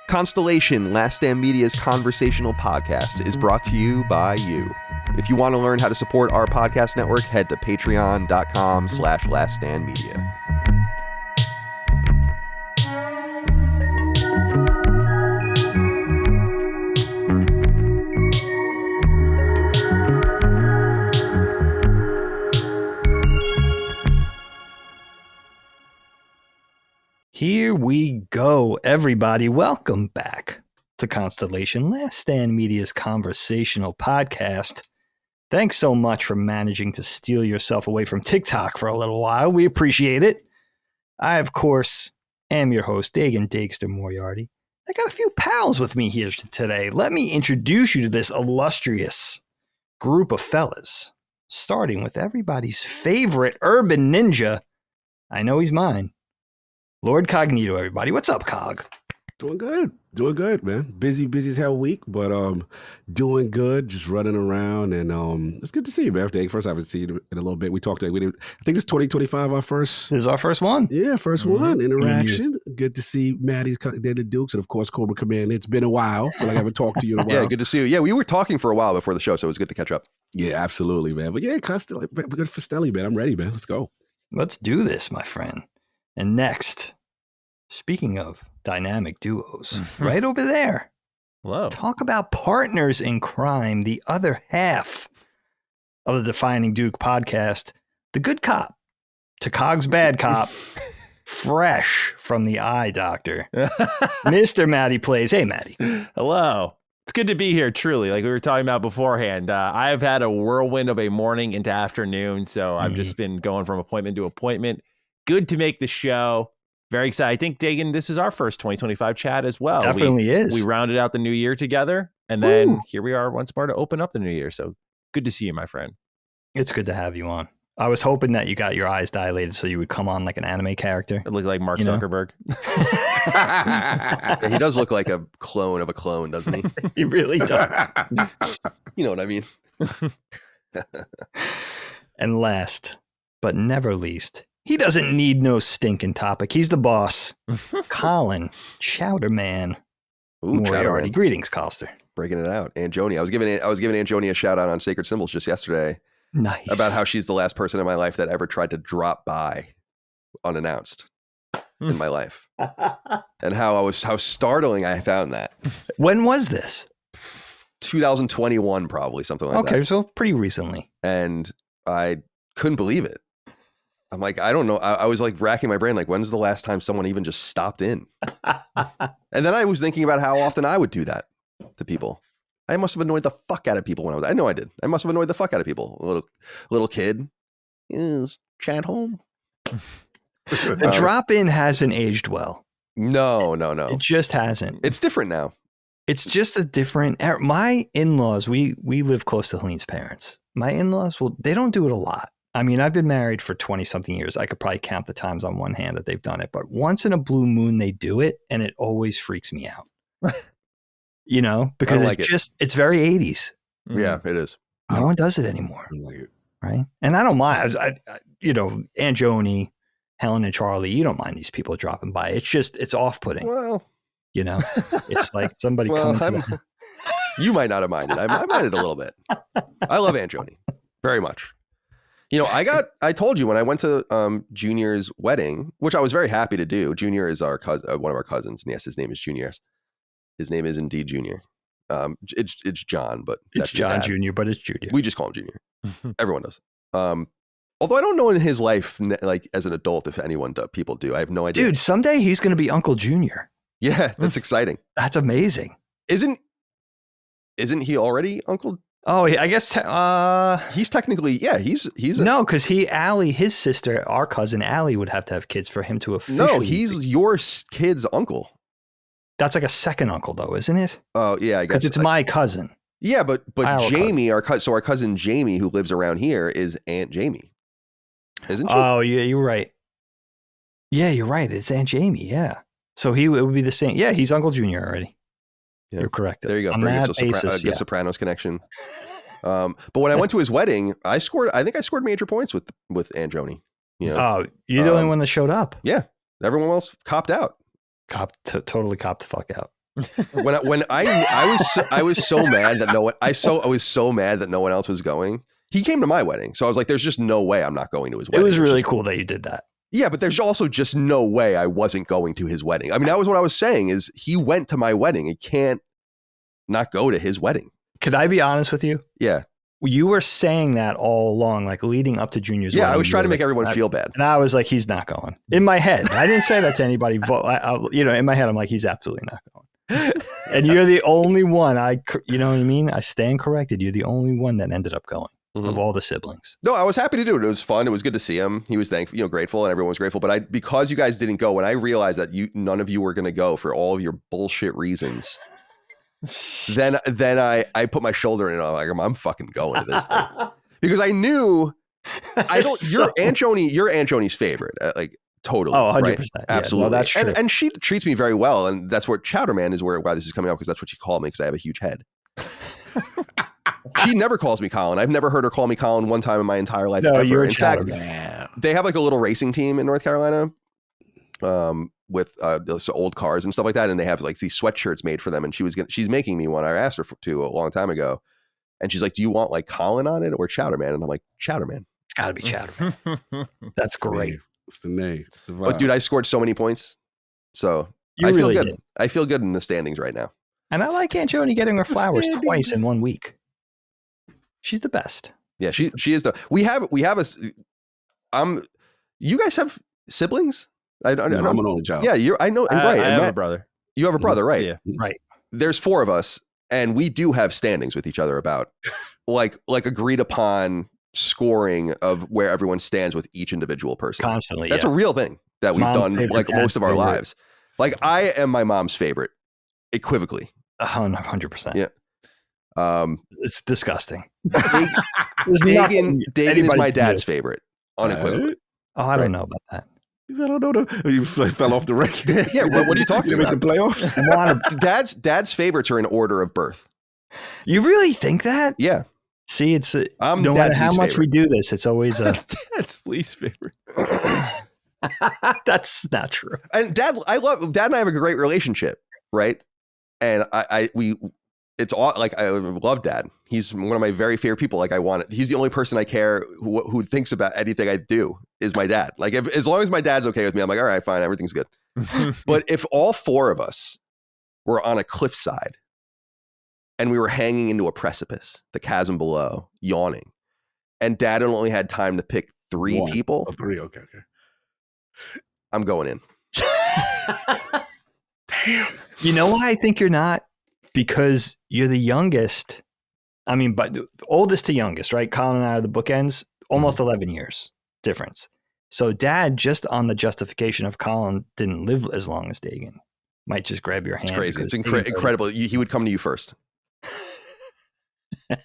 Constellation, Last Stand Media's conversational podcast, is brought to you by you. If you want to learn how to support our podcast network, head to patreon.com/laststandmedia. Here we go, everybody. Welcome back to Constellation, Last Stand Media's conversational podcast. Thanks so much for managing to steal yourself away from TikTok for a little while. We appreciate it. I, of course, am your host, Dagan Dagster Moriarty. I got a few pals with me here today. Let me introduce you to this illustrious group of fellas, starting with everybody's favorite urban ninja. I know he's mine. Lord Cognito, everybody. What's up, Cog? Doing good, man. Busy as hell week, but doing good. Just running around, and it's good to see you, man. First, I haven't seen you in a little bit. We talked. I think it's 2025. Our first. This is our first one. Yeah, first one interaction. Good to see Matty, the Dukes, and of course Cobra Command. It's been a while, but I haven't talked to you in a while. Yeah, good to see you. Yeah, we were talking for a while before the show, so it was good to catch up. Yeah, absolutely, man. But yeah, Constellation, good for Stelly, man. I'm ready, man. Let's go. Let's do this, my friend. And next, speaking of dynamic duos, right over there. Hello. Talk about partners in crime, the other half of the Defining Duke podcast, the good cop to Cog's bad cop, fresh from the eye doctor, Mr. Matty Plays. Hey, Matty. Hello. It's good to be here, truly. Like we were talking about beforehand, I have had a whirlwind of a morning into afternoon, so I've just been going from appointment to appointment. Good to make the show. Very excited. I think, Dagan, this is our first 2025 chat as well. Definitely is. We rounded out the new year together, and then here we are once more to open up the new year. So good to see you, my friend. It's good to have you on. I was hoping that you got your eyes dilated so you would come on like an anime character. It looked like Mark Zuckerberg. Yeah, he does look like a clone of a clone, doesn't he? He really does. You know what I mean? And last, but never least, he doesn't need no stinking topic. He's the boss. Colin, Chowder Man. Ooh, Chowder Man. Greetings, Coster. Breaking it out. Aunt Joni. I was giving Aunt Joni a shout out on Sacred Symbols just yesterday. Nice. About how she's the last person in my life that ever tried to drop by unannounced in my life. And how startling I found that. When was this? 2021, probably, something like that. Okay, so pretty recently. And I couldn't believe it. I'm like, I don't know. I was like racking my brain, like, when's the last time someone even just stopped in? And then I was thinking about how often I would do that to people. I must have annoyed the fuck out of people when I know I did. I must have annoyed the fuck out of people. A little kid. Is Chad home? The drop in hasn't aged well. No. It just hasn't. It's different now. It's just a different era. My in-laws, we live close to Helene's parents. My in-laws, they don't do it a lot. I mean, I've been married for 20-something years. I could probably count the times on one hand that they've done it. But once in a blue moon, they do it, and it always freaks me out. You know, because it's very 80s. Yeah, it is. No one does it anymore. Right? And I don't mind. Aunt Joni, Helen and Charlie, you don't mind these people dropping by. It's just, it's off-putting. Well, you know, it's like somebody coming to you might not have minded. I minded a little bit. I love Aunt Joni very much. You know, I told you when I went to Junior's wedding, which I was very happy to do. Junior is our cousin, one of our cousins. And yes, his name is Junior. His name is indeed Junior. It's John, but it's John Junior, but it's Junior. We just call him Junior. Everyone does. Although I don't know in his life, like as an adult, if people do. I have no idea. Dude, someday he's going to be Uncle Junior. Yeah, that's exciting. That's amazing. Isn't he already Uncle? Oh, I guess he's technically, yeah, he's no, because his sister, our cousin Allie, would have to have kids for him to officially. No, he's your kid's uncle. That's like a second uncle, though, isn't it? Oh, yeah, I guess because it's my cousin. Yeah, but Jamie, our cousin Jamie, who lives around here, is Aunt Jamie, isn't she? Oh, yeah, you're right. Yeah, you're right. It's Aunt Jamie. Yeah, so it would be the same. Yeah, he's Uncle Junior already. Yeah. You're correct. There you go. Good Sopranos connection. But when I went to his wedding, I think I scored major points with Aunt Joni. You know? Oh, you're the only one that showed up. Yeah, everyone else copped out. Totally copped the fuck out. when I was so mad that I was so mad that no one else was going. He came to my wedding, so I was like, "There's just no way I'm not going to his wedding." It was really just cool that you did that. Yeah, but there's also just no way I wasn't going to his wedding. I mean, that was what I was saying. Is he went to my wedding? He can't not go to his wedding. Could I be honest with you? Yeah. You were saying that all along, like leading up to Junior's wedding. Yeah, I was trying to make like, everyone feel bad. And I was like, he's not going. In my head. I didn't say that to anybody. In my head, I'm like, he's absolutely not going. And you're the only one. You know what I mean? I stand corrected. You're the only one that ended up going of all the siblings. No, I was happy to do it. It was fun. It was good to see him. He was thankful, grateful, and everyone was grateful. But because you guys didn't go, when I realized that none of you were going to go for all of your bullshit reasons, then I put my shoulder in it. I'm like, I'm fucking going to this thing because I knew I don't. You're Aunt Joni's favorite, like totally. Oh, 100%. Right? Yeah, absolutely. well, that's true. And she treats me very well, and that's where Chowderman is why this is coming up because that's what she called me because I have a huge head. She never calls me Colin. I've never heard her call me Colin one time in my entire life. No, ever. you're In fact, they have like a little racing team in North Carolina. With old cars and stuff like that, and they have like these sweatshirts made for them. And she's making me one. I asked her to a long time ago, and she's like, "Do you want like Colin on it or Chowderman?" And I'm like, "Chowderman." It's got to be Chowderman. That's great. It's the name. It's the vibe. But dude, I scored so many points, so I feel good. I feel good in the standings right now. And I like Aunt Joni getting her flowers twice in 1 week. She's the best. Yeah, she is the. We have you guys have siblings? I'm an only child. Yeah, I know. Right, I have a brother. You have a brother, right? Yeah, right. There's 4 of us, and we do have standings with each other about like agreed upon scoring of where everyone stands with each individual person. Constantly. That's a real thing that we've done like most of our lives. Like I am my mom's favorite, equivocally. 100%. Yeah. It's disgusting. Dagan is my dad's favorite, unequivocally. Oh, I don't know about that. He said, "Oh no, you fell off the rank." Yeah, what are you talking about? Make the playoffs. Dad's favorites are in order of birth. You really think that? Yeah. See, it's I'm no matter how much favorite. we do this, it's always a Dad's least favorite. That's not true. And Dad and I have a great relationship, right? And it's all like I love Dad. He's one of my very favorite people. Like he's the only person I care who thinks about anything I do is my dad. Like as long as my dad's okay with me, I'm like, all right, fine, everything's good. But if all 4 of us were on a cliffside and we were hanging into a precipice, the chasm below, yawning, and Dad only had time to pick 3 people. Oh, 3, okay. I'm going in. Damn. You know why I think you're not? Because you're the youngest. I mean, but oldest to youngest, right? Colin and I are the bookends, almost 11 years difference. So Dad, just on the justification of Colin didn't live as long as Dagan, might just grab your hand. It's crazy. It's incredible. He would come to you first. So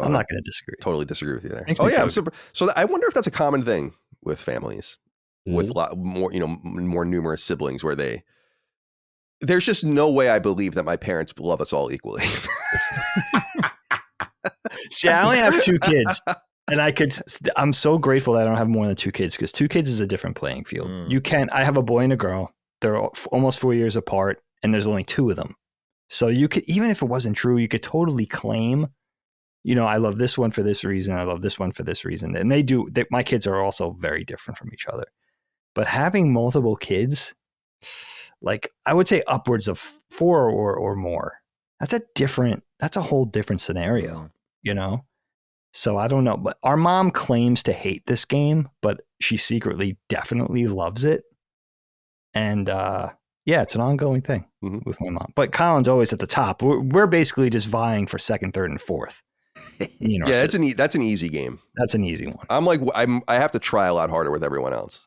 I'm not going to disagree. Totally disagree with you there. Makes Oh me yeah, feel I'm super. So I wonder if that's a common thing with families with a lot more, more numerous siblings where there's just no way I believe that my parents love us all equally. See, I only have 2 kids, and I'm so grateful that I don't have more than 2 kids because 2 kids is a different playing field. I have a boy and a girl. They're almost 4 years apart, and there's only 2 of them. So you could, even if it wasn't true, you could totally claim, I love this one for this reason. I love this one for this reason. And my kids are also very different from each other. But having multiple kids, like I would say upwards of 4 or more, that's a whole different scenario, So I don't know, but our mom claims to hate this game, but she secretly definitely loves it. And it's an ongoing thing with my mom. But Colin's always at the top. We're basically just vying for 2nd, 3rd, and 4th. Yeah, that's an easy game. That's an easy one. I'm like I have to try a lot harder with everyone else,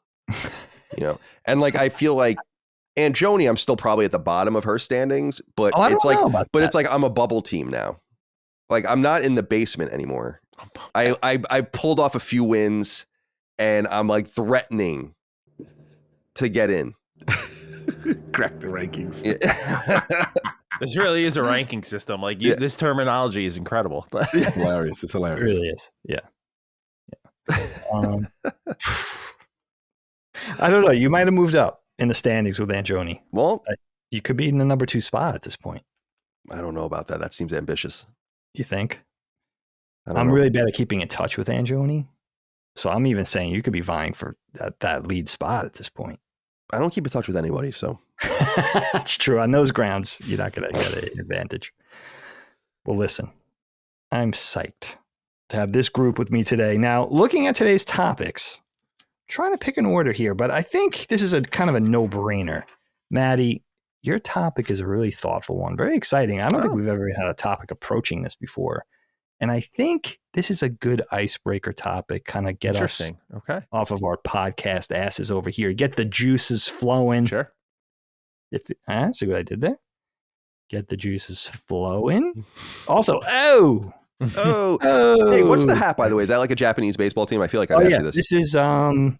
And like I feel like Aunt Joni, I'm still probably at the bottom of her standings, but it's like I'm a bubble team now. Like I'm not in the basement anymore. I pulled off a few wins, and I'm like threatening to get in. Crack the rankings. Yeah. This really is a ranking system. Like this terminology is incredible. It's hilarious. It's hilarious. It really is. Yeah. I don't know. You might have moved up in the standings with Aunt Joni. Well, You could be in the number 2 spot at this point. I don't know about that. That seems ambitious. You think? I don't I'm know. really bad at keeping in touch with Angioni. So I'm even saying you could be vying for that lead spot at this point. I don't keep in touch with anybody, so That's true. On those grounds, you're not going to get an advantage. Well, listen, I'm psyched to have this group with me today. Now, looking at today's topics, trying to pick an order here, but I think this is a kind of a no-brainer. Matty, your topic is a really thoughtful one, very exciting. I don't think we've ever had a topic approaching this before. And I think this is a good icebreaker topic, kind of get us off of our podcast asses over here, get the juices flowing. Sure. See what I did there? Get the juices flowing. Also, oh, hey, what's the hat, by the way? Is that like a Japanese baseball team? I feel like I'd ask you this. This is the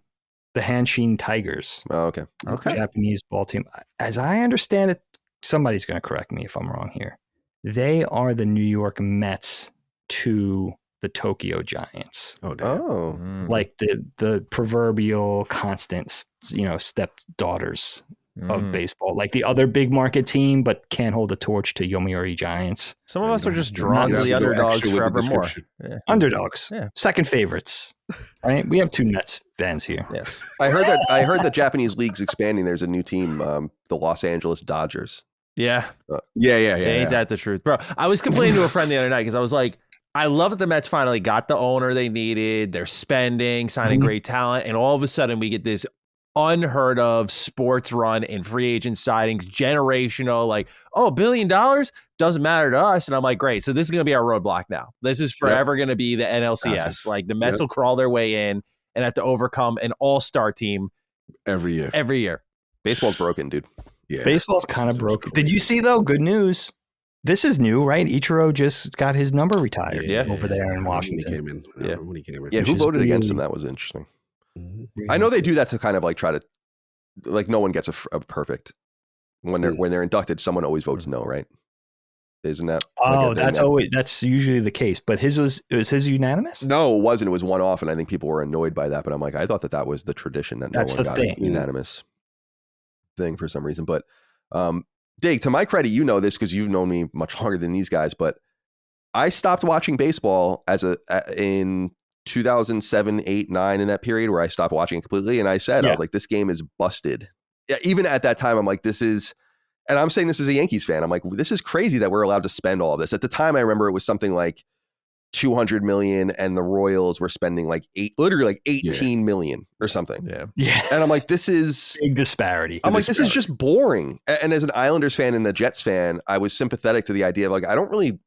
Hanshin Tigers. Oh, okay. Japanese ball team. As I understand it, somebody's going to correct me if I'm wrong here. They are the New York Mets to the Tokyo Giants. Like the proverbial constant, stepdaughters of baseball, like the other big market team, but can't hold a torch to Yomiuri Giants. Some of us are just drawn to the underdogs forevermore. Yeah. Underdogs, second favorites, right? We have 2 Mets fans here. Yes, I heard that Japanese league's expanding. There's a new team, the Los Angeles Dodgers. Yeah. Ain't that the truth, bro? I was complaining to a friend the other night because I was like, I love that the Mets finally got the owner they needed. They're spending, signing great talent, and all of a sudden we get this unheard of sports run in free agent sightings, generational, like, $1 billion doesn't matter to us. And I'm like, great. So this is going to be our roadblock now. This is forever going to be the NLCS. Like the Mets will crawl their way in and have to overcome an all-star team every year. Baseball's broken, dude. Yeah. Baseball's kind of broken. Did you see though? Good news. This is new, right? Ichiro just got his number retired over there in Washington. When he came in. Yeah, who voted against him? That was interesting. I know they do that to kind of like try to, like, no one gets a perfect when they're inducted. Someone always votes no, right? Isn't that? That's usually the case. But was his unanimous? No, it wasn't. It was one off, and I think people were annoyed by that. But I'm like, I thought that was the tradition that no one got a unanimous thing for some reason. But Dig, to my credit, you know this because you've known me much longer than these guys. But I stopped watching baseball in 2007, 8, 9, in that period where I stopped watching it completely. And I said, I was like, this game is busted. Even at that time, I'm like, this is, and I'm saying this as a Yankees fan. I'm like, this is crazy that we're allowed to spend all of this. At the time, I remember it was something like 200 million and the Royals were spending like 18 million or something. Yeah. And I'm like, this is big disparity. I'm like, this is just boring. And as an Islanders fan and a Jets fan, I was sympathetic to the idea of like, I don't really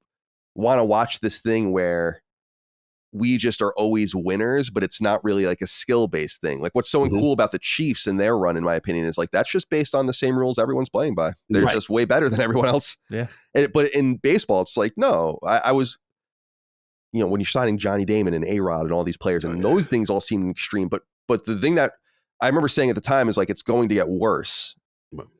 want to watch this thing where we just are always winners, but it's not really like a skill-based thing. Like what's so cool about the Chiefs and their run, in my opinion, is like, that's just based on the same rules everyone's playing by. They're just way better than everyone else. Yeah. But in baseball, it's like, no, I was, when you're signing Johnny Damon and A-Rod and all these players, and those things all seem extreme. But the thing that I remember saying at the time is like, it's going to get worse.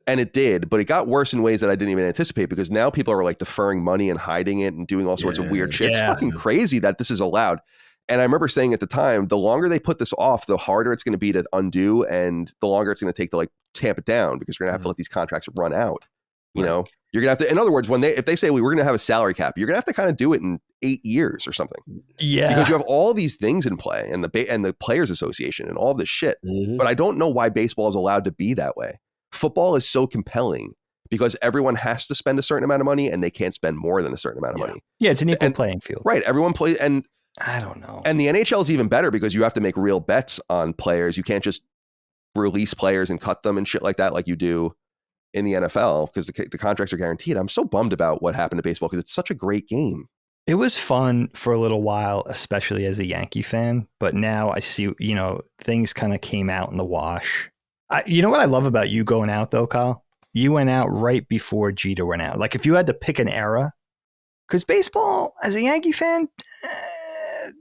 And it did, but it got worse in ways that I didn't even anticipate, because now people are like deferring money and hiding it and doing all sorts of weird shit. It's fucking crazy that this is allowed. And I remember saying at the time, the longer they put this off, the harder it's going to be to undo, and the longer it's going to take to like tamp it down, because we're going to have to let these contracts run out. You know, you're going to have to, in other words, if they say we're going to have a salary cap, you're going to have to kind of do it in 8 years or something. Yeah. Because you have all these things in play, and the Players Association and all this shit. But I don't know why baseball is allowed to be that way. Football is so compelling because everyone has to spend a certain amount of money, and they can't spend more than a certain amount of money. Yeah, it's an equal playing field. Right. Everyone plays, and I don't know. And the NHL is even better because you have to make real bets on players. You can't just release players and cut them and shit like that like you do in the NFL, because the contracts are guaranteed. I'm so bummed about what happened to baseball because it's such a great game. It was fun for a little while, especially as a Yankee fan. But now I see, things kind of came out in the wash. You know what I love about you going out, though, Kyle? You went out right before Jeter went out. Like, if you had to pick an era, because baseball, as a Yankee fan,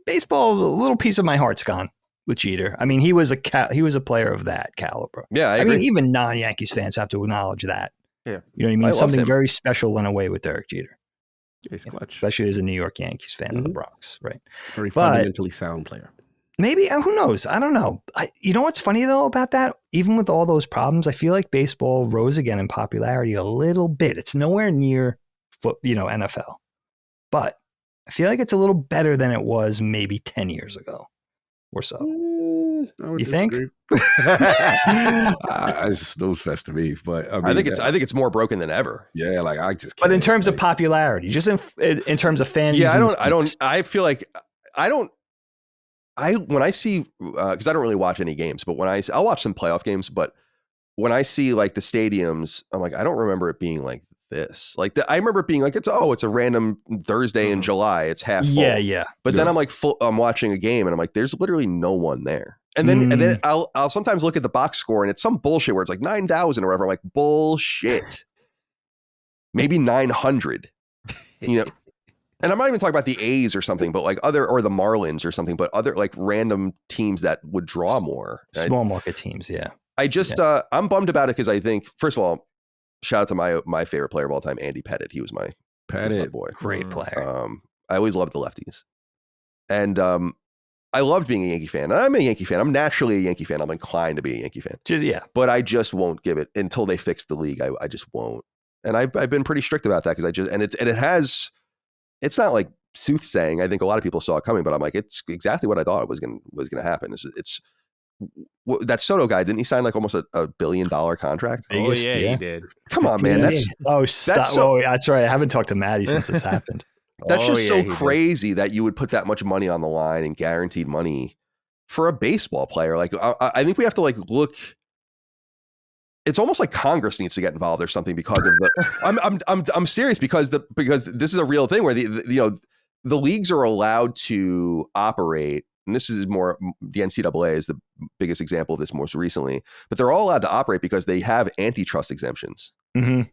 baseball's a little piece of my heart's gone with Jeter. I mean, he was a player of that caliber. Yeah, I agree. mean, even non-Yankees fans have to acknowledge that. Yeah, you know what I mean. Something very special went away with Derek Jeter. He's clutch, especially as a New York Yankees fan of the Bronx, right? Very fundamentally sound player. Maybe, who knows? I don't know. You know what's funny though about that? Even with all those problems, I feel like baseball rose again in popularity a little bit. It's nowhere near NFL, but I feel like it's a little better than it was maybe 10 years ago or so. You think? It's a snooze fest to me, but I think it's more broken than ever. Yeah, like I just. But in terms of popularity, just in terms of fan. Yeah, I feel like when I see, because I don't really watch any games, but I'll watch some playoff games, but when I see like the stadiums, I'm like, I don't remember it being like this. Like I remember it being like, it's a random Thursday in July. It's half full. Yeah. But then I'm like, I'm watching a game and I'm like, there's literally no one there. And then I'll sometimes look at the box score and it's some bullshit where it's like 9,000 or whatever. I'm like, bullshit. Maybe 900, And I'm not even talking about the A's or something, but like or the Marlins or something, but other like random teams that would draw more. Small market teams, yeah. I just, I'm bummed about it because I think, first of all, shout out to my favorite player of all time, Andy Pettitte. He was my boy. Great player. I always loved the lefties. And I loved being a Yankee fan. And I'm a Yankee fan. I'm naturally a Yankee fan. I'm inclined to be a Yankee fan. But I just won't give it until they fix the league. I just won't. And I've been pretty strict about that because it's not like soothsaying. I think a lot of people saw it coming, but I'm like, it's exactly what I thought was going to happen. It's that Soto guy, didn't he sign like almost a $1 billion contract? Biggest, he did. Come on, man. That's right. I haven't talked to Matty since this happened. That's just so crazy that you would put that much money on the line and guaranteed money for a baseball player. Like, I think we have to like look. It's almost like Congress needs to get involved or something because of the. I'm serious because this is a real thing where the leagues are allowed to operate. And this is more, the NCAA is the biggest example of this most recently, but they're all allowed to operate because they have antitrust exemptions. Mm-hmm.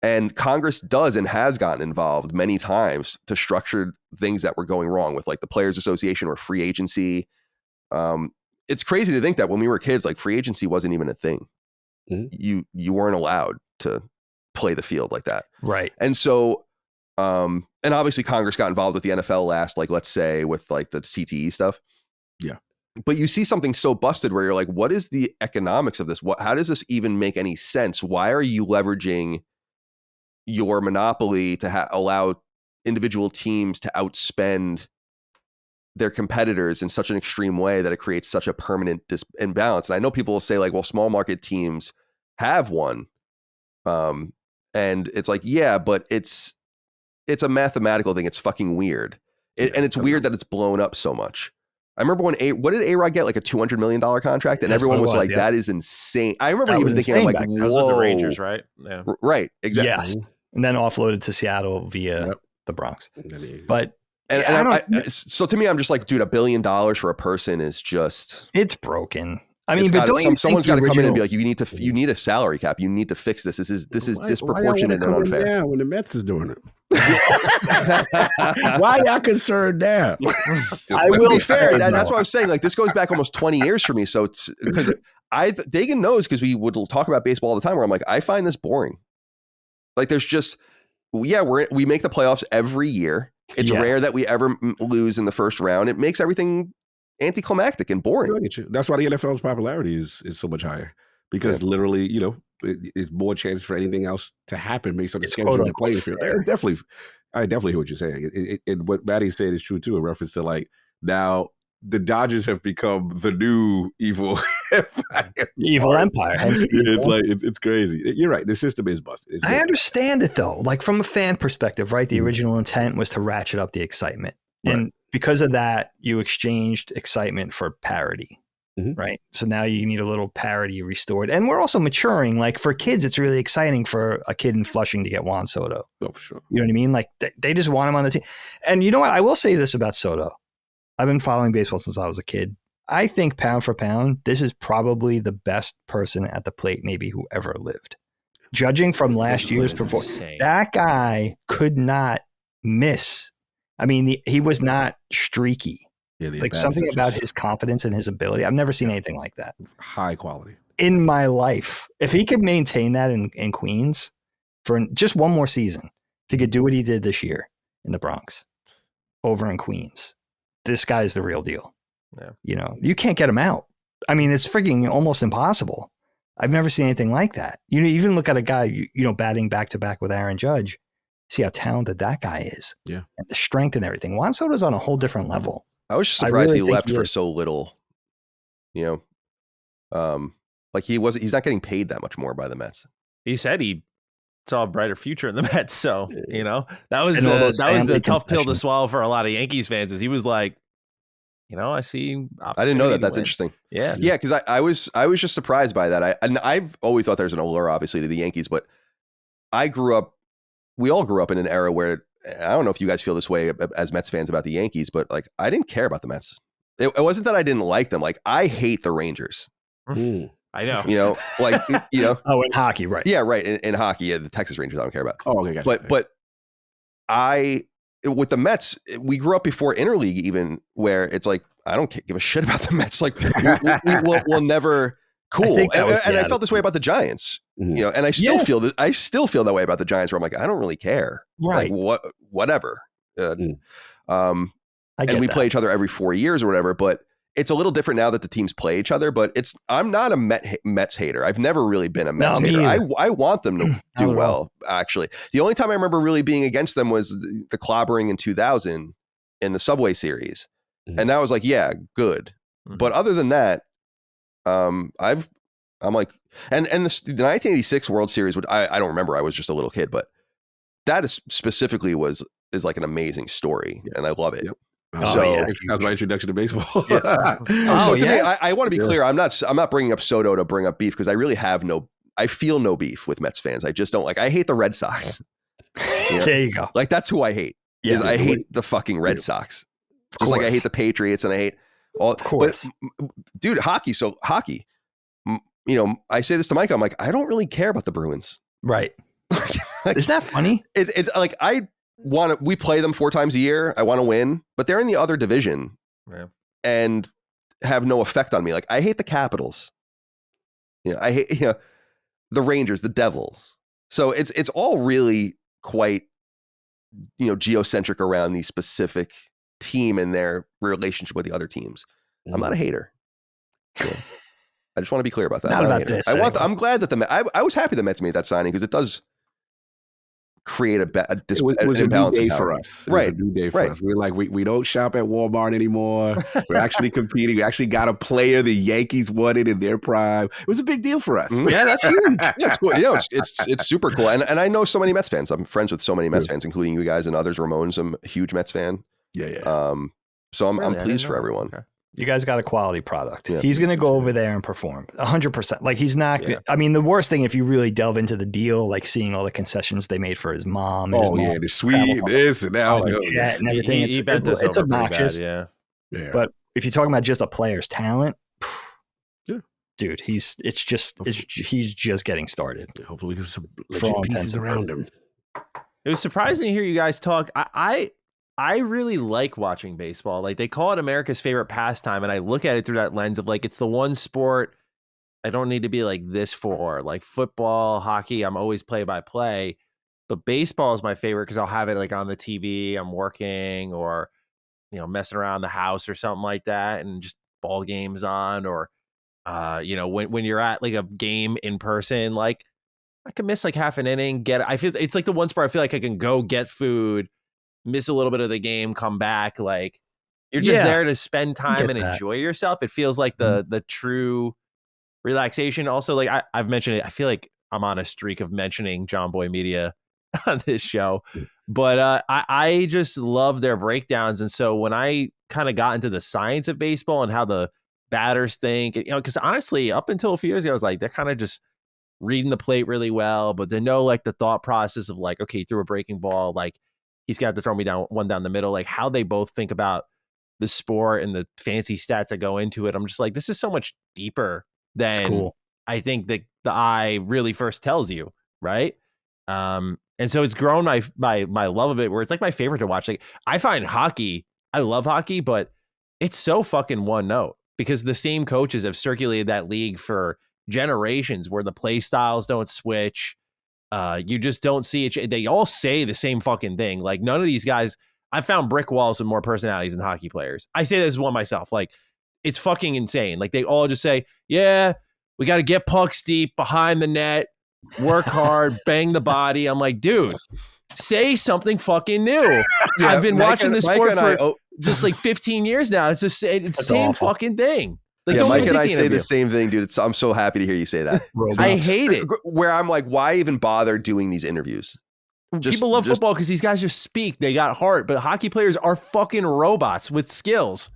And Congress does and has gotten involved many times to structure things that were going wrong with like the Players Association or free agency. It's crazy to think that when we were kids, like free agency wasn't even a thing. Mm-hmm. You weren't allowed to play the field like that. Right. And so, and obviously Congress got involved with the NFL last, like, let's say with like the CTE stuff. Yeah. But you see something so busted where you're like, what is the economics of this? How does this even make any sense? Why are you leveraging your monopoly to allow individual teams to outspend their competitors in such an extreme way that it creates such a permanent imbalance? And I know people will say like, well, small market teams have one. And it's like, yeah, but it's a mathematical thing. It's fucking weird. And it's weird that it's blown up so much. I remember what did A-Rod get? Like a $200 million contract? And that's everyone was like, that is insane. I remember even thinking, I'm like, whoa. Those are the Rangers, right? Yeah. Right. Exactly. Yes. And then offloaded to Seattle via the Bronx. But so to me, I'm just like, dude, $1 billion for a person is just, it's broken. I mean, but someone's got to come in and be like, you need a salary cap. You need to fix this. This is disproportionate and unfair. Yeah, when the Mets is doing it. Why y'all concerned now? To be fair, that's what I was saying. Like, this goes back almost 20 years for me. So because Dagan knows, because we would talk about baseball all the time, where I'm like, I find this boring. Like, there's just, we make the playoffs every year. It's rare that we ever lose in the first round. It makes everything anticlimactic and boring. That's why the NFL's popularity is so much higher, because literally, it's more chances for anything else to happen based on the schedule of the playing field. I definitely hear what you're saying. And what Matty said is true too, in reference to like, now the Dodgers have become the new evil empire. It's like, it's crazy. You're right. The system is busted. I understand it though. Like, from a fan perspective, right? The original intent was to ratchet up the excitement. Right. And because of that, you exchanged excitement for parity. Mm-hmm. Right. So now you need a little parity restored. And we're also maturing. Like, for kids, it's really exciting for a kid in Flushing to get Juan Soto. Oh, for sure. You know what I mean? Like, they just want him on the team. And you know what? I will say this about Soto. I've been following baseball since I was a kid. I think pound for pound, this is probably the best person at the plate maybe who ever lived. Judging from last year's performance, that guy could not miss. I mean, he was not streaky. Yeah, like, something about his confidence and his ability. I've never seen anything like that. High quality. In my life. If he could maintain that in Queens for just one more season, if he could do what he did this year in the Bronx over in Queens, this guy is the real deal. Yeah. You know, you can't get him out. I mean, it's freaking almost impossible. I've never seen anything like that. You know, even look at a guy, you know, batting back to back with Aaron Judge. See how talented that guy is. Yeah. And the strength and everything. Juan Soto's on a whole different level. I was just surprised really he left think for so little. You know, like he's not getting paid that much more by the Mets. He said he saw a brighter future in the Mets. So, you know, that was And all those the family tough pill to concessions. swallow for a lot of Yankees fans. Is he was like, you know, I see. I didn't know that. opportunity to That's win. interesting. Yeah. Yeah, because I was just surprised by that. I've always thought there's an allure, obviously, to the Yankees, but we all grew up in an era where, I don't know if you guys feel this way as Mets fans about the Yankees, but like I didn't care about the Mets. It wasn't that I didn't like them. Like I hate the Rangers. Ooh. I know. You know, like you know. Oh, in hockey, right? Yeah, right. In hockey, the Texas Rangers, I don't care about. Oh, okay, gotcha. But with the Mets, we grew up before interleague, even where it's like I don't give a shit about the Mets. Like we'll never cool. And I felt this way about the Giants. Mhm. You know, and I still feel that. I still feel that way about the Giants, where I'm like, I don't really care. Right. Like whatever. Mm. I And get we that. play each other every 4 years or whatever. But it's a little different now that the teams play each other. But I'm not a Mets hater. I've never really been a Mets me hater. either. I want them to Not do at well. Actually, the only time I remember really being against them was the clobbering in 2000 in the Subway Series, Mhm. and that was like, yeah, good. Mhm. But other than that, I'm like, and the 1986 World Series, which I don't remember. I was just a little kid, but that is specifically is like an amazing story, and I love it. Yep. So- yeah. That was my introduction to baseball. Yeah. Oh, So to me, yeah? I want to be Yeah. clear. I'm not bringing up Soto to bring up beef because I really I feel no beef with Mets fans. I just don't like. I hate the Red Sox. Yeah. There you go. Like that's who I hate. Yeah, I hate the fucking Red Sox. Just like I hate the Patriots and I hate all. Of course. But, dude, hockey. So hockey. You know, I say this to Mike. I'm like, I don't really care about the Bruins. Right. Like, Isn't that funny? it's like we play them 4 times a year. I want to win, but they're in the other division Yeah. and have no effect on me. Like I hate the Capitals. You know, I hate the Rangers, the Devils. So it's all really quite geocentric around the specific team and their relationship with the other teams. I'm not a hater. Yeah. I just want to be clear about that. Not I'm about a hater. this, I'm anyway. glad that I was happy the Mets made that signing because it does create It was an a new imbalance in day for power. us. It Right. was a new day for Right. us. We're like, we don't shop at Walmart anymore. We're actually competing. We actually got a player the Yankees wanted in their prime. It was a big deal for us. Mhm. Yeah, that's huge. Yeah, it's cool. It's super cool. And I know so many Mets fans. I'm friends with so many Mets fans, including you guys and others. Ramon's a huge Mets fan. Yeah. So I'm Really? I didn't pleased for know. everyone. Okay. You guys got a quality product. Yeah. He's going to go over there and perform 100%. Like he's not, Yeah. I mean, the worst thing, if you really delve into the deal, like seeing all the concessions they made for his mom. And his Oh, mom yeah. The sweet, this and that. on the jet and everything. He bent us It's over pretty obnoxious. bad, yeah. Yeah. But if you're talking about just a player's talent, Yeah. dude, he's just getting started. Hopefully we get some For all legit intents pieces and around him. It was surprising to hear you guys talk. I really like watching baseball. Like they call it America's favorite pastime, and I look at it through that lens of like it's the one sport I don't need to be like this for. Like football, hockey, I'm always play by play, but baseball is my favorite because I'll have it like on the TV. I'm working or messing around the house or something like that, and just ball games on or when you're at like a game in person, like I can miss like half an inning. I feel it's like the one sport I feel like I can go get food, miss a little bit of the game, come back. Like you're just Yeah, there to spend time get and that. enjoy yourself. It feels like the true relaxation. Also, like I've mentioned it, I feel like I'm on a streak of mentioning John Boy Media on this show, but I just love their breakdowns. And so when I kind of got into the science of baseball and how the batters think, because honestly, up until a few years ago, I was like, they're kind of just reading the plate really well, but they know like the thought process of like, okay, threw a breaking ball, like he's got to throw me down the middle, like how they both think about the sport and the fancy stats that go into it. I'm just like, this is so much deeper than cool. I think that the eye really first tells you, right? And so it's grown my love of it, where it's like my favorite to watch. Like I find hockey, I love hockey, but it's so fucking one note because the same coaches have circulated that league for generations, where the play styles don't switch. You just don't see it. They all say the same fucking thing. Like none of these guys, I found brick walls with more personalities than hockey players. I say this as one myself. Like it's fucking insane. Like they all just say, yeah, we got to get pucks deep behind the net, work hard, bang the body. I'm like, dude, say something fucking new. Yeah, I've been watching this Mike sport and for just like 15 years now. It's the same awful. fucking thing. Like, yeah, don't Mike even and I take the say the interview. same thing, dude. I'm so happy to hear you say that. I hate it. Where I'm like, why even bother doing these interviews? People love football because these guys just speak. They got heart, but hockey players are fucking robots with skills.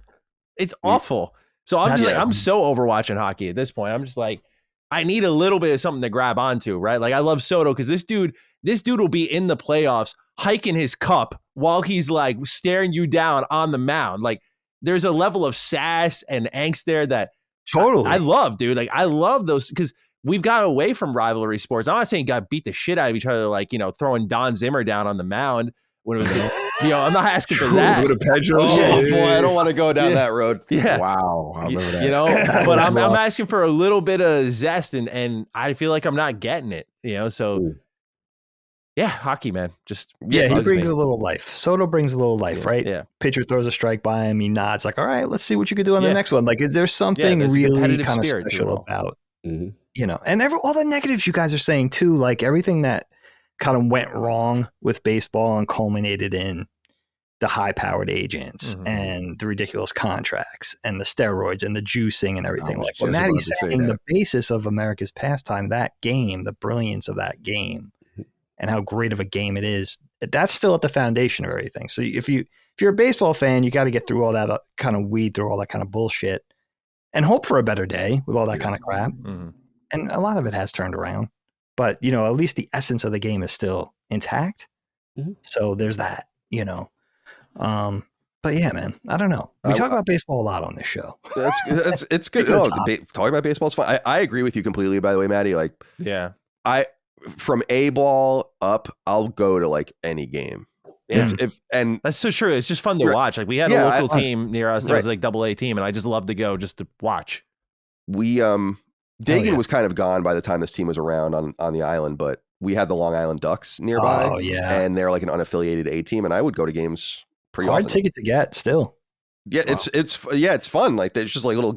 It's awful. So I'm just like, I'm so over watching hockey at this point. I'm just like, I need a little bit of something to grab onto, right? Like I love Soto because this dude will be in the playoffs hiking his cup while he's like staring you down on the mound. Like there's a level of sass and angst there that Totally. I love, dude. Like I love those because we've got away from rivalry sports. I'm not saying got beat the shit out of each other, like, you know, throwing Don Zimmer down on the mound when it was, you know, I'm not asking for that. With a Pedro. Oh boy, I don't want to go down that road. Yeah. Wow. I remember that. You know, but I'm asking for a little bit of zest and I feel like I'm not getting it, you know? So yeah, hockey, man. Just he bugs brings me. a little life. Soto brings a little life, right? Yeah. Pitcher throws a strike by him. He nods like, all right, let's see what you can do on the next one. Like, is there something there's a really competitive kind of spirit to it special all. about, you know, and all the negatives you guys are saying too, like everything that kind of went wrong with baseball and culminated in the high-powered agents and the ridiculous contracts and the steroids and the juicing and everything. Like what Matty's saying, the basis of America's pastime, that game, the brilliance of that game, and how great of a game it is, that's still at the foundation of everything. So if you're a baseball fan, you got to get through all that kind of weed through all that kind of bullshit and hope for a better day with all that kind of crap. And a lot of it has turned around, but you know, at least the essence of the game is still intact. So there's that, you know. But yeah, man, I don't know. We talk about baseball a lot on this show. It's good. No, talking about baseball is fun. I agree with you completely, by the way, Matty. Like, yeah, from A ball up, I'll go to like any game. Yeah. And that's so true. It's just fun to watch. Like we had a local team near us that was like AA team, and I just love to go just to watch. We Dagan was kind of gone by the time this team was around on the island, but we had the Long Island Ducks nearby. Oh yeah, and they're like an unaffiliated A team, and I would go to games pretty hard often. ticket to get still. Yeah, it's fun. Like there's just like little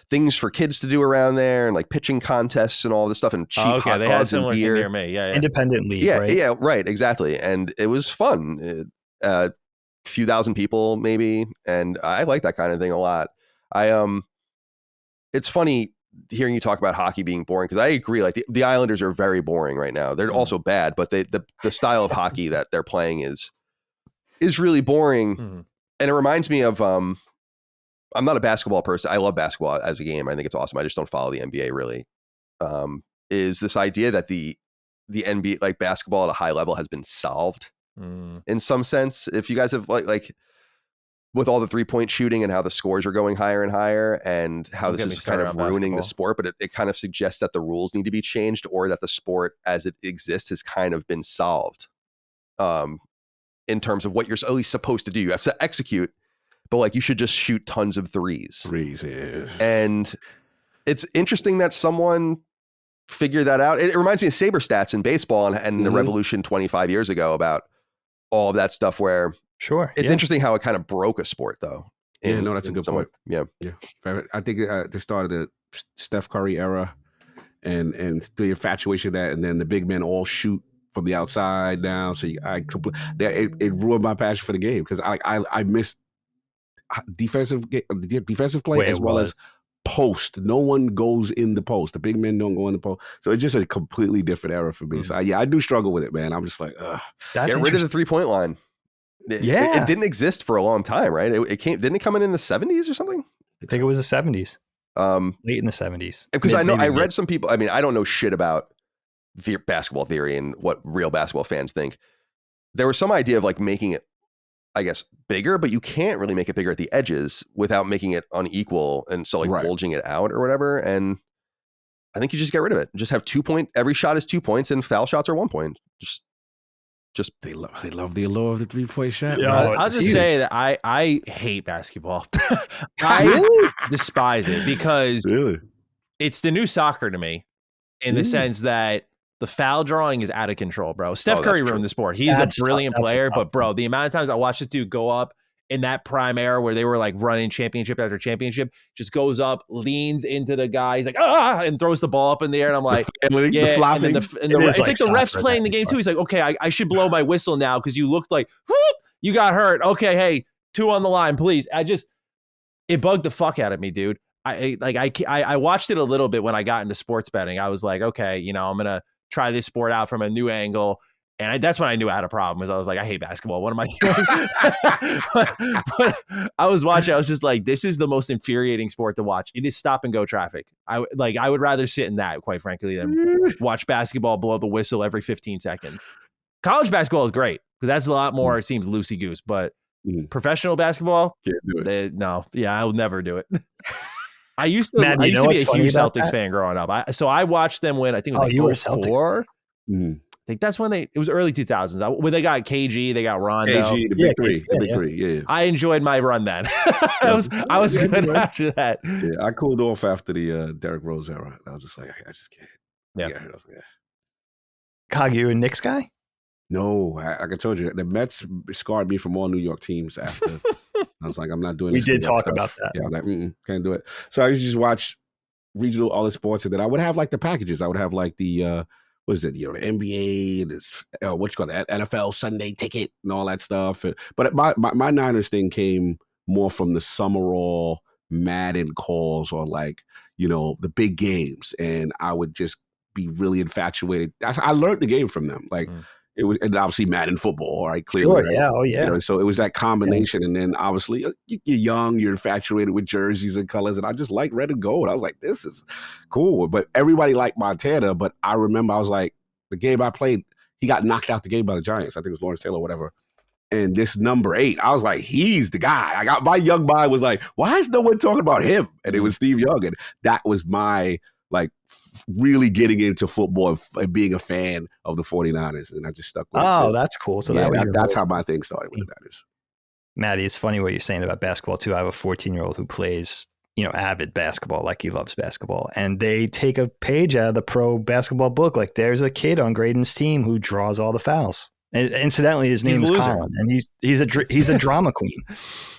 things for kids to do around there, and like pitching contests and all this stuff, and cheap hot dogs and beer. Near me. Yeah. Independent league. Yeah, right? yeah, right, exactly. And it was fun. A few thousand people maybe, and I like that kind of thing a lot. It's funny hearing you talk about hockey being boring because I agree. Like the Islanders are very boring right now. They're also bad, but the style of hockey that they're playing is really boring. And it reminds me of, I'm not a basketball person. I love basketball as a game. I think it's awesome. I just don't follow the NBA really. Is this idea that the NBA, like basketball at a high level, has been solved in some sense? If you guys have like with all the 3-point shooting and how the scores are going higher and higher and how this is kind of ruining the sport, but it kind of suggests that the rules need to be changed or that the sport as it exists has kind of been solved. In terms of what you're at least supposed to do. You have to execute, but like you should just shoot tons of threes. Yeah. And it's interesting that someone figured that out. It reminds me of Saber stats in baseball and the revolution 25 years ago about all of that stuff where it's interesting how it kind of broke a sport though. That's a good point. Yeah. I think they started the Steph Curry era and the infatuation of that, and then the big men all shoot from the outside down. So it ruined my passion for the game because I missed defensive play as well as post. No one goes in the post. The big men don't go in the post. So it's just a completely different era for me. So I do struggle with it, man. I'm just like, get rid of the 3-point line. It didn't exist for a long time, right? Didn't it come in the 70s or something? I think it was the 70s. Late in the 70s. Because I read some people, I mean, I don't know shit about basketball theory and what real basketball fans think. There was some idea of like making it, I guess, bigger, but you can't really make it bigger at the edges without making it unequal and so like bulging it out or whatever. And I think you just get rid of it. Just have 2 point. Every shot is 2 points, and foul shots are 1 point. Just they love the allure of the 3-point shot. Yeah, I'll just say that I hate basketball. I despise it because it's the new soccer to me in the sense that the foul drawing is out of control, bro. Steph Curry ruined the sport. He's a brilliant player, but bro, the amount of times I watch this dude go up in that prime era where they were like running championship after championship, just goes up, leans into the guy. He's like, and throws the ball up in the air. And I'm like, the flopping. And then it's like the ref's playing the game too. He's like, okay, I should blow my whistle now because you looked like, whoop, you got hurt. Okay, hey, 2 on the line, please. It bugged the fuck out of me, dude. I watched it a little bit when I got into sports betting. I was like, okay, I'm gonna try this sport out from a new angle. And that's when I knew I had a problem, because I was like, I hate basketball. What am I doing? but I was watching. I was just like, this is the most infuriating sport to watch. It is stop and go traffic. I would rather sit in that, quite frankly, than watch basketball blow the whistle every 15 seconds. College basketball is great because that's a lot more. It seems loosey goose, but professional basketball, can't do it. I'll never do it. I used to Matt, be a huge Celtics fan growing up. So I watched them when I think it was you were 04. I think that's when it was early 2000s. When they got KG, they got Rondo. KG, the big three. Yeah. I enjoyed my run then. I was good after that. Yeah, I cooled off after the Derrick Rose era. I was just like, I just can't. Yeah. Cog, you a Knicks guy? No, like I told you, the Mets scarred me from all New York teams after. I was like, I'm not doing we this. We did talk stuff. about that. Yeah, I'm like, can't do it. So I used to just watch regional all the sports, and then I would have like the packages. I would have like the what is it? The NBA, this what you call that NFL Sunday ticket and all that stuff. But my Niners thing came more from the Summerall Madden calls, or like the big games, and I would just be really infatuated. I learned the game from them, like. It was, and obviously Madden football, right? Clearly, sure, right? yeah, oh yeah. So it was that combination, and then obviously you're young, you're infatuated with jerseys and colors, and I just like red and gold. I was like, this is cool. But everybody liked Montana. But I remember I was like, the game I played, he got knocked out the game by the Giants. I think it was Lawrence Taylor or whatever. And this number 8, I was like, he's the guy. My young mind was like, why is no one talking about him? And it was Steve Young, and that was my really getting into football and being a fan of the 49ers, and I just stuck with it. Oh, that's cool. So that's how my thing started with the Niners. Matty, it's funny what you're saying about basketball too. I have a 14-year-old who plays, avid basketball, like he loves basketball, and they take a page out of the pro basketball book. Like there's a kid on Graydon's team who draws all the fouls. And incidentally, his name is Colin, and he's a drama queen.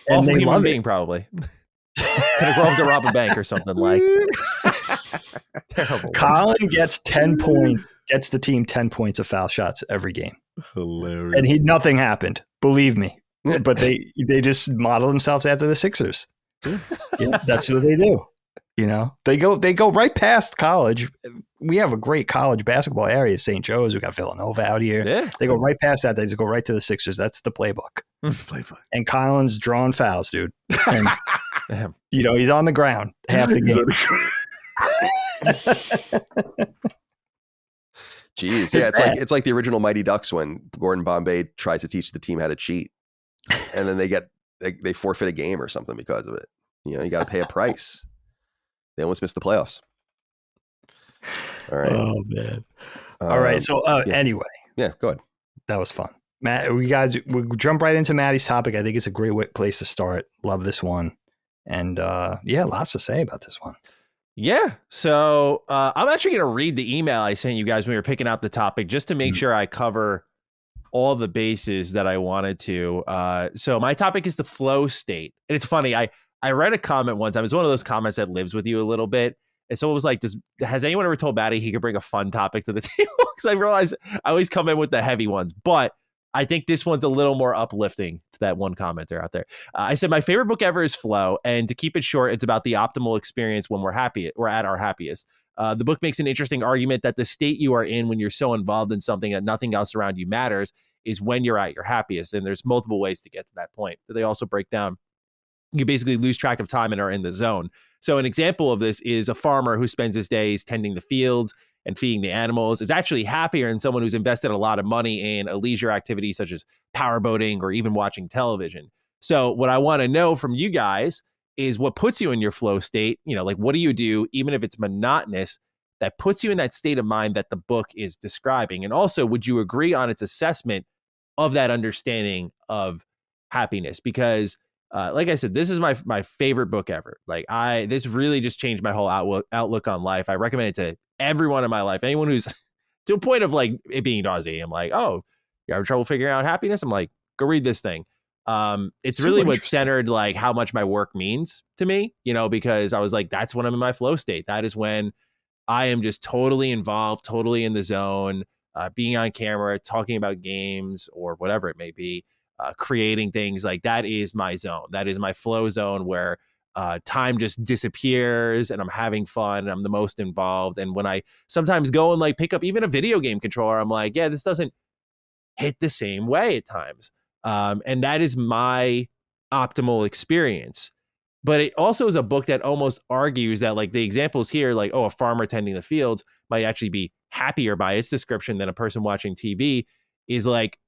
And awful human being, probably. Gonna grow up to rob a bank or something like. Terrible. Colin gets 10 points, gets the team 10 points of foul shots every game. Hilarious. And nothing happened, believe me. But they just model themselves after the Sixers. Yeah, that's what they do. They go right past college. We have a great college basketball area, St. Joe's. We got Villanova out here. Yeah. They go right past that. They just go right to the Sixers. That's the playbook. And Colin's drawing fouls, dude. And, he's on the ground half the game. Jeez, it's like the original Mighty Ducks when Gordon Bombay tries to teach the team how to cheat, and then they forfeit a game or something because of it. You got to pay a price. They almost missed the playoffs. All right. Oh man. All right. So anyway, go ahead. That was fun, Matt. We jump right into Matty's topic. I think it's a great place to start. Love this one, and lots to say about this one. Yeah. So I'm actually going to read the email I sent you guys when we were picking out the topic, just to make sure I cover all the bases that I wanted to. So my topic is the flow state. And it's funny. I read a comment one time. It's one of those comments that lives with you a little bit. And someone was like, has anyone ever told Matty he could bring a fun topic to the table? Because I realize I always come in with the heavy ones. But I think this one's a little more uplifting to that one commenter out there. I said, my favorite book ever is Flow. And to keep it short, it's about the optimal experience when we're at our happiest. The book makes an interesting argument that the state you are in when you're so involved in something that nothing else around you matters is when you're at your happiest. And there's multiple ways to get to that point. They also break down, you basically lose track of time and are in the zone. So an example of this is a farmer who spends his days tending the fields and feeding the animals is actually happier than someone who's invested a lot of money in a leisure activity such as powerboating or even watching television. So what I want to know from you guys is what puts you in your flow state. What do you do, even if it's monotonous, that puts you in that state of mind that the book is describing? And also, would you agree on its assessment of that understanding of happiness? Because like I said, this is my favorite book ever. This really just changed my whole outlook on life. I recommend it to everyone in my life. Anyone who's to a point of it being nauseating. I'm like, oh, you having trouble figuring out happiness? I'm like, go read this thing. It's So really what interesting. centered like how much my work means to me, because I was like, that's when I'm in my flow state. That is when I am just totally involved, totally in the zone, being on camera, talking about games or whatever it may be, creating things. Like that is my zone. That is my flow zone where time just disappears and I'm having fun and I'm the most involved. And when I sometimes go and like pick up even a video game controller, I'm like, yeah, this doesn't hit the same way at times. And that is my optimal experience. But it also is a book that almost argues that like the examples here, like, oh, a farmer tending the fields might actually be happier by its description than a person watching TV, is like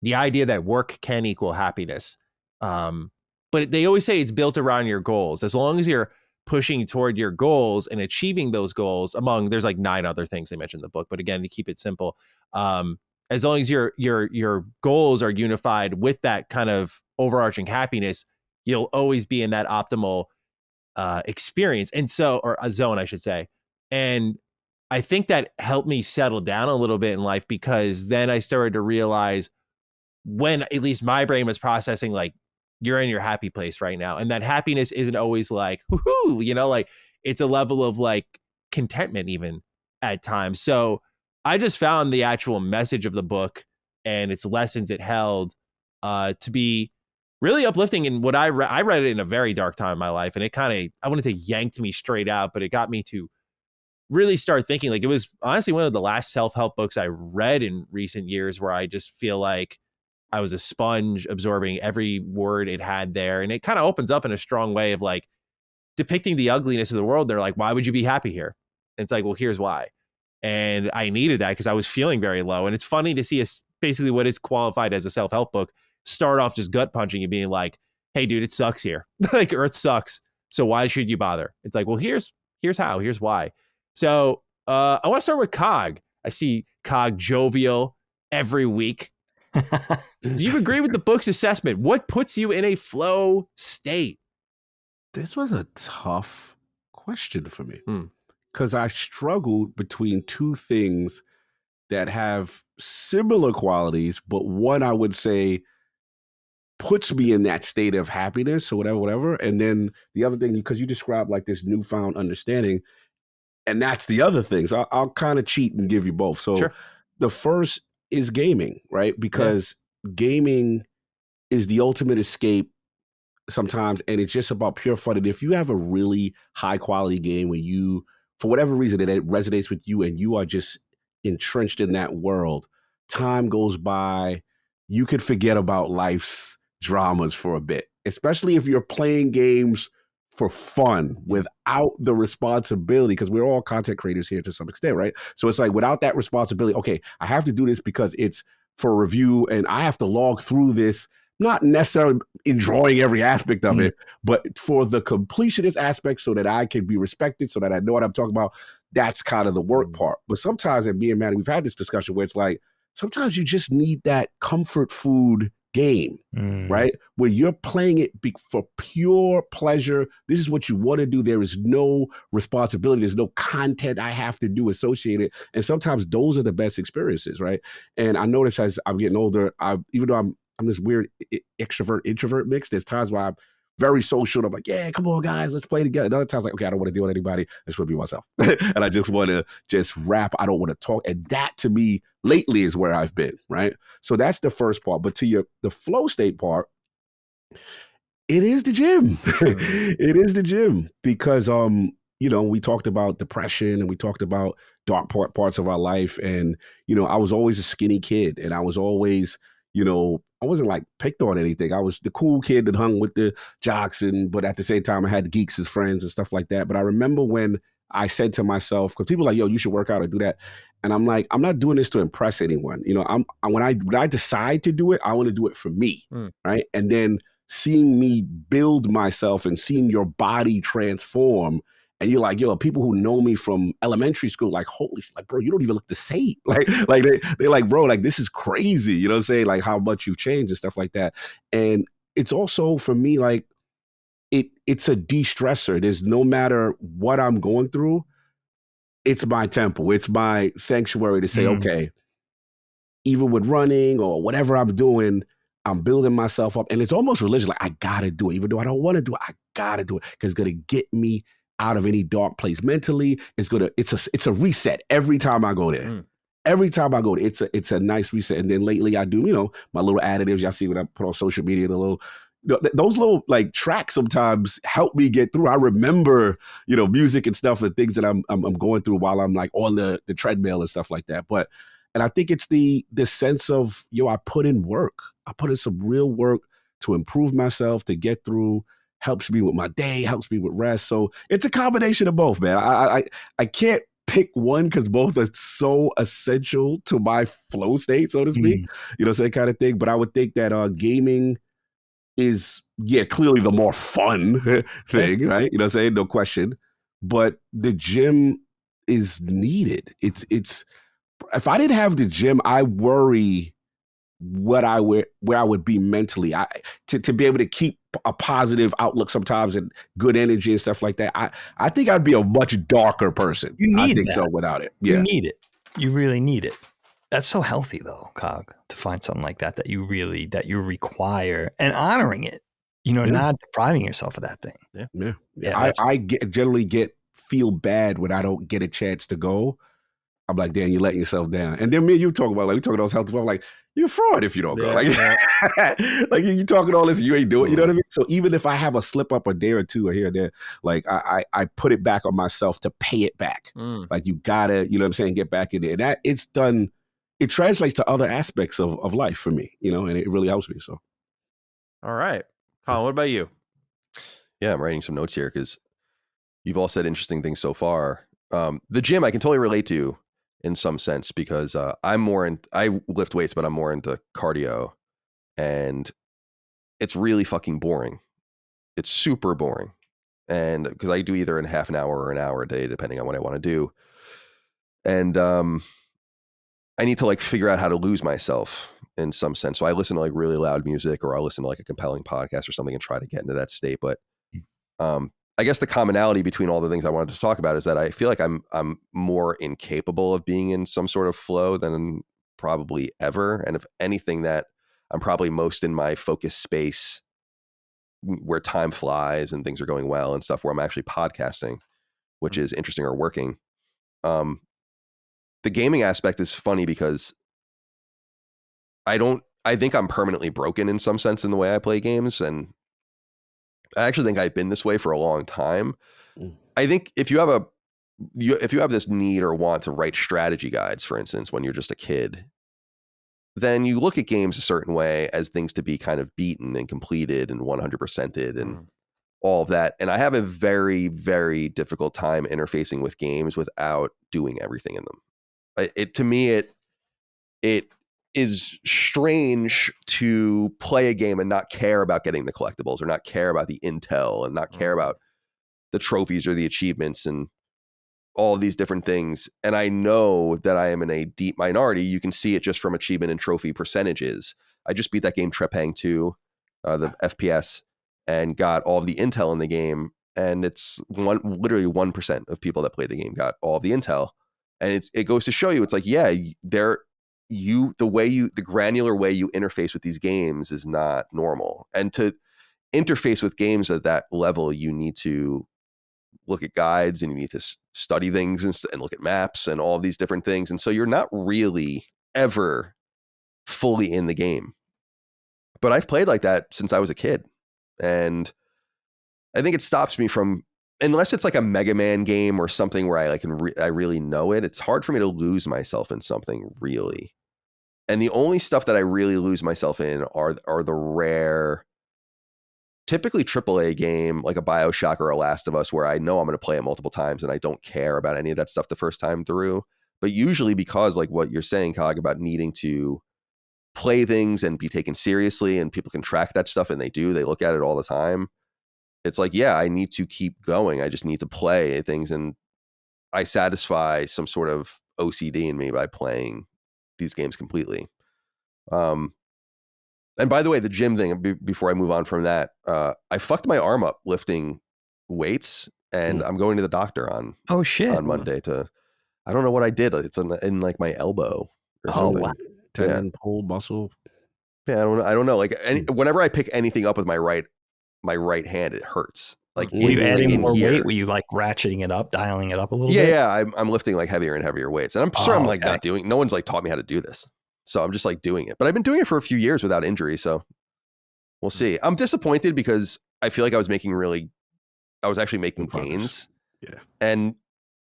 the idea that work can equal happiness. But they always say it's built around your goals. As long as you're pushing toward your goals and achieving those goals, there's like 9 other things they mentioned in the book. But again, to keep it simple, as long as your goals are unified with that kind of overarching happiness, you'll always be in that optimal experience. And so, or a zone, I should say. And I think that helped me settle down a little bit in life, because then I started to realize when at least my brain was processing, like, you're in your happy place right now. And that happiness isn't always like, woohoo, like it's a level of like contentment even at times. So I just found the actual message of the book and its lessons it held to be really uplifting. And what I read it in a very dark time in my life, and it kind of, I wouldn't say yanked me straight out, but it got me to really start thinking. Like, it was honestly one of the last self-help books I read in recent years where I just feel like I was a sponge absorbing every word it had there. And it kind of opens up in a strong way of like depicting the ugliness of the world. They're like, why would you be happy here? And it's like, well, here's why. And I needed that because I was feeling very low. And it's funny to see basically what is qualified as a self-help book start off just gut punching and being like, hey, dude, it sucks here. Like, Earth sucks. So why should you bother? It's like, well, here's how, here's why. So I want to start with Cog. I see Cog jovial every week. Do you agree with the book's assessment? What puts you in a flow state? This was a tough question for me because I struggled between two things that have similar qualities, but one I would say puts me in that state of happiness or whatever. And then the other thing, because you described like this newfound understanding, and that's the other thing. So I'll kind of cheat and give you both. So Sure. The first is gaming, right? Because gaming is the ultimate escape sometimes, and it's just about pure fun. And if you have a really high quality game where you, for whatever reason, it resonates with you and you are just entrenched in that world, time goes by, you could forget about life's dramas for a bit, especially if you're playing games for fun without the responsibility, because we're all content creators here to some extent, right? So it's like without that responsibility, okay, I have to do this because it's for review and I have to log through this, not necessarily enjoying every aspect of it, but for the completionist aspect so that I can be respected, so that I know what I'm talking about. That's kind of the work part. But sometimes, and me and Matty, we've had this discussion where it's like, sometimes you just need that comfort food game, right? Where you're playing it for pure pleasure. This is what you want to do. There is no responsibility. There's no content I have to do associated. And sometimes those are the best experiences, right? And I notice as I'm getting older, even though I'm this weird extrovert introvert mix, there's times where I'm very social and I'm like, yeah, come on guys, let's play together. And other times like, okay, I don't want to deal with anybody. I just want to be myself. And I just want to just rap. I don't want to talk. And that to me lately is where I've been, right? So that's the first part. But to the flow state part, it is the gym. It is the gym because, we talked about depression and we talked about dark parts of our life. And, I was always a skinny kid and I was always, I wasn't like picked on anything. I was the cool kid that hung with the jocks, but at the same time, I had the geeks as friends and stuff like that. But I remember when I said to myself, because people are like, yo, you should work out or do that. And I'm like, I'm not doing this to impress anyone. When I decide to do it, I want to do it for me, right? And then seeing me build myself and seeing your body transform. And you're like, yo, people who know me from elementary school, like, holy shit, like, bro, you don't even look the same. Like they're like, bro, like, this is crazy. You know what I'm saying? Like, how much you've changed and stuff like that. And it's also, for me, like, it's a de-stressor. There's no matter what I'm going through, it's my temple. It's my sanctuary to say, okay, even with running or whatever I'm doing, I'm building myself up, and it's almost religious. Like, I gotta do it, even though I don't want to do it. I gotta do it because it's gonna get me out of any dark place mentally. It's a reset every time I go there. Every time I go there, it's a nice reset. And then lately, I do my little additives. Y'all see what I put on social media. The little those little like tracks sometimes help me get through. I remember music and stuff and things that I'm going through while I'm like on the treadmill and stuff like that. And I think it's the sense of I put in work. I put in some real work to improve myself, to get through, helps me with my day, helps me with rest. So it's a combination of both, man. I can't pick one because both are so essential to my flow state, so to speak, so that kind of thing. But I would think that gaming is, clearly the more fun thing, right? You know what I'm saying? No question. But the gym is needed. It's if I didn't have the gym, I worry where I would be mentally. To be able to keep a positive outlook sometimes and good energy and stuff like that. I think I'd be a much darker person. You need I think that. so without it. Yeah. You need it. You really need it. That's so healthy though, Cog, to find something like that you require, and honoring it. Not depriving yourself of that thing. Yeah. I generally feel bad when I don't get a chance to go. I'm like, Dan, you're letting yourself down. And then me and you talk about, like, we talking about health. I'm like, you're a fraud if you don't go. Like, like you talking all this and you ain't doing it. You know what I mean? So even if I have a slip up a day or two or here or there, like I put it back on myself to pay it back. Like, you gotta, you know what I'm saying, get back in there. And that it's done. It translates to other aspects of life for me, and it really helps me. So, all right, Colin, what about you? Yeah, I'm writing some notes here because you've all said interesting things so far. The gym I can totally relate to in some sense because I lift weights, but I'm more into cardio, and it's really fucking boring. It's super boring. And because I do either in half an hour or an hour a day, depending on what I want to do. And I need to like figure out how to lose myself in some sense. So I listen to like really loud music, or I'll listen to like a compelling podcast or something and try to get into that state. But I guess the commonality between all the things I wanted to talk about is that I feel like I'm more incapable of being in some sort of flow than probably ever. And if anything, that I'm probably most in my focus space where time flies and things are going well and stuff, where I'm actually podcasting, which is interesting, or working. The gaming aspect is funny because I think I'm permanently broken in some sense in the way I play games. And I actually think I've been this way for a long time. I think if you have this need or want to write strategy guides, for instance, when you're just a kid, then you look at games a certain way as things to be kind of beaten and completed and 100%ed and all of that. And I have a very, very difficult time interfacing with games without doing everything in them. To me, it is strange to play a game and not care about getting the collectibles, or not care about the intel, and not care about the trophies or the achievements and all of these different things. And I know that I am in a deep minority. You can see it just from achievement and trophy percentages. I just beat that game Trepang 2, the FPS, and got all of the intel in the game. And it's literally 1% of people that played the game got all of the intel. And it goes to show you, it's like, yeah, the granular way you interface with these games is not normal. And to interface with games at that level, you need to look at guides, and you need to study things and look at maps and all of these different things. And so you're not really ever fully in the game. But I've played like that since I was a kid. And I think it stops me from, unless it's like a Mega Man game or something where I really know it, it's hard for me to lose myself in something really. And the only stuff that I really lose myself in are the rare, typically AAA game, like a BioShock or a Last of Us, where I know I'm going to play it multiple times and I don't care about any of that stuff the first time through. But usually because, like what you're saying, Cog, about needing to play things and be taken seriously, and people can track that stuff, and they look at it all the time. It's like, yeah, I need to keep going. I just need to play things, and I satisfy some sort of OCD in me by playing these games completely. And by the way, the gym thing, before I move on from that, I fucked my arm up lifting weights, and I'm going to the doctor on Monday I don't know what I did. It's in like my elbow or something. Wow. Tendon, pull, muscle. Yeah, I don't know. Like whenever I pick anything up with my right hand, it hurts. Like were you adding in more here. weight? Were you like ratcheting it up, dialing it up a little Yeah, bit? yeah. I'm lifting like heavier and heavier weights, and I'm sure I'm like okay. not doing. No one's like taught me how to do this, so I'm just like doing it. But I've been doing it for a few years without injury, so we'll see. I'm disappointed because I feel like I was actually making gains. Yeah, and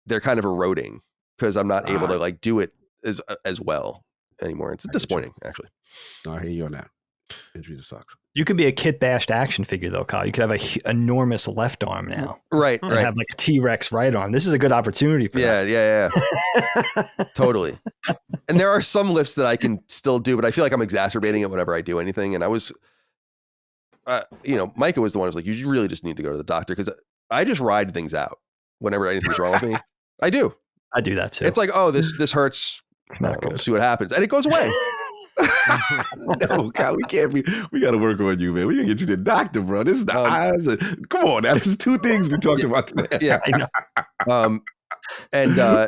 they're kind of eroding because I'm not able to like do it as well anymore. It's disappointing, actually. No, I hear you on that. Injuries sucks. You could be a kit bashed action figure though, Kyle. You could have a enormous left arm now. Right, And right. have like a T-Rex right arm. This is a good opportunity for that. Yeah. Totally. And there are some lifts that I can still do, but I feel like I'm exacerbating it whenever I do anything. And I was, Micah was the one who's like, you really just need to go to the doctor because I just ride things out whenever anything's wrong with me. I do. I do that too. It's like, oh, this hurts. It's not good. See what happens. And it goes away. No, Kyle, we got to work on you, man. We got to get you to the doctor, bro. This is the eyes. Come on, now. This is two things we talked about today. Yeah. I know.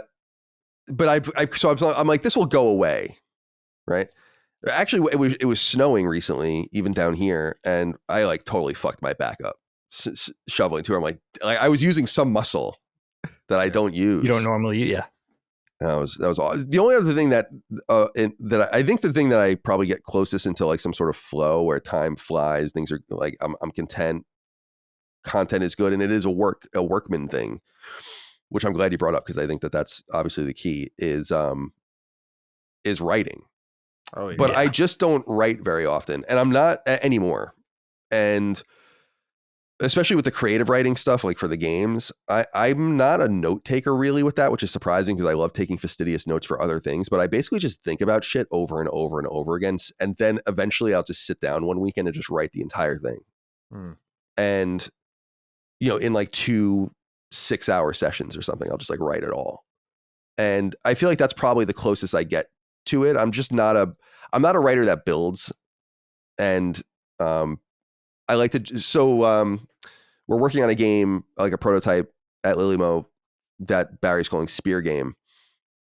But I'm like, this will go away. Right. Actually, it was snowing recently, even down here. And I like totally fucked my back up shoveling too. I'm like I was using some muscle that I don't use. You don't normally, yeah. That was all. The only other thing that I think the thing that I probably get closest into like some sort of flow where time flies, things are like I'm content, content is good, and it is a workman thing, which I'm glad you brought up because I think that's obviously the key is writing. Oh, yeah. But I just don't write very often, and I'm not anymore, and especially with the creative writing stuff, like for the games, I'm not a note taker really with that, which is surprising because I love taking fastidious notes for other things. But I basically just think about shit over and over and over again. And then eventually I'll just sit down one weekend and just write the entire thing. And, in like 2 6-hour sessions or something, I'll just like write it all. And I feel like that's probably the closest I get to it. I'm not a writer that builds. And, I like to, we're working on a game, like a prototype at Lilymo that Barry's calling Spear Game.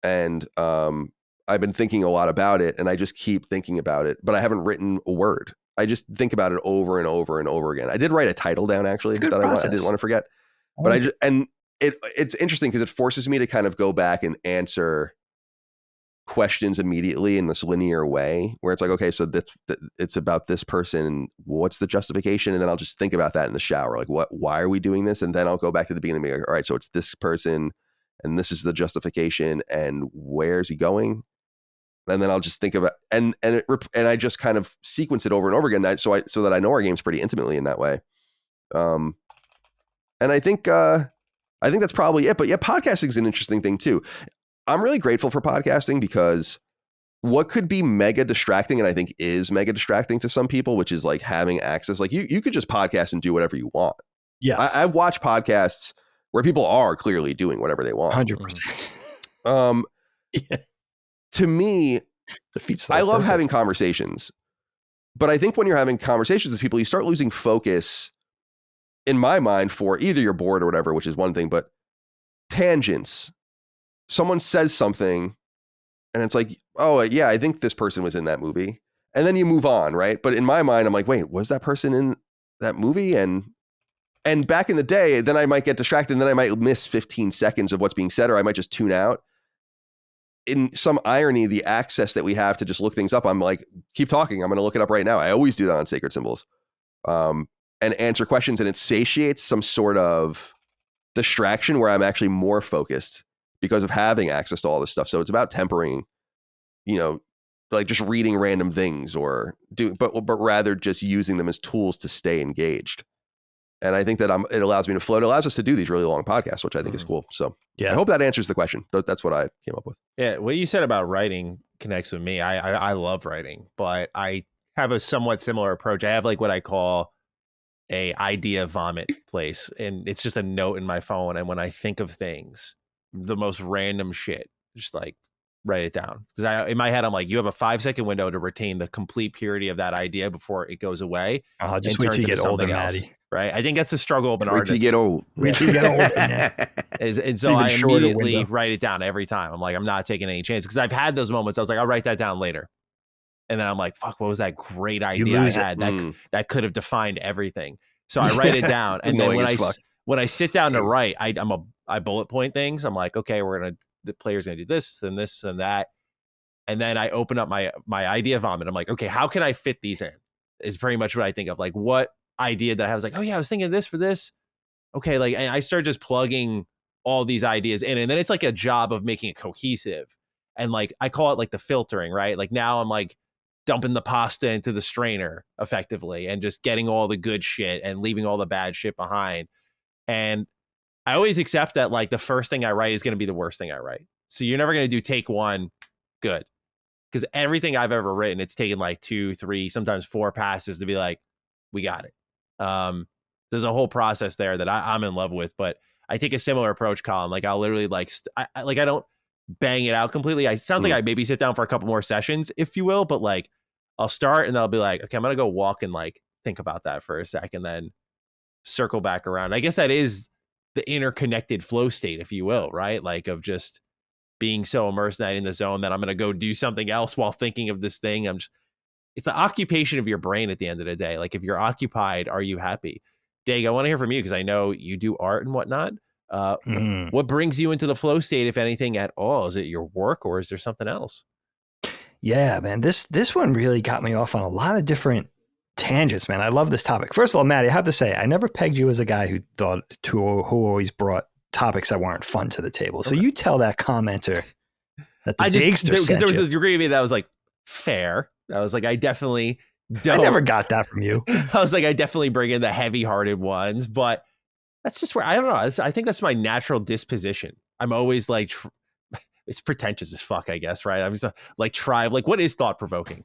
And I've been thinking a lot about it and I just keep thinking about it, but I haven't written a word. I just think about it over and over and over again. I did write a title down actually that I didn't want to forget, but it's interesting because it forces me to kind of go back and answer questions immediately in this linear way where it's like, okay, so it's about this person and what's the justification, and then I'll just think about that in the shower, like why are we doing this, and then I'll go back to the beginning and be like, all right, so it's this person and this is the justification and where's he going, and then I'll just think about and I just kind of sequence it over and over again so that I know our games pretty intimately in that way. And I think that's probably it. But yeah, podcasting is an interesting thing too. I'm really grateful for podcasting because what could be mega distracting, and I think is mega distracting to some people, which is like having access. Like you could just podcast and do whatever you want. Yeah, I've watched podcasts where people are clearly doing whatever they want. 100%. Yeah. To me, I love having conversations, but I think when you're having conversations with people, you start losing focus. In my mind, for either you're bored or whatever, which is one thing, but tangents. Someone says something and it's like, oh yeah, I think this person was in that movie. And then you move on. Right. But in my mind, I'm like, wait, was that person in that movie? And back in the day, then I might get distracted and then I might miss 15 seconds of what's being said, or I might just tune out. In some irony, the access that we have to just look things up, I'm like, keep talking. I'm going to look it up right now. I always do that on Sacred Symbols, and answer questions, and it satiates some sort of distraction where I'm actually more focused because of having access to all this stuff. So it's about tempering, like just reading random things or but rather just using them as tools to stay engaged. And I think that it allows me to float. It allows us to do these really long podcasts, which I think is cool. So yeah, I hope that answers the question. That's what I came up with. Yeah. What you said about writing connects with me. I love writing, but I have a somewhat similar approach. I have like what I call a idea vomit place. And it's just a note in my phone. And when I think of things, the most random shit, just like write it down. Because in my head, I'm like, you have a 5-second window to retain the complete purity of that idea before it goes away. Just wait till you get older, Matty. Right? I think that's a struggle of an artist. Wait till you get old. Wait till you get older. And so I immediately write it down every time. I'm like, I'm not taking any chances because I've had those moments. I was like, I'll write that down later. And then I'm like, fuck, what was that great idea I lose it. had that could have defined everything? So I write it down. And then Annoying as fuck. when I sit down to write, I bullet point things. I'm like, okay, the player's gonna do this and this and that. And then I open up my idea vomit. I'm like, okay, how can I fit these in? Is pretty much what I think of. Like, what idea that I was like, oh yeah, I was thinking of this for this. Okay, like, and I start just plugging all these ideas in, and then it's like a job of making it cohesive. And like, I call it like the filtering, right? Like now I'm like dumping the pasta into the strainer effectively and just getting all the good shit and leaving all the bad shit behind. And I always accept that like the first thing I write is going to be the worst thing I write. So you're never going to do take one good. Because everything I've ever written, it's taken like 2, 3, sometimes 4 passes to be like, we got it. There's a whole process there that I'm in love with, but I take a similar approach, Colin. Like I'll literally like, I don't bang it out completely. It sounds like I maybe sit down for a couple more sessions, if you will, but like I'll start and then I'll be like, okay, I'm going to go walk and like think about that for a second, then circle back around. I guess that is the interconnected flow state, if you will, right? Like of just being so immersed in the zone that I'm going to go do something else while thinking of this thing. It's the occupation of your brain at the end of the day. Like if you're occupied, are you happy? Dag, I want to hear from you because I know you do art and whatnot. What brings you into the flow state, if anything at all? Is it your work or is there something else? Yeah, man, this one really got me off on a lot of different tangents, man. I love this topic. First of all, Matty, I have to say, I never pegged you as a guy who always brought topics that weren't fun to the table. So you tell that commenter that the Dagster sent there was you. a degree of me that was like fair. I was like, I definitely don't. I never got that from you. I was like, I definitely bring in the heavy-hearted ones, but that's just where I don't know. I think that's my natural disposition. I'm always like, it's pretentious as fuck, I guess, right? I'm just like, what is thought provoking?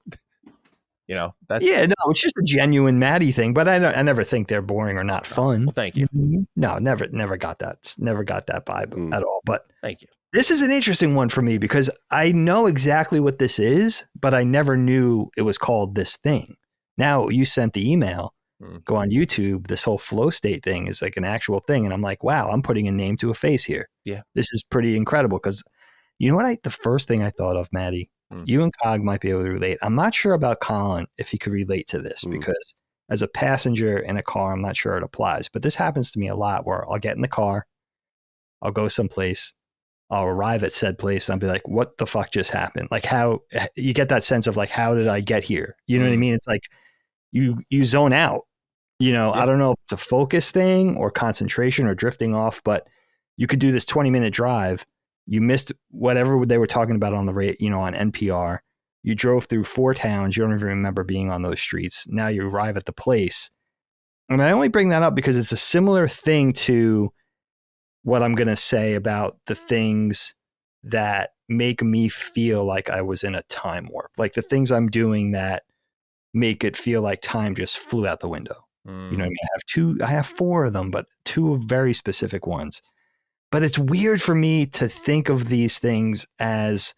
You know, that's it's just a genuine Matty thing, but I never think they're boring or not fun. Well, thank you. No, never got that. Never got that vibe at all. But thank you. This is an interesting one for me because I know exactly what this is, but I never knew it was called this thing. Now you sent the email, go on YouTube. This whole flow state thing is like an actual thing. And I'm like, wow, I'm putting a name to a face here. Yeah. This is pretty incredible because you know what? The first thing I thought of, Matty, you and Cog might be able to relate. I'm not sure about Colin if he could relate to this because as a passenger in a car, I'm not sure it applies. But this happens to me a lot where I'll get in the car, I'll go someplace, I'll arrive at said place, and I'll be like, what the fuck just happened? Like how you get that sense of like, how did I get here? You know what I mean? It's like you zone out. You know, I don't know if it's a focus thing or concentration or drifting off, but you could do this 20-minute drive. You missed whatever they were talking about on the on NPR. You drove through 4 towns. You don't even remember being on those streets. Now you arrive at the place. And I only bring that up because it's a similar thing to what I'm going to say about the things that make me feel like I was in a time warp. Like the things I'm doing that make it feel like time just flew out the window. You know what I mean? I have 4 of them, but 2 very specific ones. But it's weird for me to think of these things as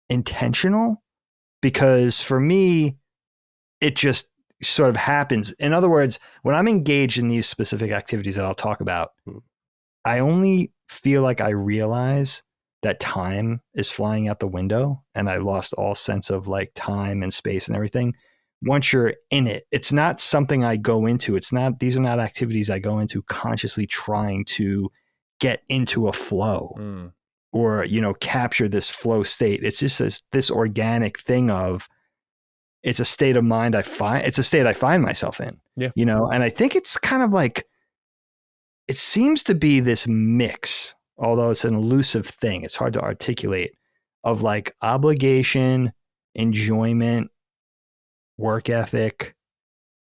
intentional because for me, it just sort of happens. In other words, when I'm engaged in these specific activities that I'll talk about, I only feel like I realize that time is flying out the window and I lost all sense of like time and space and everything. Once you're in it, it's not something I go into. These are not activities I go into consciously trying to get into a flow or, capture this flow state. It's just this organic thing of it's a state of mind it's a state I find myself in, and I think it's kind of like, it seems to be this mix, although it's an elusive thing. It's hard to articulate of like obligation, enjoyment, work ethic,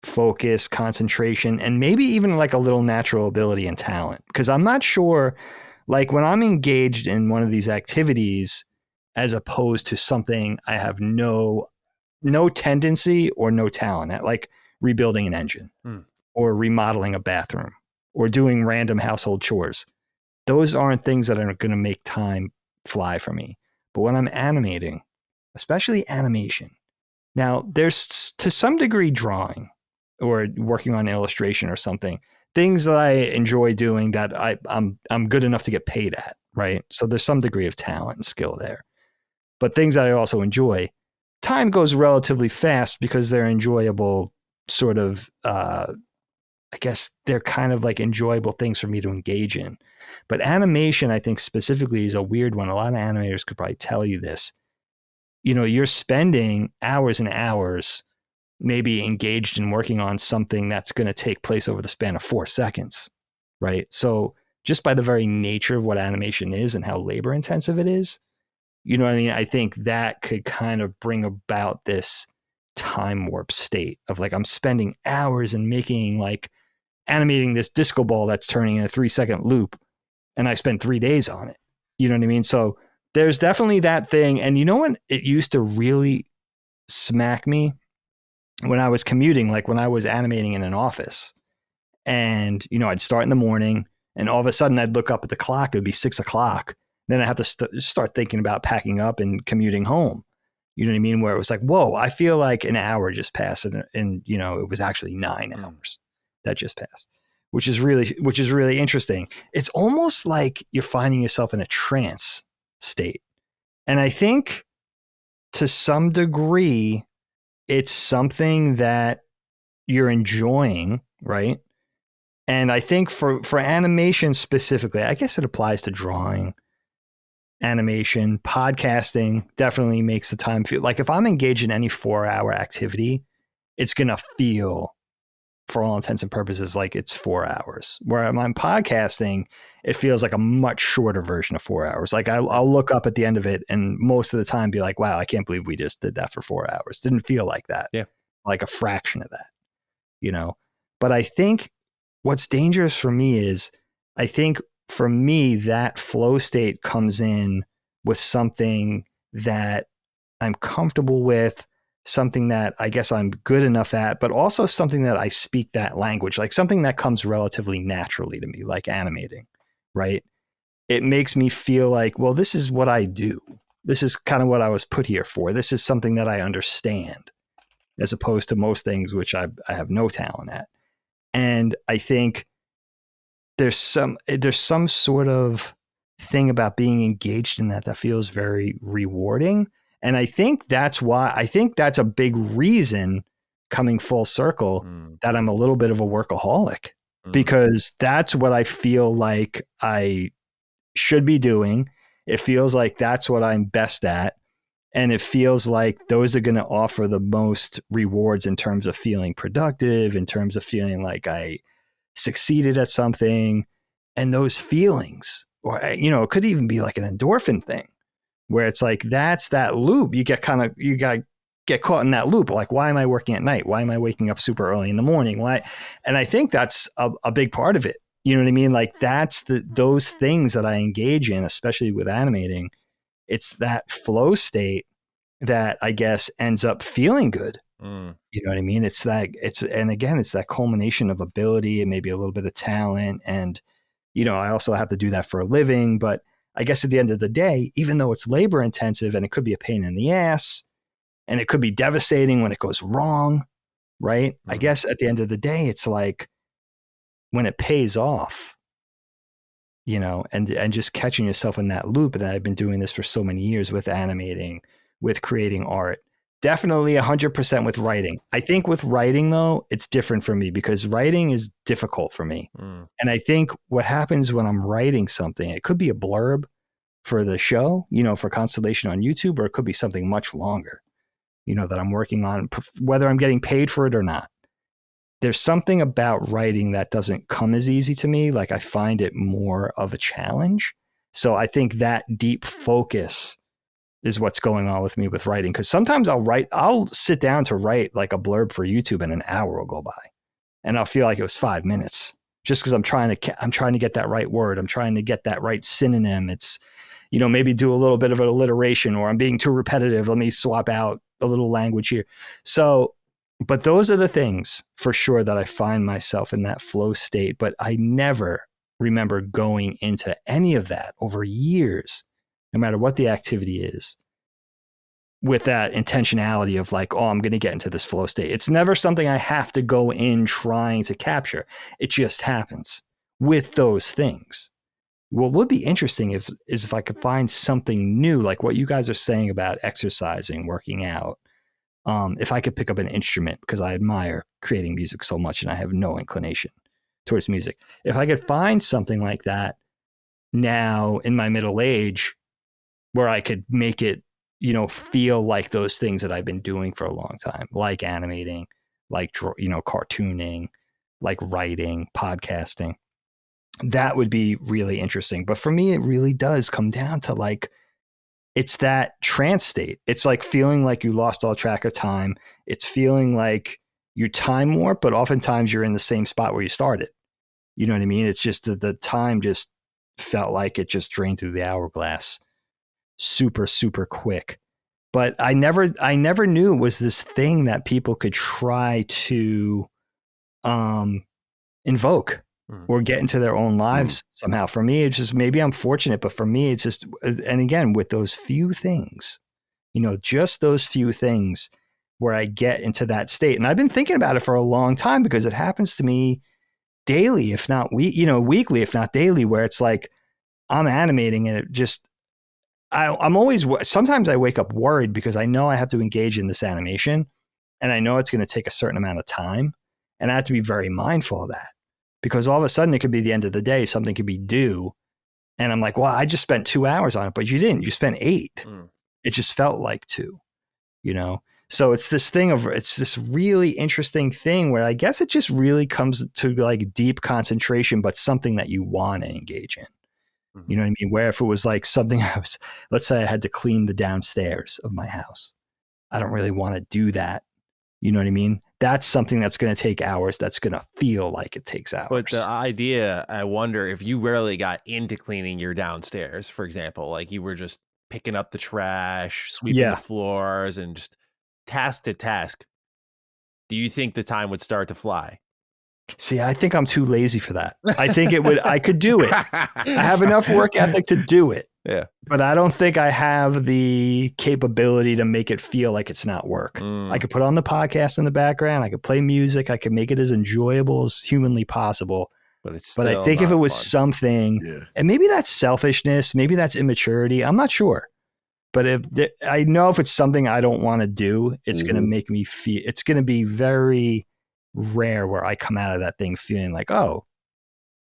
focus, concentration, and maybe even like a little natural ability and talent. Because I'm not sure, like when I'm engaged in one of these activities, as opposed to something I have no tendency or no talent at, like rebuilding an engine or remodeling a bathroom or doing random household chores. Those aren't things that are going to make time fly for me. But when I'm animating, especially animation, now there's to some degree drawing or working on illustration or something, things that I enjoy doing that I'm good enough to get paid at, right? So there's some degree of talent and skill there. But things that I also enjoy, time goes relatively fast because they're enjoyable sort of, I guess they're kind of like enjoyable things for me to engage in. But animation, I think specifically, is a weird one. A lot of animators could probably tell you this. You know, you're spending hours and hours maybe engaged in working on something that's going to take place over the span of 4 seconds, right? So just by the very nature of what animation is and how labor intensive it is, you know what I mean? I think that could kind of bring about this time warp state of like, I'm spending hours and making like animating this disco ball that's turning in a 3-second loop, and I spent 3 days on it. You know what I mean? So there's definitely that thing. And you know what? It used to really smack me when I was commuting, like when I was animating in an office, and, you know, I'd start in the morning and all of a sudden I'd look up at the clock. It would be 6 o'clock. Then I have to start thinking about packing up and commuting home. You know what I mean? Where it was like, whoa, I feel like an hour just passed, and you know, it was actually 9 hours that just passed, which is really interesting. It's almost like you're finding yourself in a trance state. And I think to some degree, it's something that you're enjoying, right? And I think for animation specifically, I guess it applies to drawing, animation, podcasting definitely makes the time feel like if I'm engaged in any 4-hour activity, it's going to feel, for all intents and purposes, like it's 4 hours. Where I'm podcasting, it feels like a much shorter version of 4 hours. Like I'll look up at the end of it and most of the time be like, wow, I can't believe we just did that for 4 hours. Didn't feel like that. Yeah. Like a fraction of that, you know? But I think what's dangerous for me is, I think for me, that flow state comes in with something that I'm comfortable with, something that I guess I'm good enough at, but also something that I speak that language, like something that comes relatively naturally to me, like animating, right? It makes me feel like, well, this is what I do. This is kind of what I was put here for. This is something that I understand, as opposed to most things which I have no talent at. And I think there's some sort of thing about being engaged in that feels very rewarding. And I think that's a big reason, coming full circle, that I'm a little bit of a workaholic, because that's what I feel like I should be doing. It feels like that's what I'm best at. And it feels like those are going to offer the most rewards in terms of feeling productive, in terms of feeling like I succeeded at something. And those feelings, or, you know, it could even be like an endorphin thing where it's like, that's that loop. You got to get caught in that loop. Like, why am I working at night? Why am I waking up super early in the morning? Why? And I think that's a big part of it. You know what I mean? Like, that's those things that I engage in, especially with animating. It's that flow state that I guess ends up feeling good. You know what I mean? And again, it's that culmination of ability and maybe a little bit of talent. And, you know, I also have to do that for a living, but I guess at the end of the day, even though it's labor intensive and it could be a pain in the ass and it could be devastating when it goes wrong, right? I guess at the end of the day, it's like when it pays off, you know, and just catching yourself in that loop. And I've been doing this for so many years with animating, with creating art. Definitely 100% with writing. I think with writing, though, it's different for me because writing is difficult for me. And I think what happens when I'm writing something, it could be a blurb for the show, you know, for Constellation on YouTube, or it could be something much longer, you know, that I'm working on, whether I'm getting paid for it or not. There's something about writing that doesn't come as easy to me. Like, I find it more of a challenge. So I think that deep focus is what's going on with me with writing. Because sometimes I'll sit down to write like a blurb for YouTube and an hour will go by and I'll feel like it was 5 minutes just because I'm trying to get that right word. I'm trying to get that right synonym. It's, you know, maybe do a little bit of an alliteration, or I'm being too repetitive. Let me swap out a little language here. So, but those are the things for sure that I find myself in that flow state, but I never remember going into any of that over years, no matter what the activity is, with that intentionality of like, oh, I'm going to get into this flow state. It's never something I have to go in trying to capture. It just happens with those things. What would be interesting is if I could find something new, like what you guys are saying about exercising, working out, if I could pick up an instrument, because I admire creating music so much and I have no inclination towards music. If I could find something like that now in my middle age where I could make it, feel like those things that I've been doing for a long time, like animating, like, cartooning, like writing, podcasting, that would be really interesting. But for me, it really does come down to like, it's that trance state. It's like feeling like you lost all track of time. It's feeling like you time warp, but oftentimes you're in the same spot where you started. You know what I mean? It's just that the time just felt like it just drained through the hourglass super, super quick. But I never knew it was this thing that people could try to invoke or get into their own lives somehow. For me, it's just, maybe I'm fortunate, but for me, it's just, and again, with those few things, just those few things where I get into that state. And I've been thinking about it for a long time because it happens to me daily, if not weekly, if not daily, where it's like I'm animating and it just, I'm always, sometimes I wake up worried because I know I have to engage in this animation and I know it's going to take a certain amount of time. And I have to be very mindful of that because all of a sudden it could be the end of the day. Something could be due. And I'm like, well, I just spent 2 hours on it, but you didn't. You spent 8. It just felt like 2, So it's this thing it's this really interesting thing where I guess it just really comes to like deep concentration, but something that you want to engage in. You know what I mean? Where if it was like something let's say I had to clean the downstairs of my house. I don't really want to do that. You know what I mean? That's something that's going to take hours. That's going to feel like it takes hours. But the idea, I wonder if you rarely got into cleaning your downstairs, for example, like you were just picking up the trash, sweeping the floors and just task to task. Do you think the time would start to fly? See, I think I'm too lazy for that. I think I could do it. I have enough work ethic to do it. Yeah. But I don't think I have the capability to make it feel like it's not work. I could put on the podcast in the background. I could play music. I could make it as enjoyable as humanly possible. But I think if it was something, and maybe that's selfishness, maybe that's immaturity. I'm not sure. But I know if it's something I don't want to do, it's going to make me feel, it's going to be very rare where I come out of that thing feeling like, oh,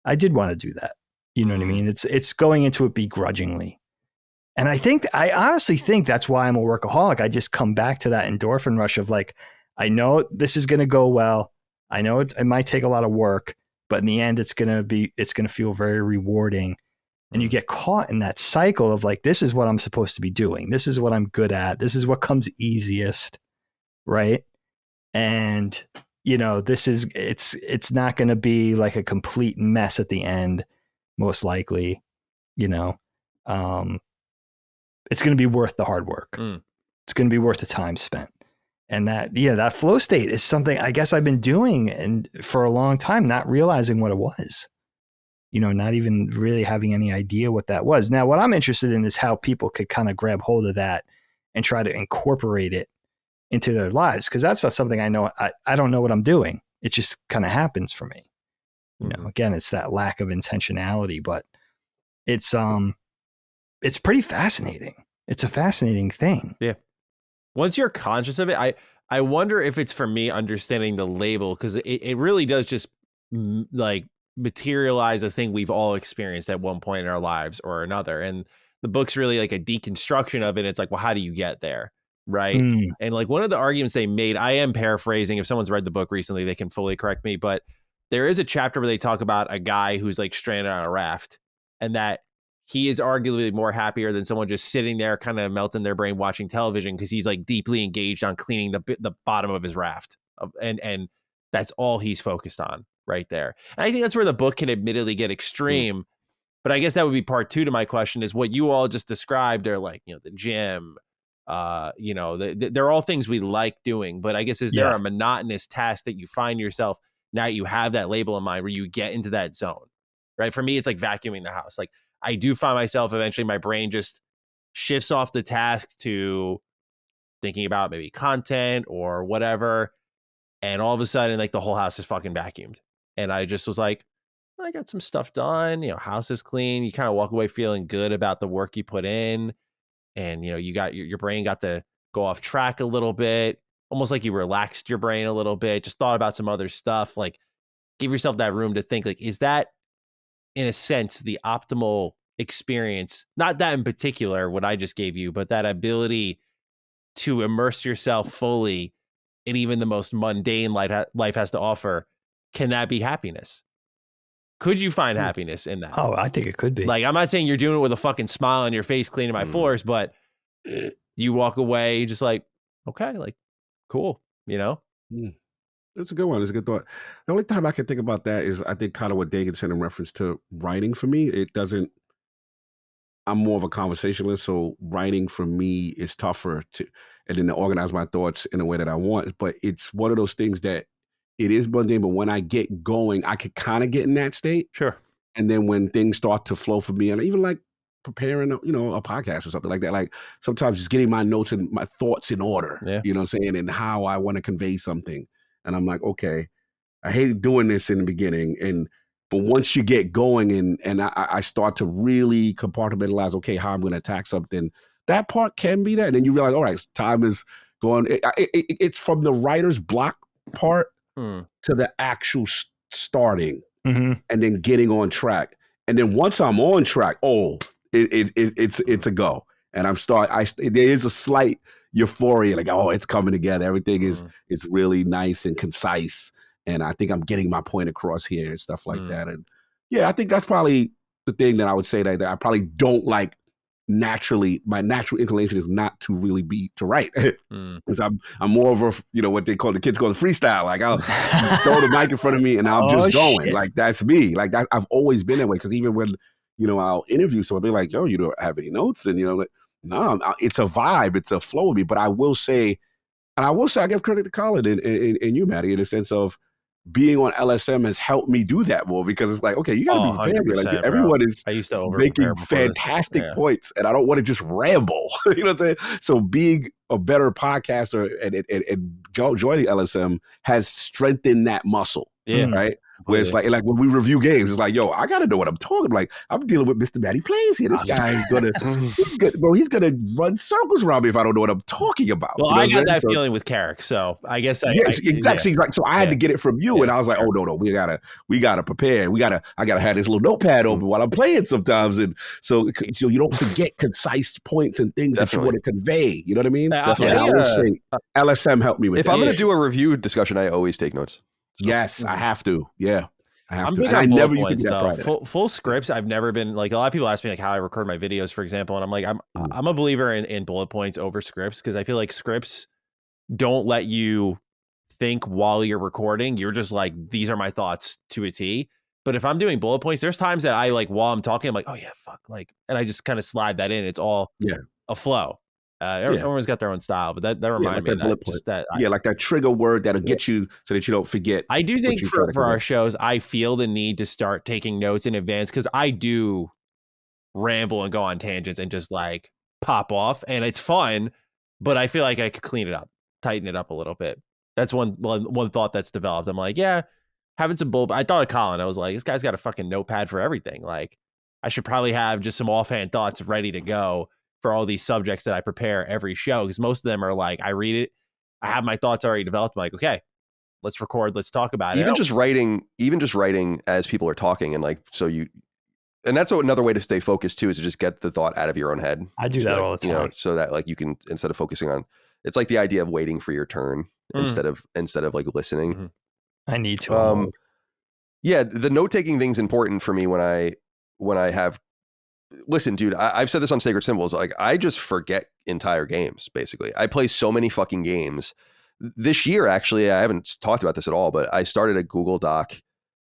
I did want to do that. You know what I mean? It's going into it begrudgingly. And I honestly think that's why I'm a workaholic. I just come back to that endorphin rush of like, I know this is going to go well. I know it might take a lot of work, but in the end, it's going to feel very rewarding. And you get caught in that cycle of like, this is what I'm supposed to be doing. This is what I'm good at. This is what comes easiest. Right. And it's not going to be like a complete mess at the end, most likely, it's going to be worth the hard work. It's going to be worth the time spent. And that flow state is something I guess I've been doing and for a long time, not realizing what it was, not even really having any idea what that was. Now, what I'm interested in is how people could kind of grab hold of that and try to incorporate it into their lives. Cause that's not something I know. I don't know what I'm doing. It just kind of happens for me. Again, it's that lack of intentionality, but it's pretty fascinating. It's a fascinating thing. Yeah. Once you're conscious of it, I wonder if it's for me understanding the label. Cause it really does just like materialize a thing we've all experienced at one point in our lives or another. And the book's really like a deconstruction of it. It's like, well, how do you get there? Right. And like one of the arguments they made, I am paraphrasing. If someone's read the book recently, they can fully correct me. But there is a chapter where they talk about a guy who's like stranded on a raft and that he is arguably more happier than someone just sitting there kind of melting their brain watching television because he's like deeply engaged on cleaning the bottom of his raft. And that's all he's focused on right there. And I think that's where the book can admittedly get extreme. But I guess that would be part 2 to my question is what you all just described are like, the gym, they're all things we like doing, but I guess is there a monotonous task that you find yourself now you have that label in mind where you get into that zone, right? For me, it's like vacuuming the house. Like I do find myself eventually my brain just shifts off the task to thinking about maybe content or whatever. And all of a sudden, like the whole house is fucking vacuumed. And I just was like, I got some stuff done, house is clean. You kind of walk away feeling good about the work you put in. And, you got your brain got to go off track a little bit. almost like you relaxed your brain a little bit, just thought about some other stuff, like give yourself that room to think, like, is that in a sense the optimal experience? Not that in particular, what I just gave you, but that ability to immerse yourself fully in even the most mundane life has to offer. Can that be happiness? Could you find happiness in that? Oh, I think it could be. Like, I'm not saying you're doing it with a fucking smile on your face, cleaning my floors, but you walk away just like, okay, like, cool, you know? It's a good one. It's a good thought. The only time I can think about that is I think kind of what Dagan said in reference to writing for me. It doesn't, I'm more of a conversationalist, so writing for me is tougher and then to organize my thoughts in a way that I want. But it's one of those things that it is mundane, but when I get going, I could kind of get in that state. Sure. And then when things start to flow for me, and even like preparing, a podcast or something like that, like sometimes just getting my notes and my thoughts in order, you know what I'm saying, and how I want to convey something. And I'm like, okay, I hated doing this in the beginning, but once you get going and I start to really compartmentalize, okay, how I'm going to attack something, that part can be that. And then you realize, all right, time is going. It's from the writer's block part to the actual starting and then getting on track. And then once I'm on track, it's a go. And there is a slight euphoria, like, oh, it's coming together. Everything is really nice and concise. And I think I'm getting my point across here and stuff like that. And yeah, I think that's probably the thing that I would say that I probably don't like naturally. My natural inclination is not to really be to write. Because I'm more of a, what they call, the kids call the freestyle. Like, I'll throw the mic in front of me and I'm just going. Shit. Like, that's me. Like, I've always been that way. Because even when, I'll interview someone, they're like, yo, you don't have any notes. And, like, no, it's a vibe. It's a flow with me. But I will say, I give credit to Colin and you, Matty, in the sense of being on LSM has helped me do that more, because it's like, okay, you got to be prepared. Like, everyone is making fantastic points, and I don't want to just ramble. You know what I'm saying? So being a better podcaster and joining LSM has strengthened that muscle. Yeah. Right. Where it's like when we review games, it's like, yo, I got to know what I'm talking about. Like, I'm dealing with Mr. Matty Plays here. This guy is he's gonna run circles around me if I don't know what I'm talking about. Well, I got that feeling with Carrick, so I guess exactly. Yeah. Like, so I had to get it from you, and I was like, oh no, we gotta prepare. I gotta have this little notepad open while I'm playing sometimes, and so you don't forget concise points and things that you want to convey. You know what I mean? Definitely. I would say LSM helped me with that. If I'm gonna do a review discussion, I always take notes. So. Yes, I have to. Yeah, I have to. And I never used to be that full scripts. I've never been like, a lot of people ask me like how I record my videos, for example, and I'm like, I'm a believer in bullet points over scripts, because I feel like scripts don't let you think while you're recording. You're just like, these are my thoughts to a T. But if I'm doing bullet points, there's times that I, like, while I'm talking, I'm like, oh yeah, fuck, like, and I just kind of slide that in. It's all a flow. Everyone's got their own style, but that reminded me of that. Like that trigger word that'll get you so that you don't forget. I do think for our shows, I feel the need to start taking notes in advance, because I do ramble and go on tangents and just like pop off, and it's fun, but I feel like I could clean it up, tighten it up a little bit. That's one thought that's developed. I'm like, yeah, having some bullet. I thought of Colin. I was like, this guy's got a fucking notepad for everything. Like, I should probably have just some offhand thoughts ready to go for all these subjects that I prepare every show, because most of them are like, I read it, I have my thoughts already developed. I'm like, okay, let's record, let's talk about it. Even just writing as people are talking, and like, and that's another way to stay focused too, is to just get the thought out of your own head. I do that all the time. So that like you can, instead of focusing on, it's like the idea of waiting for your turn instead of like listening. Mm-hmm. I need to. The note-taking thing's important for me when I have. Listen, dude, I've said this on Sacred Symbols. Like, I just forget entire games, basically. I play so many fucking games. This year, actually, I haven't talked about this at all, but I started a Google Doc,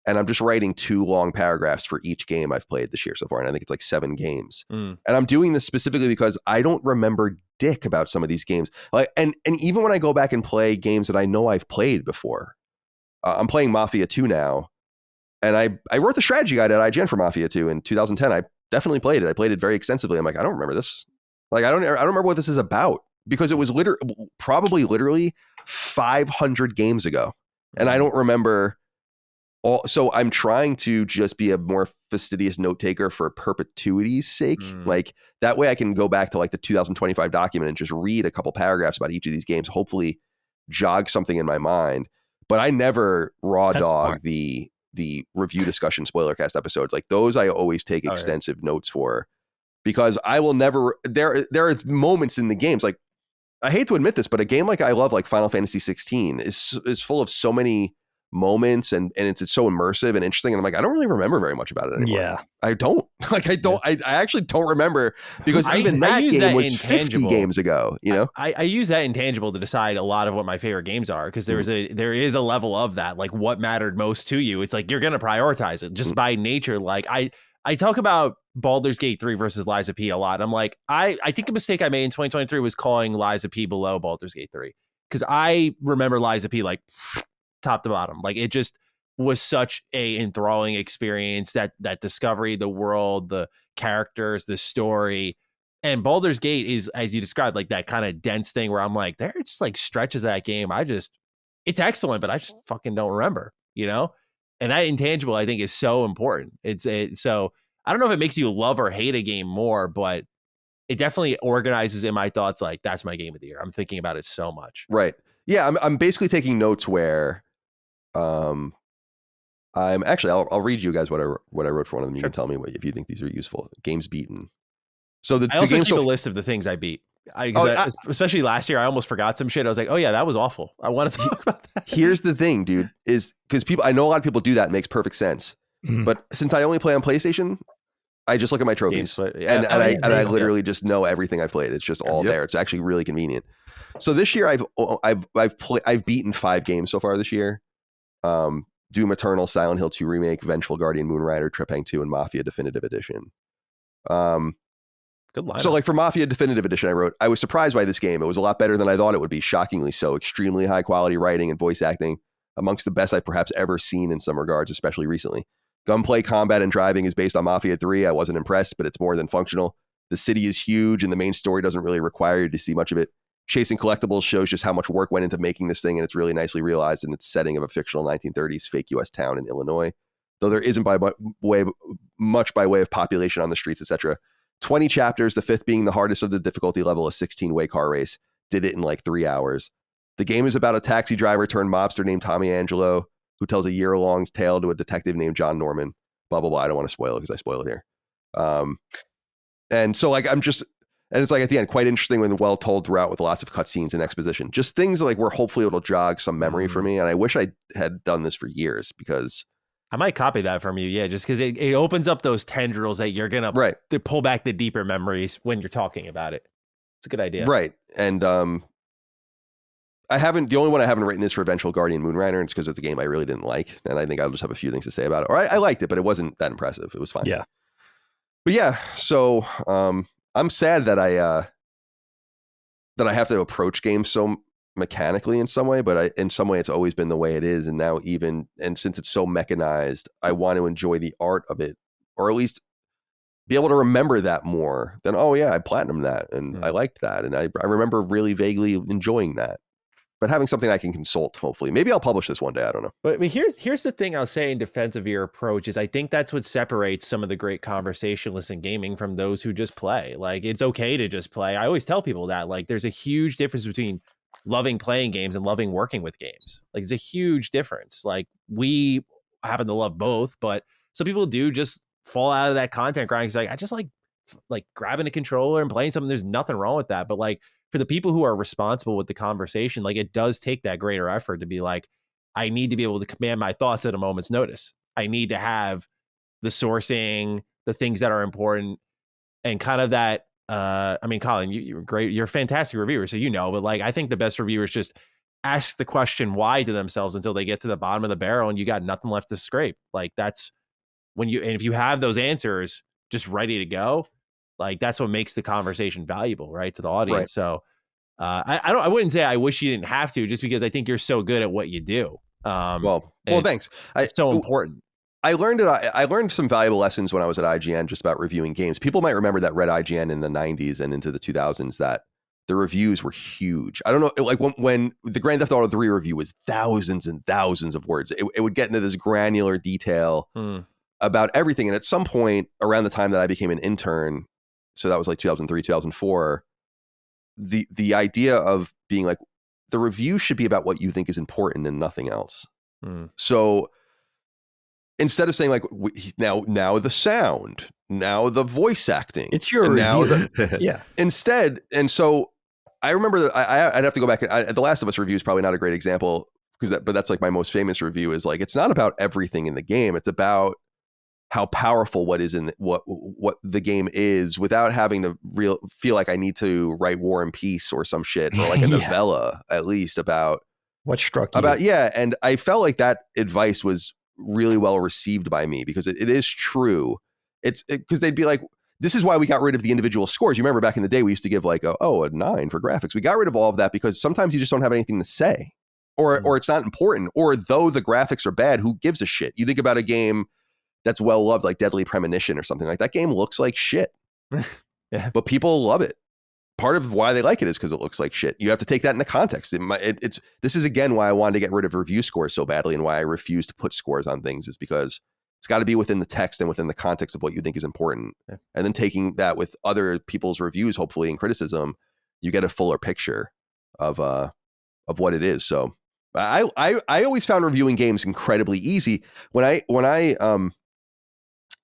and I'm just writing 2 long paragraphs for each game I've played this year so far. And I think it's like 7 games. And I'm doing this specifically because I don't remember dick about some of these games. Like, and even when I go back and play games that I know I've played before, I'm playing Mafia 2 now. And I wrote the strategy guide at IGN for Mafia 2 in 2010. I definitely played it. I played it very extensively. I'm like, I don't remember this. Like, I don't remember what this is about, because it was literally 500 games ago. And I don't remember all. So I'm trying to just be a more fastidious note taker for perpetuity's sake. Like, that way I can go back to like the 2025 document and just read a couple paragraphs about each of these games. Hopefully jog something in my mind. But I never raw That's dog smart. the review discussion spoiler cast episodes. Like those I always take extensive notes for, because I will never, there are moments in the games, like I hate to admit this, but a game like I love, like Final Fantasy 16 is full of so many moments and it's so immersive and interesting. And I'm like, I don't really remember very much about it anymore. Yeah. I don't like, I actually don't remember, because even that use game that was 50 intangible. games ago, you know? I use that intangible to decide a lot of what my favorite games are, because there is a level of that, like what mattered most to you. It's like you're going to prioritize it just by nature. Like I talk about Baldur's Gate 3 versus Lies of P a lot. I'm like, I think a mistake I made in 2023 was calling Lies of P below Baldur's Gate 3, because I remember Lies of P like top to bottom. Like it just was such a enthralling experience, that discovery, the world, the characters, the story. And Baldur's Gate is, as you described, like that kind of dense thing where I'm like, there are just like stretches of that game it's excellent, but I just fucking don't remember, you know? And that intangible, I think, is so important. So I don't know if it makes you love or hate a game more, but it definitely organizes in my thoughts. Like that's my game of the year. I'm thinking about it so much. Right. Yeah. I'm basically taking notes where, I'm actually, I'll read you guys what I wrote for one of them. You can tell me if you think these are useful. Games beaten. So I also keep a list of the things I beat. Especially last year, I almost forgot some shit. I was like, oh yeah, that was awful. I want to talk about that. Here's the thing, dude, is because I know a lot of people do that. It makes perfect sense. But since I only play on PlayStation, I just look at my trophies, and I literally just know everything I've played. It's just all there. It's actually really convenient. So this year, I've beaten 5 games so far this year. Doom Eternal, Silent Hill 2 Remake, Vengeful Guardian, Moonrider, Trepang 2, and Mafia Definitive Edition. Good lineup. So like for Mafia Definitive Edition, I was surprised by this game. It was a lot better than I thought it would be, shockingly so. Extremely high quality writing and voice acting, amongst the best I've perhaps ever seen in some regards, especially recently. Gunplay, combat, and driving is based on Mafia 3. I wasn't impressed, but it's more than functional. The city is huge, and the main story doesn't really require you to see much of it. Chasing collectibles shows just how much work went into making this thing, and it's really nicely realized in its setting of a fictional 1930s fake U.S. town in Illinois, though there isn't much by way of population on the streets, etc. 20 chapters, the 5th being the hardest of the difficulty level, a 16-way car race. Did it in like 3 hours. The game is about a taxi driver turned mobster named Tommy Angelo, who tells a year-long tale to a detective named John Norman. Blah, blah, blah. I don't want to spoil it because I spoil it here. And so like and it's like at the end, quite interesting and well told throughout with lots of cutscenes and exposition. Just things like where hopefully it'll jog some memory for me. And I wish I had done this for years, because I might copy that from you. Yeah, just because it opens up those tendrils that you're going to pull back the deeper memories when you're talking about it. It's a good idea. Right. And the only one I haven't written is for Vengeful Guardian Moonrider. And it's because it's a game I really didn't like. And I think I'll just have a few things to say about it. Or I liked it, but it wasn't that impressive. It was fine. Yeah. But yeah, so I'm sad that I have to approach games so mechanically in some way, but in some way it's always been the way it is. And now since it's so mechanized, I want to enjoy the art of it, or at least be able to remember that more than, oh yeah, I platinumed that and I liked that. And I remember really vaguely enjoying that, but having something I can consult, hopefully. Maybe I'll publish this one day. I don't know. But I mean, here's the thing I'll say in defense of your approach is I think that's what separates some of the great conversationalists in gaming from those who just play. Like, it's okay to just play. I always tell people that, like, there's a huge difference between loving playing games and loving working with games. Like, there's a huge difference. Like, we happen to love both, but some people do just fall out of that content grind. Cause like, I just like grabbing a controller and playing something. There's nothing wrong with that. But like, for the people who are responsible with the conversation, like, it does take that greater effort to be like, I need to be able to command my thoughts at a moment's notice. I need to have the sourcing, the things that are important, and kind of that. I mean, Colin, you're great. You're a fantastic reviewer, so but like, I think the best reviewers just ask the question why to themselves until they get to the bottom of the barrel, and you got nothing left to scrape. Like, that's and if you have those answers just ready to go, like, that's what makes the conversation valuable, right, to the audience. Right. So I wouldn't say I wish you didn't have to, just because I think you're so good at what you do. Well, thanks. It's so important. I learned some valuable lessons when I was at IGN just about reviewing games. People might remember that Red IGN in the 90s and into the 2000s, that the reviews were huge. I don't know, like when the Grand Theft Auto 3 review was thousands and thousands of words. It would get into this granular detail about everything. And at some point around the time that I became an intern, so that was like 2003, 2004, the idea of being like, the review should be about what you think is important and nothing else. Hmm. So instead of saying like now the sound, now the voice acting, It's your and now review. Yeah. instead, and so I remember that I'd have to go back. The Last of Us review is probably not a great example but that's like my most famous review is like, it's not about everything in the game. It's about how powerful what the game is without having to feel like I need to write War and Peace or some shit or like a novella at least about what struck you. And I felt like that advice was really well received by me because it is true. It's because they'd be like, this is why we got rid of the individual scores. You remember back in the day, we used to give like a 9 for graphics. We got rid of all of that because sometimes you just don't have anything to say or it's not important, or though the graphics are bad, who gives a shit? You think about a game that's well loved, like Deadly Premonition or something like that. Game looks like shit, but people love it. Part of why they like it is because it looks like shit. You have to take that into context. This is again why I wanted to get rid of review scores so badly, and why I refuse to put scores on things is because it's got to be within the text and within the context of what you think is important. Yeah. And then taking that with other people's reviews, hopefully in criticism, you get a fuller picture of what it is. So I always found reviewing games incredibly easy. When I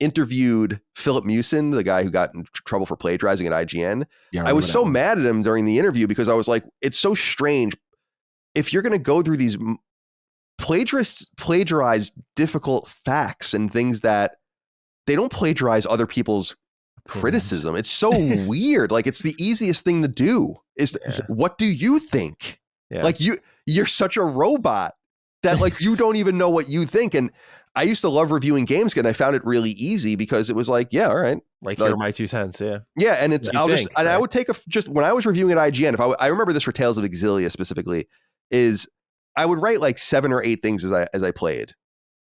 interviewed Philip Mewson, the guy who got in trouble for plagiarizing at IGN, I was so mad at him during the interview because I was like, it's so strange. If you're going to go through these plagiarists plagiarize difficult facts and things that they don't plagiarize other people's criticism. It's so weird. Like it's the easiest thing to do is what do you think? Yeah. Like you're such a robot that like you don't even know what you think. And I used to love reviewing games and I found it really easy because it was like, yeah, all right. Like here are my 2 cents. Yeah. Yeah. And it's, I would take just when I was reviewing at IGN, I remember this for Tales of Exilia specifically, is I would write like 7 or 8 things as I played.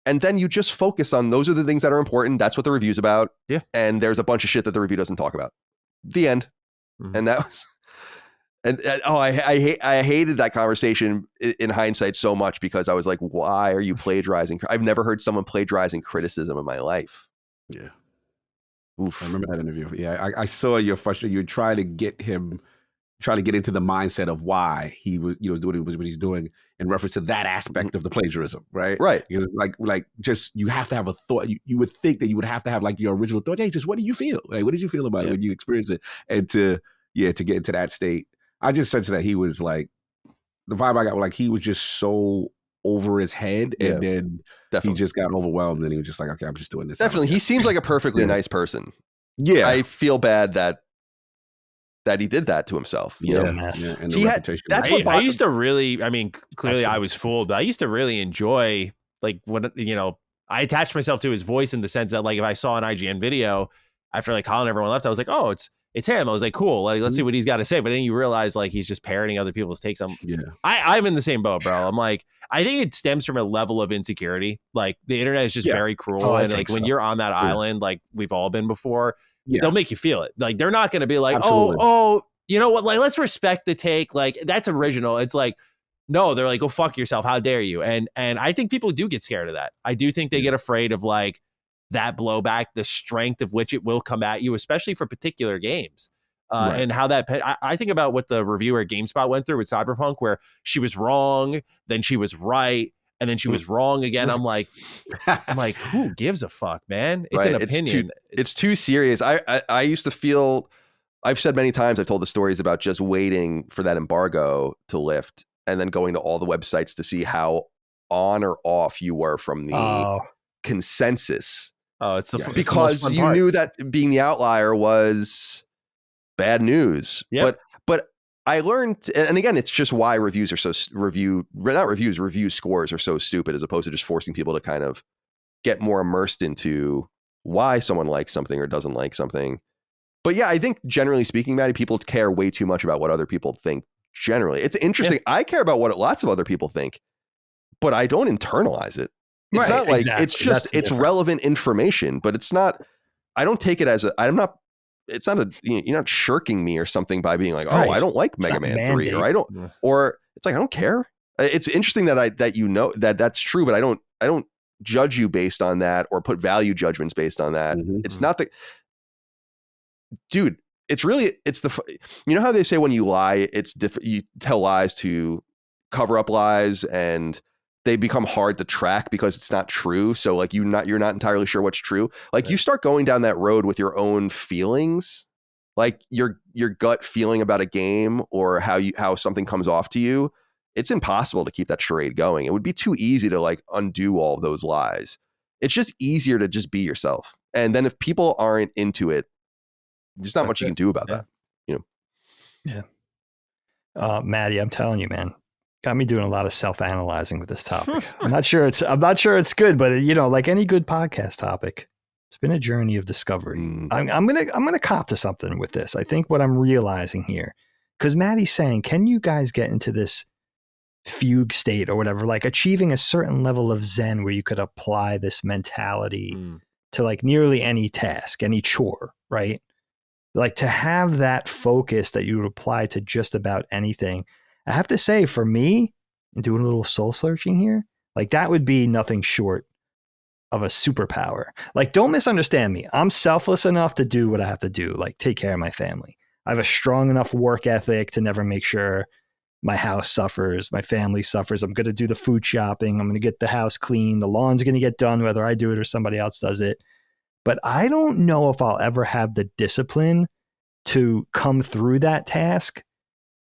And then you just focus on those are the things that are important. That's what the review's about. Yeah. And there's a bunch of shit that the review doesn't talk about. The end. Mm-hmm. And that was, I hated that conversation in hindsight so much because I was like, why are you plagiarizing? I've never heard someone plagiarizing criticism in my life. Yeah. Oof. I remember that interview. Yeah. I saw your frustration. You try to get into the mindset of why he was, doing what he's doing in reference to that aspect of the plagiarism, right? Right. Because like just you have to have a thought. You would think that you would have to have like your original thought. Hey, just what do you feel? Like, what did you feel about it when you experienced it? And to get into that state, I just sensed that he was like, the vibe I got, like he was just so over his head, and then he just got overwhelmed, and he was just like, okay, I'm just doing this. Definitely, he seems like a perfectly nice person. Yeah, I feel bad that he did that to himself. You know, and he had. That's what I used to really. I mean, clearly I was fooled, but I used to really enjoy like when I attached myself to his voice in the sense that like if I saw an IGN video after like Colin and everyone left, I was like, oh, it's him. I was like, cool. Like, let's see what he's got to say. But then you realize like he's just parroting other people's takes. I'm in the same boat, bro. I'm like, I think it stems from a level of insecurity. Like the internet is just very cruel. And like when you're on that island, like we've all been before, they'll make you feel it. Like they're not going to be like, oh, you know what? Like, let's respect the take. Like that's original. It's like, no, they're like, go fuck yourself. How dare you? And I think people do get scared of that. I do think they get afraid of like that blowback, the strength of which it will come at you, especially for particular games. And how that, I think about what the reviewer at GameSpot went through with Cyberpunk, where she was wrong, then she was right, and then she was wrong again. I'm like, who gives a fuck, man? It's an opinion. It's too serious. I used to feel, I've said many times, I've told the stories about just waiting for that embargo to lift and then going to all the websites to see how on or off you were from the consensus. Oh, it's because you knew that being the outlier was bad news. Yep. But I learned, and again, it's just why review scores are so stupid, as opposed to just forcing people to kind of get more immersed into why someone likes something or doesn't like something. But yeah, I think generally speaking, Matty, people care way too much about what other people think. Generally, it's interesting. Yeah. I care about what lots of other people think, but I don't internalize it. It's not like it's just it's relevant information, but it's not. I don't take it as I'm not. It's not you're not shirking me or something by being like, oh, I don't like Mega Man 3, or I don't, or it's like I don't care. It's interesting that that's true, but I don't judge you based on that or put value judgments based on that. Mm-hmm. It's not dude. It's how they say when you lie, it's different. You tell lies to cover up lies and they become hard to track because it's not true. So like you're not entirely sure what's true. Like you start going down that road with your own feelings, like your gut feeling about a game or how something comes off to you. It's impossible to keep that charade going. It would be too easy to like undo all of those lies. It's just easier to just be yourself. And then if people aren't into it, there's not much you can do about that. Yeah. Matty, I'm telling you, man, got me doing a lot of self-analyzing with this topic. I'm not sure it's good, but like any good podcast topic, it's been a journey of discovery. I'm gonna cop to something with this. I think what I'm realizing here, because Matty's saying, can you guys get into this fugue state or whatever, like achieving a certain level of zen where you could apply this mentality to like nearly any task, any chore, right? Like to have that focus that you would apply to just about anything. I have to say, for me, doing a little soul searching here, like that would be nothing short of a superpower. Like, don't misunderstand me. I'm selfless enough to do what I have to do, like take care of my family. I have a strong enough work ethic to never make sure my house suffers, my family suffers. I'm going to do the food shopping. I'm going to get the house clean. The lawn's going to get done, whether I do it or somebody else does it. But I don't know if I'll ever have the discipline to come through that task,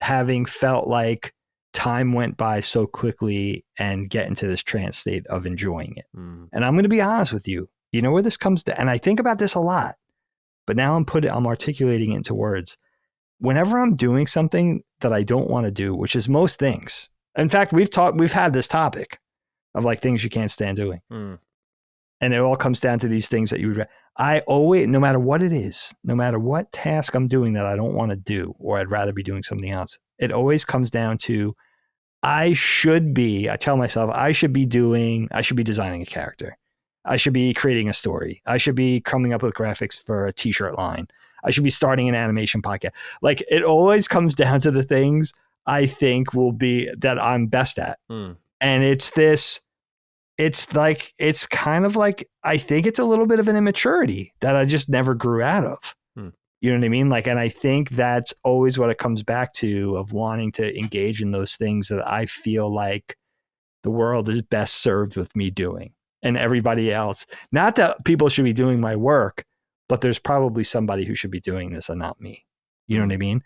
having felt like time went by so quickly and get into this trance state of enjoying it. And I'm going to be honest with you, you know where this comes to, and I think about this a lot, but now I'm articulating it into words. Whenever I'm doing something that I don't want to do, which is most things. In fact, we've had this topic of like things you can't stand doing. And it all comes down to these things that I always, no matter what it is, no matter what task I'm doing that I don't want to do, or I'd rather be doing something else, it always comes down to, I tell myself I should be designing a character. I should be creating a story. I should be coming up with graphics for a t-shirt line. I should be starting an animation podcast. Like it always comes down to the things I think will be that I'm best at. And it's kind of like, I think it's a little bit of an immaturity that I just never grew out of. You know what I mean? Like, and I think that's always what it comes back to, of wanting to engage in those things that I feel like the world is best served with me doing, and everybody else. Not that people should be doing my work, but there's probably somebody who should be doing this and not me. You know what I mean?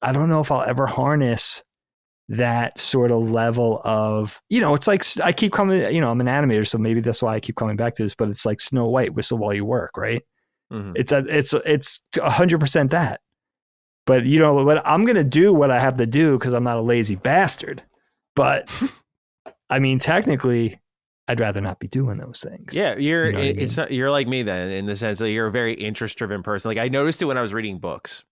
I don't know if I'll ever harness that sort of level of, it's like, I keep coming, I'm an animator, so maybe that's why I keep coming back to this, but it's like Snow White, whistle while you work, right? It's 100% that. But what I'm going to do what I have to do, because I'm not a lazy bastard. But I mean, technically, I'd rather not be doing those things. Yeah, you're like me then, in the sense that you're a very interest-driven person. Like I noticed it when I was reading books.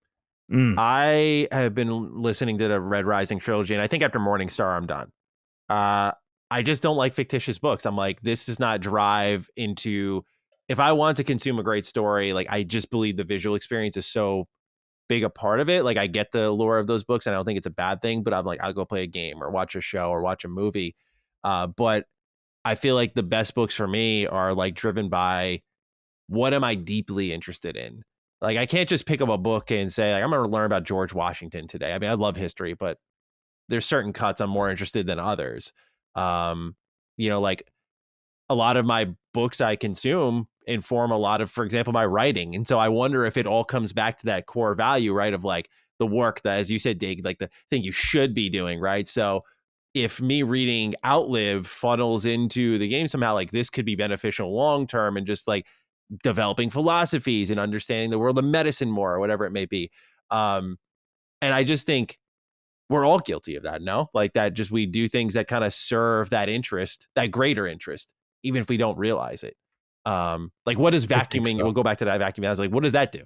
I have been listening to the Red Rising trilogy, and I think after Morningstar, I'm done. I just don't like fictitious books. I'm like, this does not drive into. If I want to consume a great story, like I just believe the visual experience is so big a part of it. Like I get the lore of those books, and I don't think it's a bad thing. But I'm like, I'll go play a game or watch a show or watch a movie. But I feel like the best books for me are like driven by what am I deeply interested in. Like I can't just pick up a book and say, like, I'm going to learn about George Washington today. I mean, I love history, but there's certain cuts I'm more interested than others. Like a lot of my books I consume inform a lot of, for example, my writing. And so I wonder if it all comes back to that core value, right? Of like the work that, as you said, Dig, like the thing you should be doing, right? So if me reading Outlive funnels into the game somehow, like this could be beneficial long-term, and just like developing philosophies and understanding the world of medicine more, or whatever it may be. And I just think we're all guilty of that, no? Like that, just we do things that kind of serve that interest, that greater interest, even if we don't realize it. Like what is vacuuming? So. We'll go back to that vacuuming. I was like, what does that do?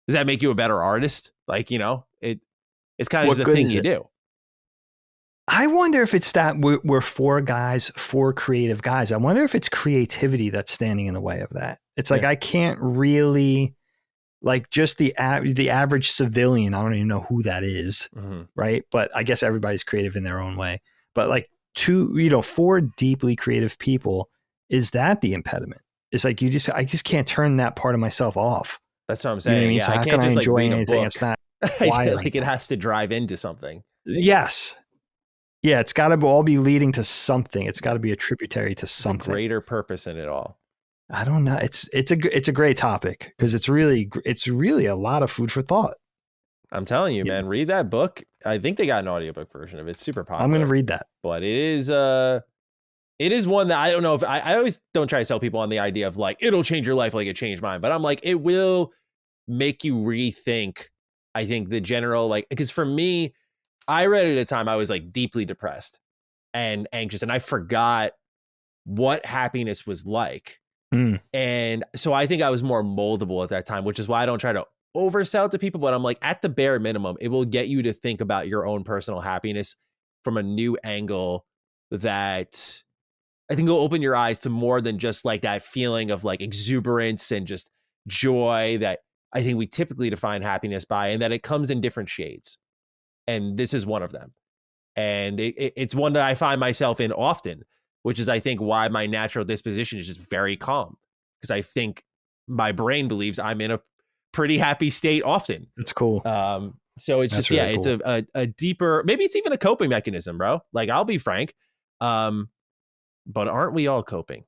Does that make you a better artist? Like, it's kind of just a thing you do. I wonder if it's that we're four creative guys. I wonder if it's creativity that's standing in the way of that. It's like, I can't really, like just the average civilian, I don't even know who that is, right? But I guess everybody's creative in their own way. But like four deeply creative people, is that the impediment? It's like I just can't turn that part of myself off. That's what I'm saying. You know what I mean? So I how can't can just I enjoy like read anything? a book. It's not I feel like it has to drive into something. Yes. Yeah, it's got to all be leading to something. It's got to be a tributary to something. Greater purpose in it all. I don't know. It's a great topic because it's really a lot of food for thought. I'm telling you, Yeah. man, read that book. I think they got an audiobook version of it. It's super popular. I'm going to read that. But it is one that I don't know if I always don't try to sell people on the idea of like, it'll change your life like it changed mine. But I'm like, it will make you rethink, I think, the general, like, because for me, I read it at a time I was like deeply depressed and anxious, and I forgot what happiness was like. And so I think I was more moldable at that time, which is why I don't try to oversell it to people. But I'm like, at the bare minimum, it will get you to think about your own personal happiness from a new angle that I think will open your eyes to more than just like that feeling of like exuberance and just joy that I think we typically define happiness by, and that it comes in different shades. And this is one of them. And it's one that I find myself in often, which is, I think, why my natural disposition is just very calm. Because I think my brain believes I'm in a pretty happy state often. It's cool. So it's That's just, really it's a deeper, maybe it's even a coping mechanism, bro. Like, I'll be frank. But aren't we all coping?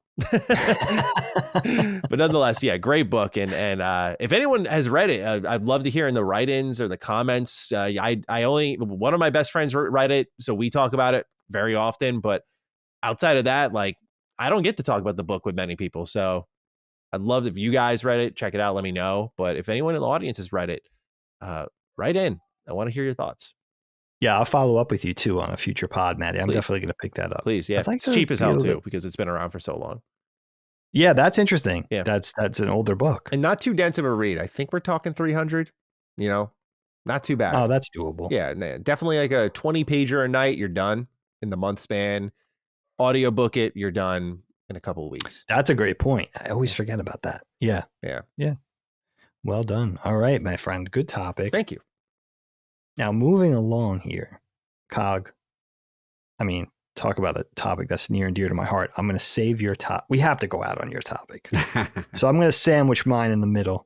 But nonetheless, yeah, great book. And if anyone has read it, I'd love to hear in the write-ins or the comments. I only, one of my best friends read it, so we talk about it very often. But outside of that, like, I don't get to talk about the book with many people. So I'd love if you guys read it, check it out, let me know. But if anyone in the audience has read it, write in. I want to hear your thoughts. Yeah, I'll follow up with you too on a future pod, Matty. I'm definitely going to pick that up. Please, yeah. Like it's cheap as hell too, because it's been around for so long. Yeah, that's interesting. Yeah. That's an older book. And not too dense of a read. I think we're talking 300, not too bad. Oh, that's doable. Yeah, definitely like a 20-pager a night. You're done in the month span. Audiobook it, you're done in a couple of weeks. That's a great point. I always forget about that. Yeah. Well done. All right, my friend. Good topic. Thank you. Now, moving along here, Cog. I mean, talk about a topic that's near and dear to my heart. I'm going to save your top. We have to go out on your topic. So I'm going to sandwich mine in the middle.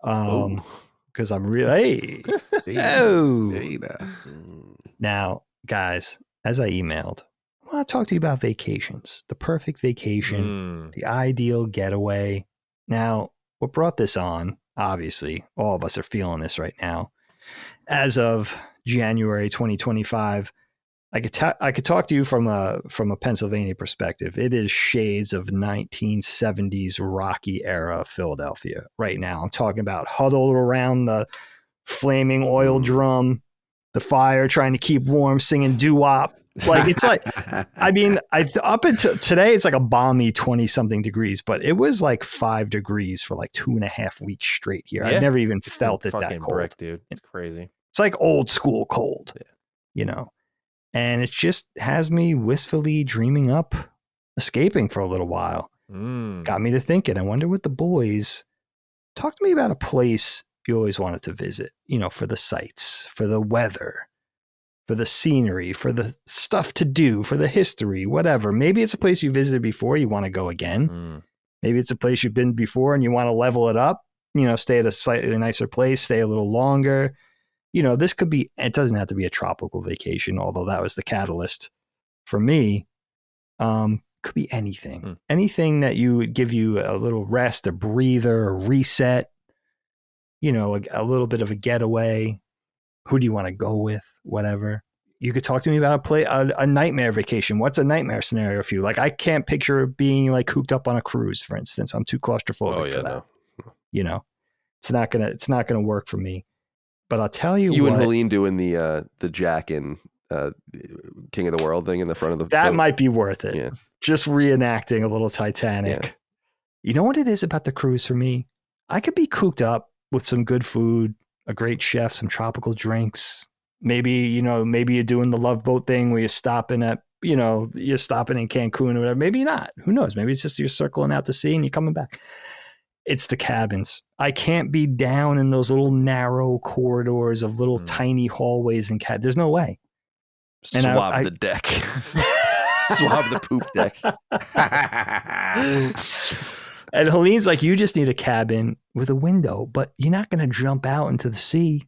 Because I'm really, Now, guys, as I emailed, I want to talk to you about vacations, the perfect vacation, the ideal getaway. Now, what brought this on, obviously, all of us are feeling this right now. As of January 2025, I could talk to you from a Pennsylvania perspective. It is shades of 1970s Rocky era Philadelphia right now. I'm talking about huddled around the flaming oil drum, the fire, trying to keep warm, singing doo-wop. Like, it's like, I mean, up until today, it's like a balmy 20-something degrees, but it was like 5 degrees for like 2.5 weeks straight here. Yeah. I've never even felt it that cold. Brick, dude. It's crazy. It's like old school cold, and it just has me wistfully dreaming up escaping for a little while. Got me to thinking, I wonder what the boys talk to me about a place you always wanted to visit, for the sights, for the weather, for the scenery, for the stuff to do, for the history, whatever. Maybe it's a place you visited before, you want to go again. Maybe it's a place you've been before and you want to level it up, stay at a slightly nicer place, stay a little longer. This could be, it doesn't have to be a tropical vacation, although that was the catalyst for me. Could be anything. Anything that would give you a little rest, a breather, a reset, a little bit of a getaway. Who do you want to go with? Whatever. You could talk to me about a nightmare vacation. What's a nightmare scenario for you? Like, I can't picture being like cooped up on a cruise, for instance. I'm too claustrophobic for that. No. It's not gonna work for me. But I'll tell you, and Helene doing the Jack and King of the World thing in the front of the that boat. Might be worth it. Yeah. Just reenacting a little Titanic. Yeah. You know what it is about the cruise for me? I could be cooped up with some good food, a great chef, some tropical drinks. Maybe you're doing the Love Boat thing where you're stopping at, you're stopping in Cancun or whatever. Maybe not. Who knows? Maybe it's just you're circling out to sea and you're coming back. It's the cabins. I can't be down in those little narrow corridors of little tiny hallways and there's no way. And swab the deck. Swab the poop deck. And Helene's like, you just need a cabin with a window, but you're not going to jump out into the sea.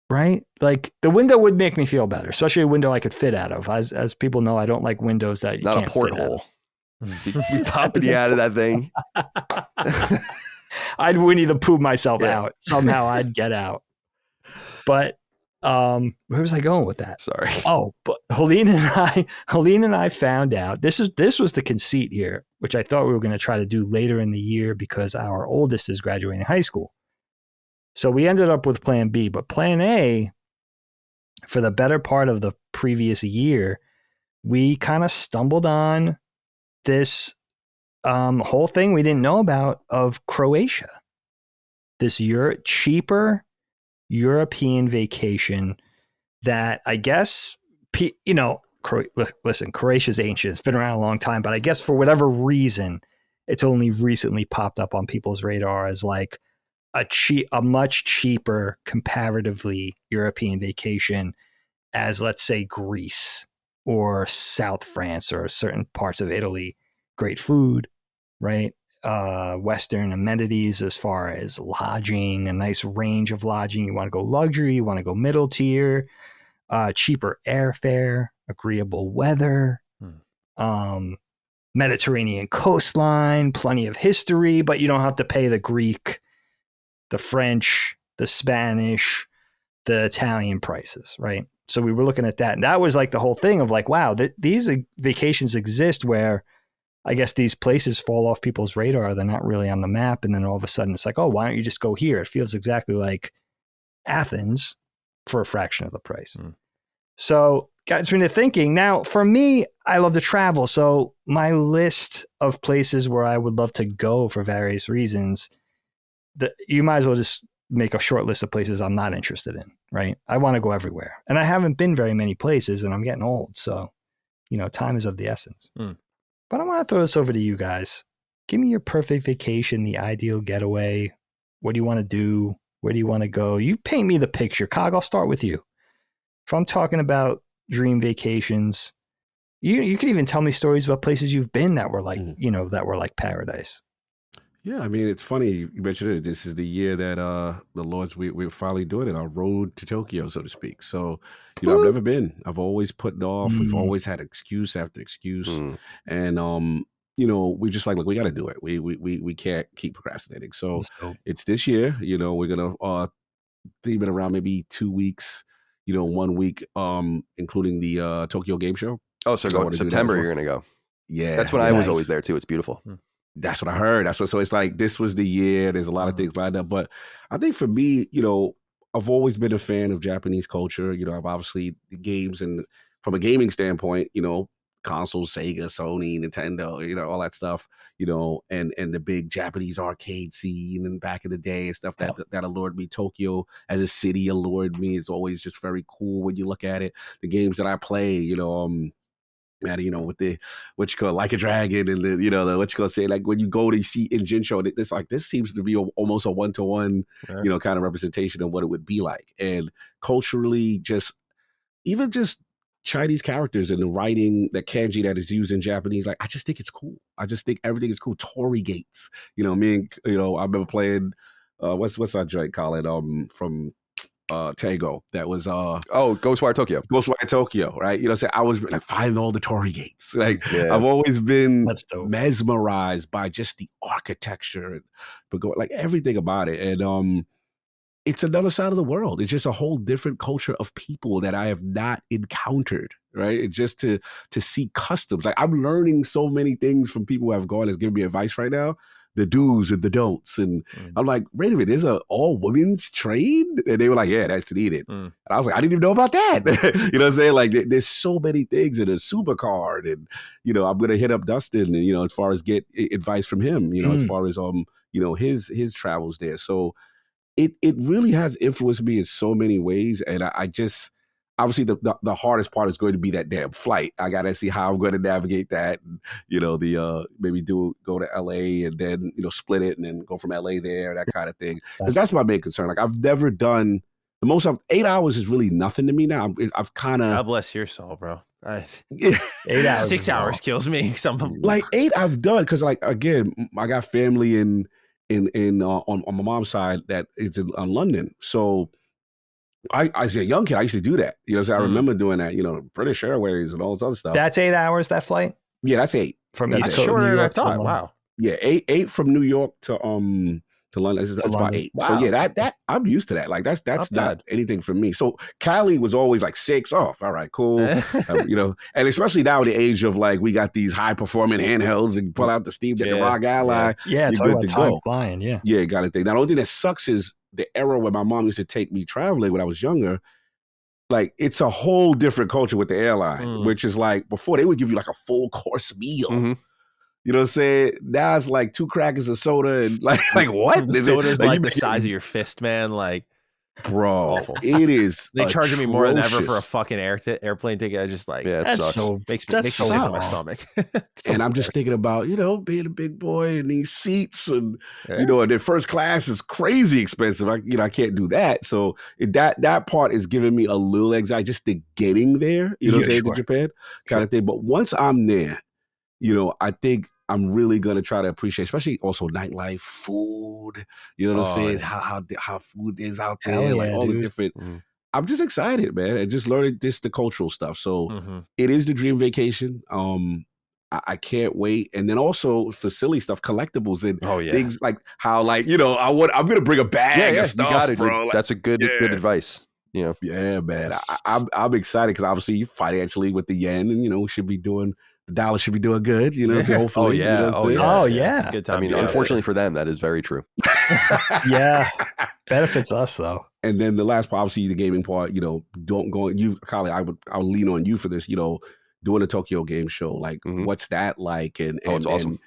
right? Like the window would make me feel better, especially a window I could fit out of. As people know, I don't like windows that you Not can't a porthole. We popping you out of that thing. I'd Winnie the Pooh myself Yeah. out. Somehow I'd get out. But where was I going with that? Sorry. Oh, but Helene and I found out this was the conceit here, which I thought we were going to try to do later in the year because our oldest is graduating high school. So we ended up with plan B, but plan A, for the better part of the previous year, we kind of stumbled on this whole thing we didn't know about of Croatia. This cheaper European vacation that I guess, listen, Croatia's ancient. It's been around a long time, but I guess for whatever reason, it's only recently popped up on people's radar as like a much cheaper comparatively European vacation as, let's say, Greece or South France or certain parts of Italy. Great food, right? Western amenities as far as lodging, a nice range of lodging. You want to go luxury, you want to go middle tier, cheaper airfare, agreeable weather, Mediterranean coastline, plenty of history, but you don't have to pay the Greek, the French, the Spanish, the Italian prices, right? So we were looking at that. And that was like the whole thing of like, wow, these vacations exist where I guess these places fall off people's radar. They're not really on the map. And then all of a sudden it's like, oh, why don't you just go here? It feels exactly like Athens for a fraction of the price. So got me to thinking. Now, for me, I love to travel. So my list of places where I would love to go for various reasons, you might as well just make a short list of places I'm not interested in, right? I want to go everywhere. And I haven't been very many places and I'm getting old. So, time is of the essence. But I want to throw this over to you guys. Give me your perfect vacation, the ideal getaway. What do you want to do? Where do you want to go? You paint me the picture. Cog, I'll start with you. If I'm talking about dream vacations, you can even tell me stories about places you've been that were like, that were like paradise. Yeah, I mean, it's funny you mentioned it. This is the year that the Lords we're finally doing it, our road to Tokyo, so to speak. So, I've never been. I've always put it off. We've always had excuse after excuse, and we just like we got to do it. We can't keep procrastinating. So it's this year. We're gonna theme it around maybe 2 weeks. 1 week, including the Tokyo Game Show. Oh, so go September. You're gonna go. Yeah, that's when I was always there too. It's beautiful. That's what I heard. So it's like this was the year. There's a lot of things lined up, but I think for me, I've always been a fan of Japanese culture. I've obviously the games, and from a gaming standpoint, consoles, Sega, Sony, Nintendo, all that stuff, and the big Japanese arcade scene and back in the day and stuff that allured me. Tokyo as a city allured me. It's always just very cool when you look at it. The games that I play, Matty, with the Like a Dragon and the say, like when you go to see in Jinsho, it's like this seems to be almost a 1-to-1 kind of representation of what it would be like. And culturally, even just Chinese characters and the writing, that kanji that is used in Japanese, like I just think it's cool. I just think everything is cool. Torii gates, I remember playing what's our joint call it from Tango that was Ghostwire Tokyo, right? I was like finding all the Torii gates. Like I've always been mesmerized by just the architecture but like everything about it. And it's another side of the world. It's just a whole different culture of people that I have not encountered, right? It's just to see customs. Like I'm learning so many things from people who have gone and given me advice right now. The do's and the don'ts. And I'm like, wait a minute, there's an all women's trade? And they were like, yeah, that's needed. And I was like, I didn't even know about that. You know what I'm saying? Like there's so many things in a supercard. And, I'm going to hit up Dustin and, as far as get advice from him, as far as, his travels there. So it really has influenced me in so many ways. And I just, obviously the hardest part is going to be that damn flight. I got to see how I'm going to navigate that. And, maybe go to LA and then, split it and then go from LA there, that kind of thing. Because that's my main concern. Like I've never done the most of 8 hours is really nothing to me now. I've kind of. God bless your soul, bro. 8 hours. 6 hours kills me. Like 8 I've done. Cause like, again, I got family on my mom's side that it's in London. So As a young kid, I used to do that. You know, so I Mm. remember doing that. You know, British Airways and all this other stuff. That's 8 hours, that flight? Yeah, that's 8. From That's East it. Coast, Shorter New than I York to thought. London. Wow. Yeah, eight from New York to London. It's about London. 8. Wow. So yeah, that I'm used to that. Like that's Not not bad. anything for me. So Cali was always like 6 off. All right, cool. You know, and especially now in the age of like we got these high performing handhelds and pull out the Steam Deck, the Yeah, ROG Ally. Yeah, You're talk good about to time go. flying, yeah. Yeah, got to think. Now, the only thing that sucks is the era where my mom used to take me traveling when I was younger. Like, it's a whole different culture with the airline, which is like before they would give you like a full course meal. Mm-hmm. You know what I'm saying? Now it's like 2 crackers of soda and like what? The soda's like you the make it- size of your fist, man. Like, Bro, awful. it is. they charging me more than ever for a atrocious. fucking airplane ticket. I just like, Yeah, it That's sucks. so makes me that's makes me so sick to my wrong. stomach. And I'm just thinking about, you know, being a big boy in these seats and, Yeah. you know, and their first class is crazy expensive. I can't do that. So that part is giving me a little anxiety, just the getting there, you know what I'm Yeah, saying, sure. to Japan kind of thing. But once I'm there, you know, I think I'm really going to try to appreciate, especially also nightlife, food, you know what I'm Oh, saying? yeah. How food is out there, Hell like yeah, all the dude. different. Mhm. I'm just excited, man, and just learning the cultural stuff. So Mhm. it is the dream vacation. I can't wait. And then also for silly stuff, collectibles and Oh yeah. things like how, like, you know, I'm gonna bring a bag Yeah, of you stuff, got it, bro. Like, That's a good yeah. advice. You know. yeah, man. I'm excited because obviously financially with the yen, and you know, we should be doing the dollar should be doing good. You know, what I'm saying? Yeah. Hopefully. Oh, yeah. You know what I'm Oh, saying? Oh, It's a yeah. good I time. mean, to be out unfortunately for them, that is very true. Yeah. Benefits us though. And then the last part, obviously the gaming part, you know, don't go you, Kali, I'll lean on you for this, you know, doing a Tokyo game show. Like, Mhm. what's that like? And Oh, it's awesome. and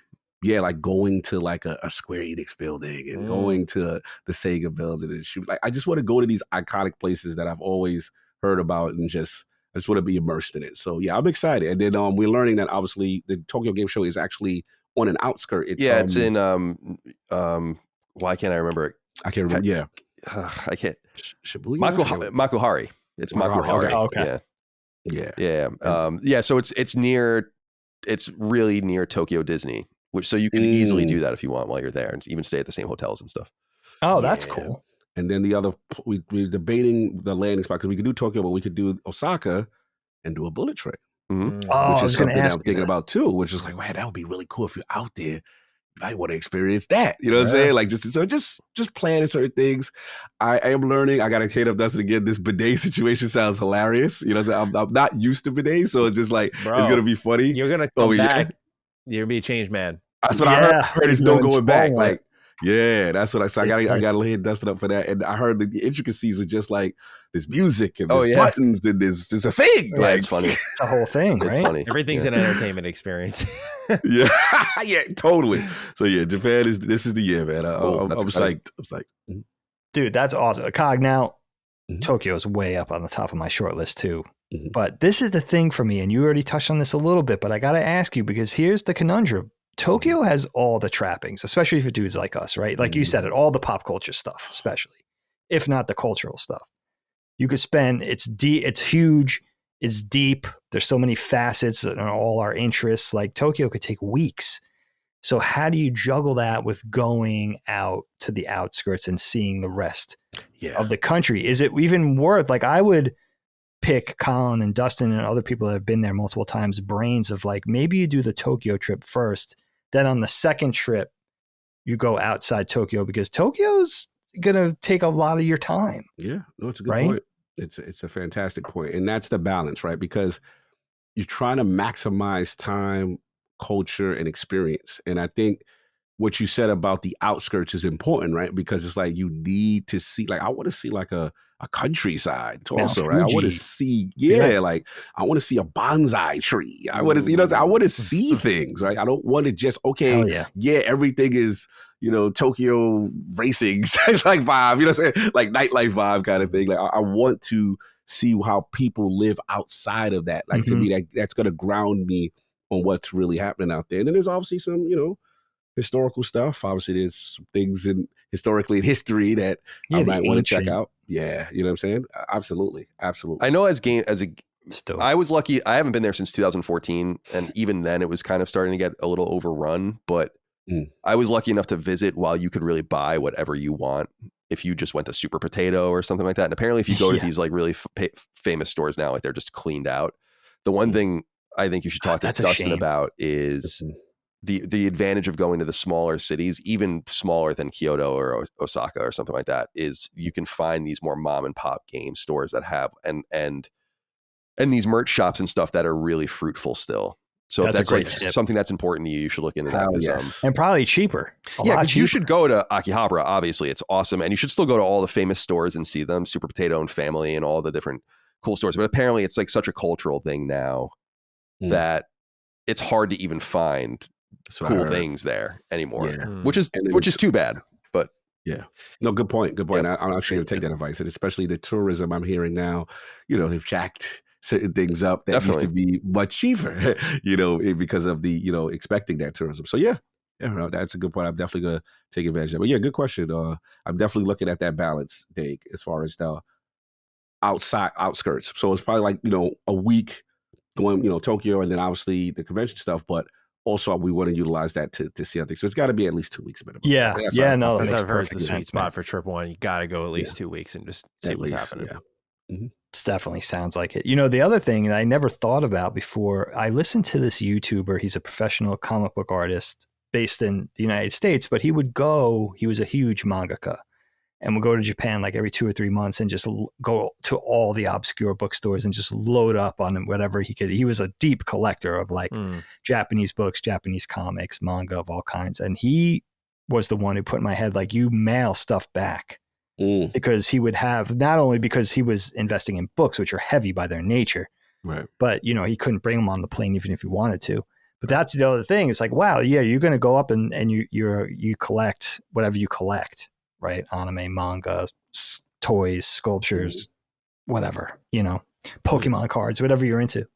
yeah, like going to like a Square Enix building and going to the Sega building and shoot. Like, I just want to go to these iconic places that I've always heard about and I just want to be immersed in it. So yeah, I'm excited. And then we're learning that obviously the Tokyo Game Show is actually on an outskirt. It's in why can't I remember it? I can't remember. Yeah, I can't. Shibuya. Makuhari. It's Makuhari, Makuhari. okay. Yeah. Yeah. Yeah. So it's near. It's really near Tokyo Disney, which so you can easily do that if you want while you're there, and even stay at the same hotels and stuff. Oh, that's Yeah. cool. And then the other, we're debating the landing spot because we could do Tokyo, but we could do Osaka and do a bullet train, Mhm. Oh, which I is was going something to that ask I'm you thinking this. about too, which is like, man, that would be really cool if you're out there. I want to experience that. You know what I'm saying? Like just planning certain things. I am learning. I got to hit up Dustin again. This bidet situation sounds hilarious. You know what I'm saying? I'm not used to bidets, so it's just like, Bro, it's going to be funny. You're gonna Oh, come yeah. back. You're gonna be a changed man. That's what I Yeah, heard. There's you're no in going back. small Like, yeah, that's what I Big got to lay Dustin up for that. And I heard the intricacies with just like there's music and Oh, there's yeah. buttons and there's a thing. Yeah, Like, it's funny. It's a whole thing, It's right? funny. Everything's Yeah. an entertainment experience. yeah, yeah, totally. So yeah, Japan this is the year, man. Cool. I'm That's exciting. psyched. I'm psyched. Dude, that's awesome. Cog, now Mhm. Tokyo is way up on the top of my short list too. Mhm. But this is the thing for me, and you already touched on this a little bit, but I got to ask you because here's the conundrum. Tokyo has all the trappings, especially for dudes like us, right? Like you said it, all the pop culture stuff, especially, if not the cultural stuff. You could spend, it's huge, it's deep. There's so many facets and all our interests. Like Tokyo could take weeks. So how do you juggle that with going out to the outskirts and seeing the rest Yeah. of the country? Is it even worth, like I would pick Colin and Dustin and other people that have been there multiple times, brains of like, maybe you do the Tokyo trip first. Then on the second trip, you go outside Tokyo because Tokyo's going to take a lot of your time. Yeah, no, it's a good Right? point. It's a fantastic point. And that's the balance, right? Because you're trying to maximize time, culture, and experience. And I think what you said about the outskirts is important, right? Because it's like you need to see, like, I want to see like a countryside also, right? I want to Fuji. see, Yeah. like I want to see a bonsai tree. I want to see, I want to see things, right? I don't want to just, okay, Hell yeah. everything is, Tokyo racing like vibe, you know what I'm saying? Like nightlife vibe kind of thing. Like I want to see how people live outside of that. Like to me, that's going to ground me on what's really happening out there. And then there's obviously some, historical stuff. Obviously, there's some things historically in history that I might want to check out. Yeah, you know what I'm saying? Absolutely. I know Still. I was lucky. I haven't been there since 2014, and even then, it was kind of starting to get a little overrun. But I was lucky enough to visit while you could really buy whatever you want if you just went to Super Potato or something like that. And apparently if you go to Yeah. these like really famous stores now, like they're just cleaned out. The one thing I think you should talk to That's a Dustin shame. about is the advantage of going to the smaller cities, even smaller than Kyoto or Osaka or something like that, is you can find these more mom and pop game stores that have and these merch shops and stuff that are really fruitful still. So if That's a that's great like tip. something that's important to you, you should look into that. Hell 'Cause, yes. And probably cheaper. A yeah, lot 'cause you cheaper. should go to Akihabara. Obviously, it's awesome, and you should still go to all the famous stores and see them, Super Potato and Family, and all the different cool stores. But apparently, it's like such a cultural thing now that it's hard to even find That's what I cool heard. things there anymore, Yeah. which is And then which is too bad. But Yeah. No, good point. Good point. Yep. I'm actually going to take that advice. And especially the tourism I'm hearing now, they've jacked certain things up that used to be much cheaper, because of the, expecting that tourism. So yeah, that's a good point. I'm definitely going to take advantage of it. But yeah, good question. I'm definitely looking at that balance, Dave, as far as the outskirts. So it's probably like, a week going, Tokyo, and then obviously the convention stuff, but also we want to utilize that to see other things. So it's got to be at least 2 weeks minimum. Yeah. That's Yeah. what No, I As feel. I've heard, it's the perfect sweet sense, spot man. for trip one. You got to go at least 2 weeks and just see At what's least, happening. yeah. It definitely sounds like it. The other thing that I never thought about before, I listened to this YouTuber. He's a professional comic book artist based in the United States, but he was a huge mangaka and would go to Japan like every 2 or 3 months and just go to all the obscure bookstores and just load up on whatever he could. He was a deep collector of like Japanese books, Japanese comics, manga of all kinds. And he was the one who put in my head, like, you mail stuff back. Because he would have, not only because he was investing in books, which are heavy by their nature, Right. but he couldn't bring them on the plane even if he wanted to. But that's the other thing. It's like, wow, yeah, you're going to go up and you collect whatever you collect, right? Anime, manga, toys, sculptures, whatever, Pokemon cards, whatever you're into.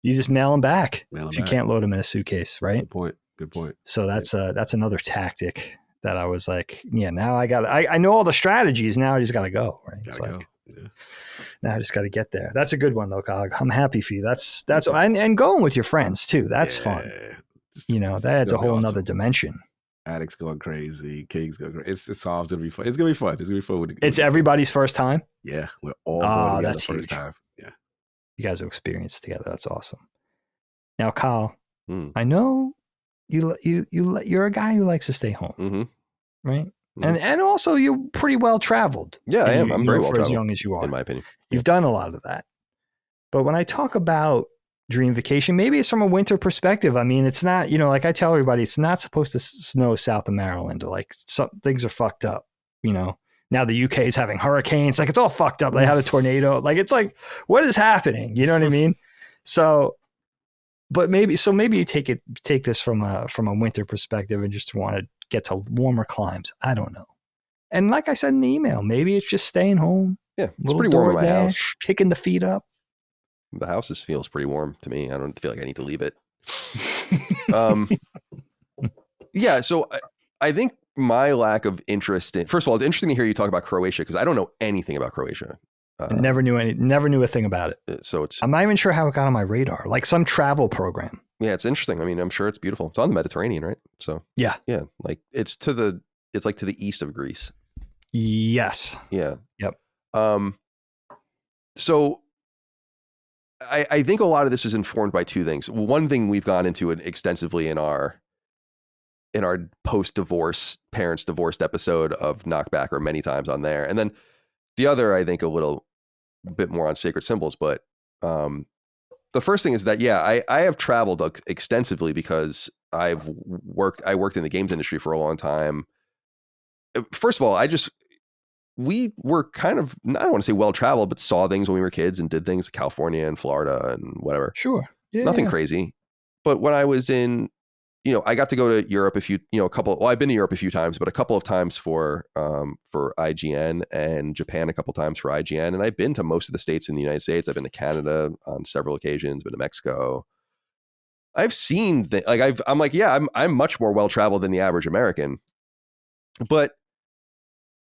You just mail them back if you can't load them in a suitcase, right? Good point. So that's another tactic that I was like, yeah, now I know all the strategies. Now I just got to go, right? It's like, now I just got to get there. That's a good one though, Cog. I'm happy for you. That's and going with your friends too. That's fun. That adds a whole nother dimension. Addicts going crazy, Kings going crazy. It's all gonna be fun. It's gonna be fun. It's gonna be fun. It's everybody's first time. Yeah, we're all going together that's first huge. time. Yeah, you guys will experience together. That's awesome. Now, Kyle, Mm. I know you're a guy who likes to stay home, right? And also you're pretty well traveled. Yeah, I am. I'm very well for as traveled, young as you are, in my opinion. You've done a lot of that. But when I talk about dream vacation, maybe it's from a winter perspective. I mean, it's not, like I tell everybody, it's not supposed to snow south of Maryland, or like some things are fucked up, Now the UK is having hurricanes, like it's all fucked up. They had a tornado. Like, it's like, what is happening? You know what I mean? So, but maybe you take this from a winter perspective and just want to get to warmer climes. I don't know. And like I said in the email, maybe it's just staying home. Yeah, it's pretty warm in my house. Kicking the feet up. The house feels pretty warm to me. I don't feel like I need to leave it. Yeah, so I think my lack of interest in, first of all, it's interesting to hear you talk about Croatia because I don't know anything about Croatia. Never knew a thing about it. So I'm not even sure how it got on my radar. Like some travel program. Yeah, it's interesting. I mean, I'm sure it's beautiful. It's on the Mediterranean, right? So yeah, like it's like to the east of Greece. Yes. Yeah. Yep. So I think a lot of this is informed by two things. One thing we've gone into it extensively in our post-divorce, parents divorced episode of Knockback, or many times on there. And then the other, I think, a little bit more on sacred symbols. But the first thing is that, I have traveled extensively because I worked in the games industry for a long time. First of all, we were kind of, I don't want to say well-traveled, but saw things when we were kids and did things in California and Florida and whatever. Sure. Yeah, Nothing crazy. But when I was in, I got to go to Europe I've been to Europe a few times, but a couple of times for IGN, and Japan a couple of times for IGN. And I've been to most of the states in the United States. I've been to Canada on several occasions, been to Mexico. I've seen I'm much more well-traveled than the average American,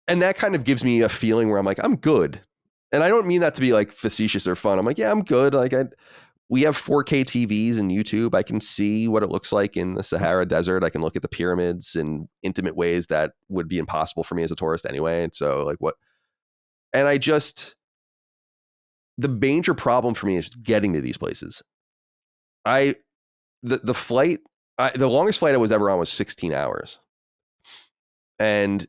and that kind of gives me a feeling where I'm like, I'm good. And I don't mean that to be like facetious or fun. I'm like, yeah, I'm good. Like we have 4K TVs and YouTube. I can see what it looks like in the Sahara Desert. I can look at the pyramids in intimate ways that would be impossible for me as a tourist anyway. And so like and the major problem for me is getting to these places. The flight, the longest flight I was ever on was 16 hours. And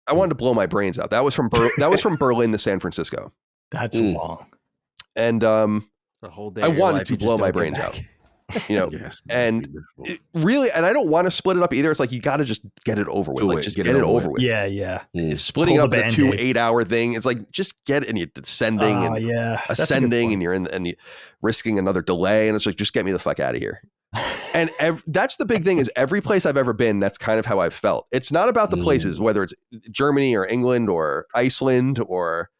I wanted to blow my brains out. That was from Berlin to San Francisco. That's long. And the whole day I wanted to blow my brains out. You know, and really, and I don't want to split it up either. It's like you got to just get it over with. Just get it over with. Yeah. Splitting up the 2 8-hour thing. It's like just get it, and you're descending and ascending, and you're and you risking another delay, and it's like just get me the fuck out of here. And that's the big thing is every place I've ever been, that's kind of how I've felt. It's not about the places, whether it's Germany or England or Iceland or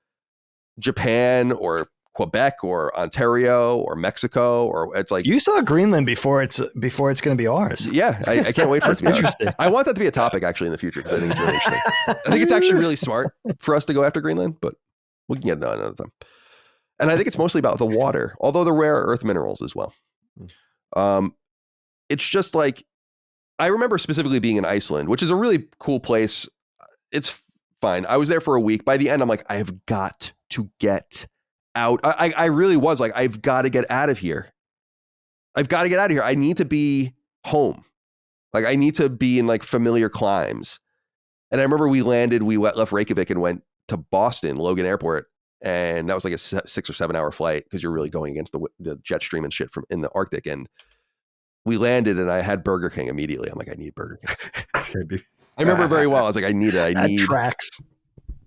Japan or Quebec or Ontario or Mexico, or it's like you saw Greenland before it's going to be ours. Yeah, I can't wait for it to be interesting. I want that to be a topic actually in the future because I think it's really interesting. I think it's actually really smart for us to go after Greenland, but we can get it another time. And I think it's mostly about the water, although the rare earth minerals as well. It's just like I remember specifically being in Iceland, which is a really cool place. It's fine. I was there for a week. By the end, I'm like, I have got to get out. I really was like, I've got to get out of here. I've got to get out of here. I need to be home. Like I need to be in like familiar climes. And I remember we landed, we left Reykjavik and went to Boston, Logan Airport. And that was like a 6 or 7 hour flight because you're really going against the jet stream and shit from in the Arctic. And we landed and I had Burger King immediately. I'm like, I need Burger King. I remember very well. I was like, I need it. I need tracks.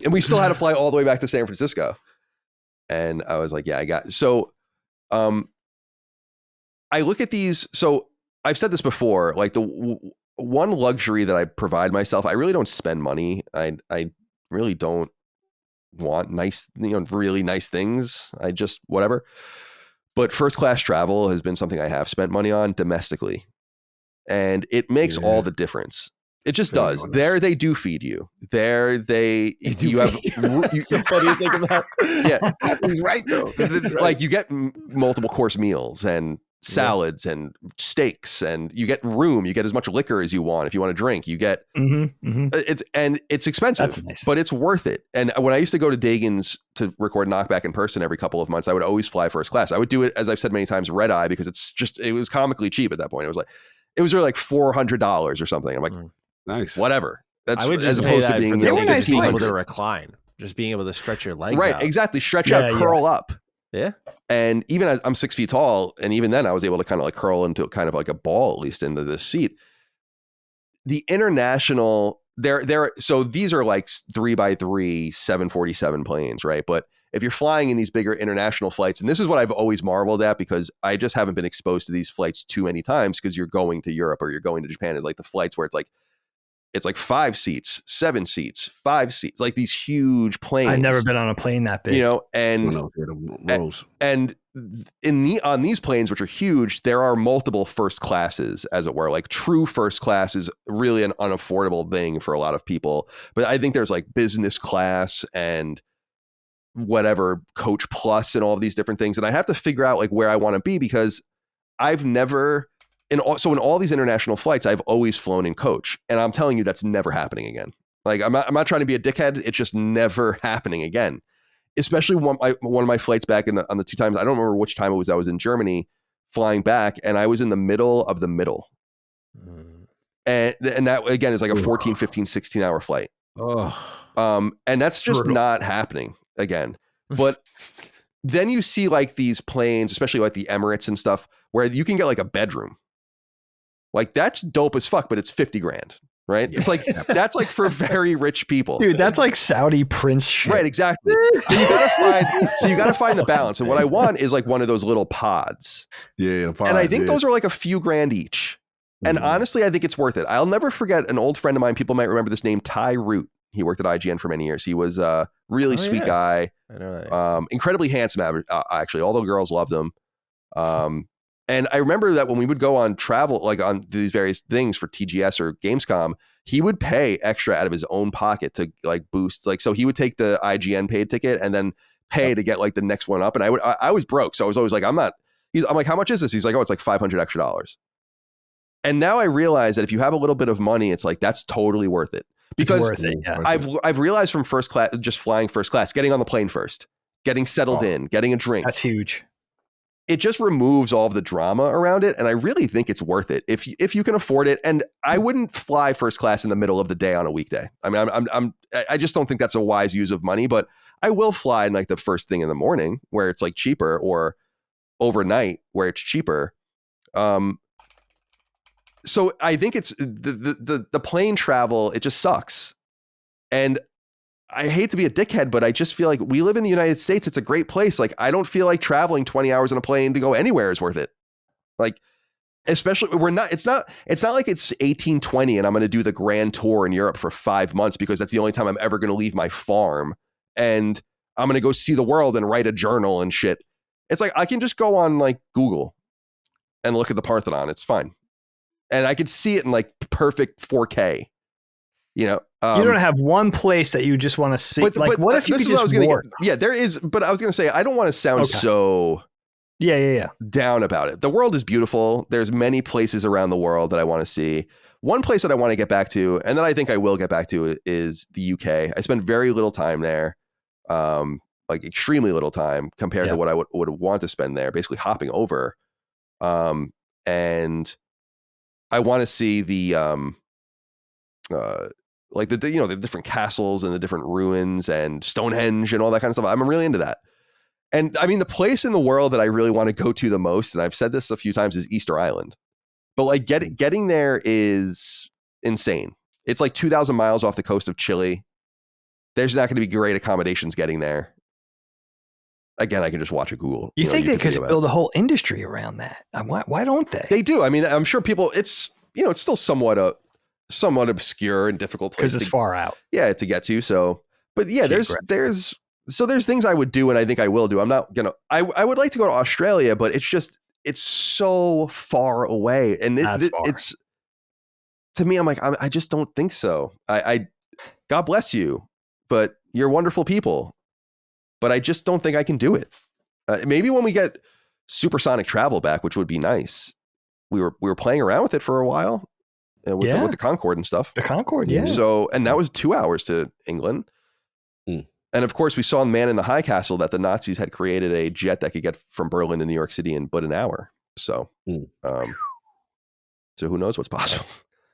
And we still had to fly all the way back to San Francisco. And I was like, yeah, I got it. So I look at these. So I've said this before, like the one luxury that I provide myself, I really don't spend money. I really don't want nice, really nice things. I just, whatever. But first class travel has been something I have spent money on domestically. And it makes all the difference. It just does. There they do feed you. There you have somebody think about. Yeah, he's right though. Like you get multiple course meals and salads and steaks, and you get room. You get as much liquor as you want. If you want to drink, you get. It's expensive, that's nice. But it's worth it. And when I used to go to Dagan's to record Knockback in person every couple of months, I would always fly first class. I would do it, as I've said many times, red eye, because it was comically cheap at that point. It was really like $400 or something. I'm like. Nice. Whatever. That's I would as opposed to being nice being able 1500. to recline, just being able to stretch your legs Right, out. exactly. Stretch out, curl up. Yeah. And even as I'm 6 feet tall, and even then I was able to kind of like curl into kind of like a ball, at least into this seat. The international, so these are like 3x3 747 planes, right? But if you're flying in these bigger international flights, and this is what I've always marveled at because I just haven't been exposed to these flights too many times because you're going to Europe or you're going to Japan, is like the flights where it's like 5 seats, 7 seats, 5 seats, like these huge planes. I've never been on a plane that big. And on these planes, which are huge, there are multiple first classes, as it were. Like true first class is really an unaffordable thing for a lot of people. But I think there's like business class and whatever, coach plus and all of these different things. And I have to figure out like where I want to be because I've never... in all these international flights, I've always flown in coach, and I'm telling you that's never happening again. Like I'm not trying to be a dickhead. It's just never happening again. Especially one of my flights back on the 2 times. I don't remember which time it was. I was in Germany flying back, and I was in the middle of the middle. And that again is like a 14, 15, 16 hour flight. And that's just not happening again. But then you see like these planes, especially like the Emirates and stuff, where you can get like a bedroom. Like that's dope as fuck, but it's $50,000, right? It's like, that's like for very rich people. Dude, that's like Saudi prince shit. Right, exactly. So you gotta find the balance. And what I want is like one of those little pods. Yeah, and I think those are like a few grand each. And honestly, I think it's worth it. I'll never forget an old friend of mine. People might remember this name, Ty Root. He worked at IGN for many years. He was a really sweet guy. I know that. Incredibly handsome, actually. All the girls loved him. And I remember that when we would go on travel, like on these various things for TGS or Gamescom, he would pay extra out of his own pocket to like boost. Like, so he would take the IGN paid ticket and then pay to get like the next one up. And I was broke. So I was always like, I'm not I'm like, how much is this? He's like, oh, it's like $500 extra. And now I realize that if you have a little bit of money, it's like, that's totally worth it. Because it's worth it, yeah. I've realized from first class, just flying first class, getting on the plane first, getting settled in, getting a drink. That's huge. It just removes all of the drama around it. And I really think it's worth it if you can afford it. And I wouldn't fly first class in the middle of the day on a weekday. I mean, I just don't think that's a wise use of money, but I will fly in like the first thing in the morning where it's like cheaper, or overnight where it's cheaper. So I think it's the plane travel. It just sucks. And I hate to be a dickhead, but I just feel like we live in the United States. It's a great place. Like, I don't feel like traveling 20 hours on a plane to go anywhere is worth it. Like, especially it's not like it's 1820 and I'm going to do the grand tour in Europe for 5 months because that's the only time I'm ever going to leave my farm and I'm going to go see the world and write a journal and shit. It's like, I can just go on like Google and look at the Parthenon. It's fine. And I could see it in like perfect 4K. You know, you don't have one place that you just want to see. But what if you could just walk? Yeah, there is. But I was going to say, I don't want to sound so down about it. The world is beautiful. There's many places around the world that I want to see. One place that I want to get back to, and that I think I will get back to, is the UK. I spent very little time there, like extremely little time compared to what I would want to spend there, basically hopping over. And I want to see the like the different castles and the different ruins and Stonehenge and all that kind of stuff. I'm really into that. And I mean, the place in the world that I really want to go to the most, and I've said this a few times, is Easter Island. But like getting there is insane. It's like 2,000 miles off the coast of Chile. There's not going to be great accommodations getting there. Again, I can just watch a Google. You think they could build a whole industry around that? Why don't they? They do. I mean, I'm sure people. It's still somewhat obscure and difficult place because it's far out. Yeah, to get to. So, but yeah, there's things I would do, and I think I will do. I'm not gonna. I would like to go to Australia, but it's so far away, and it's to me. I'm like, I just don't think so. I God bless you, but you're wonderful people. But I just don't think I can do it. Maybe when we get supersonic travel back, which would be nice. We were playing around with it for a while with the Concorde and stuff. The Concorde, yeah. So, and that was 2 hours to England. And of course, we saw in Man in the High Castle that the Nazis had created a jet that could get from Berlin to New York City in but an hour. So, so who knows what's possible.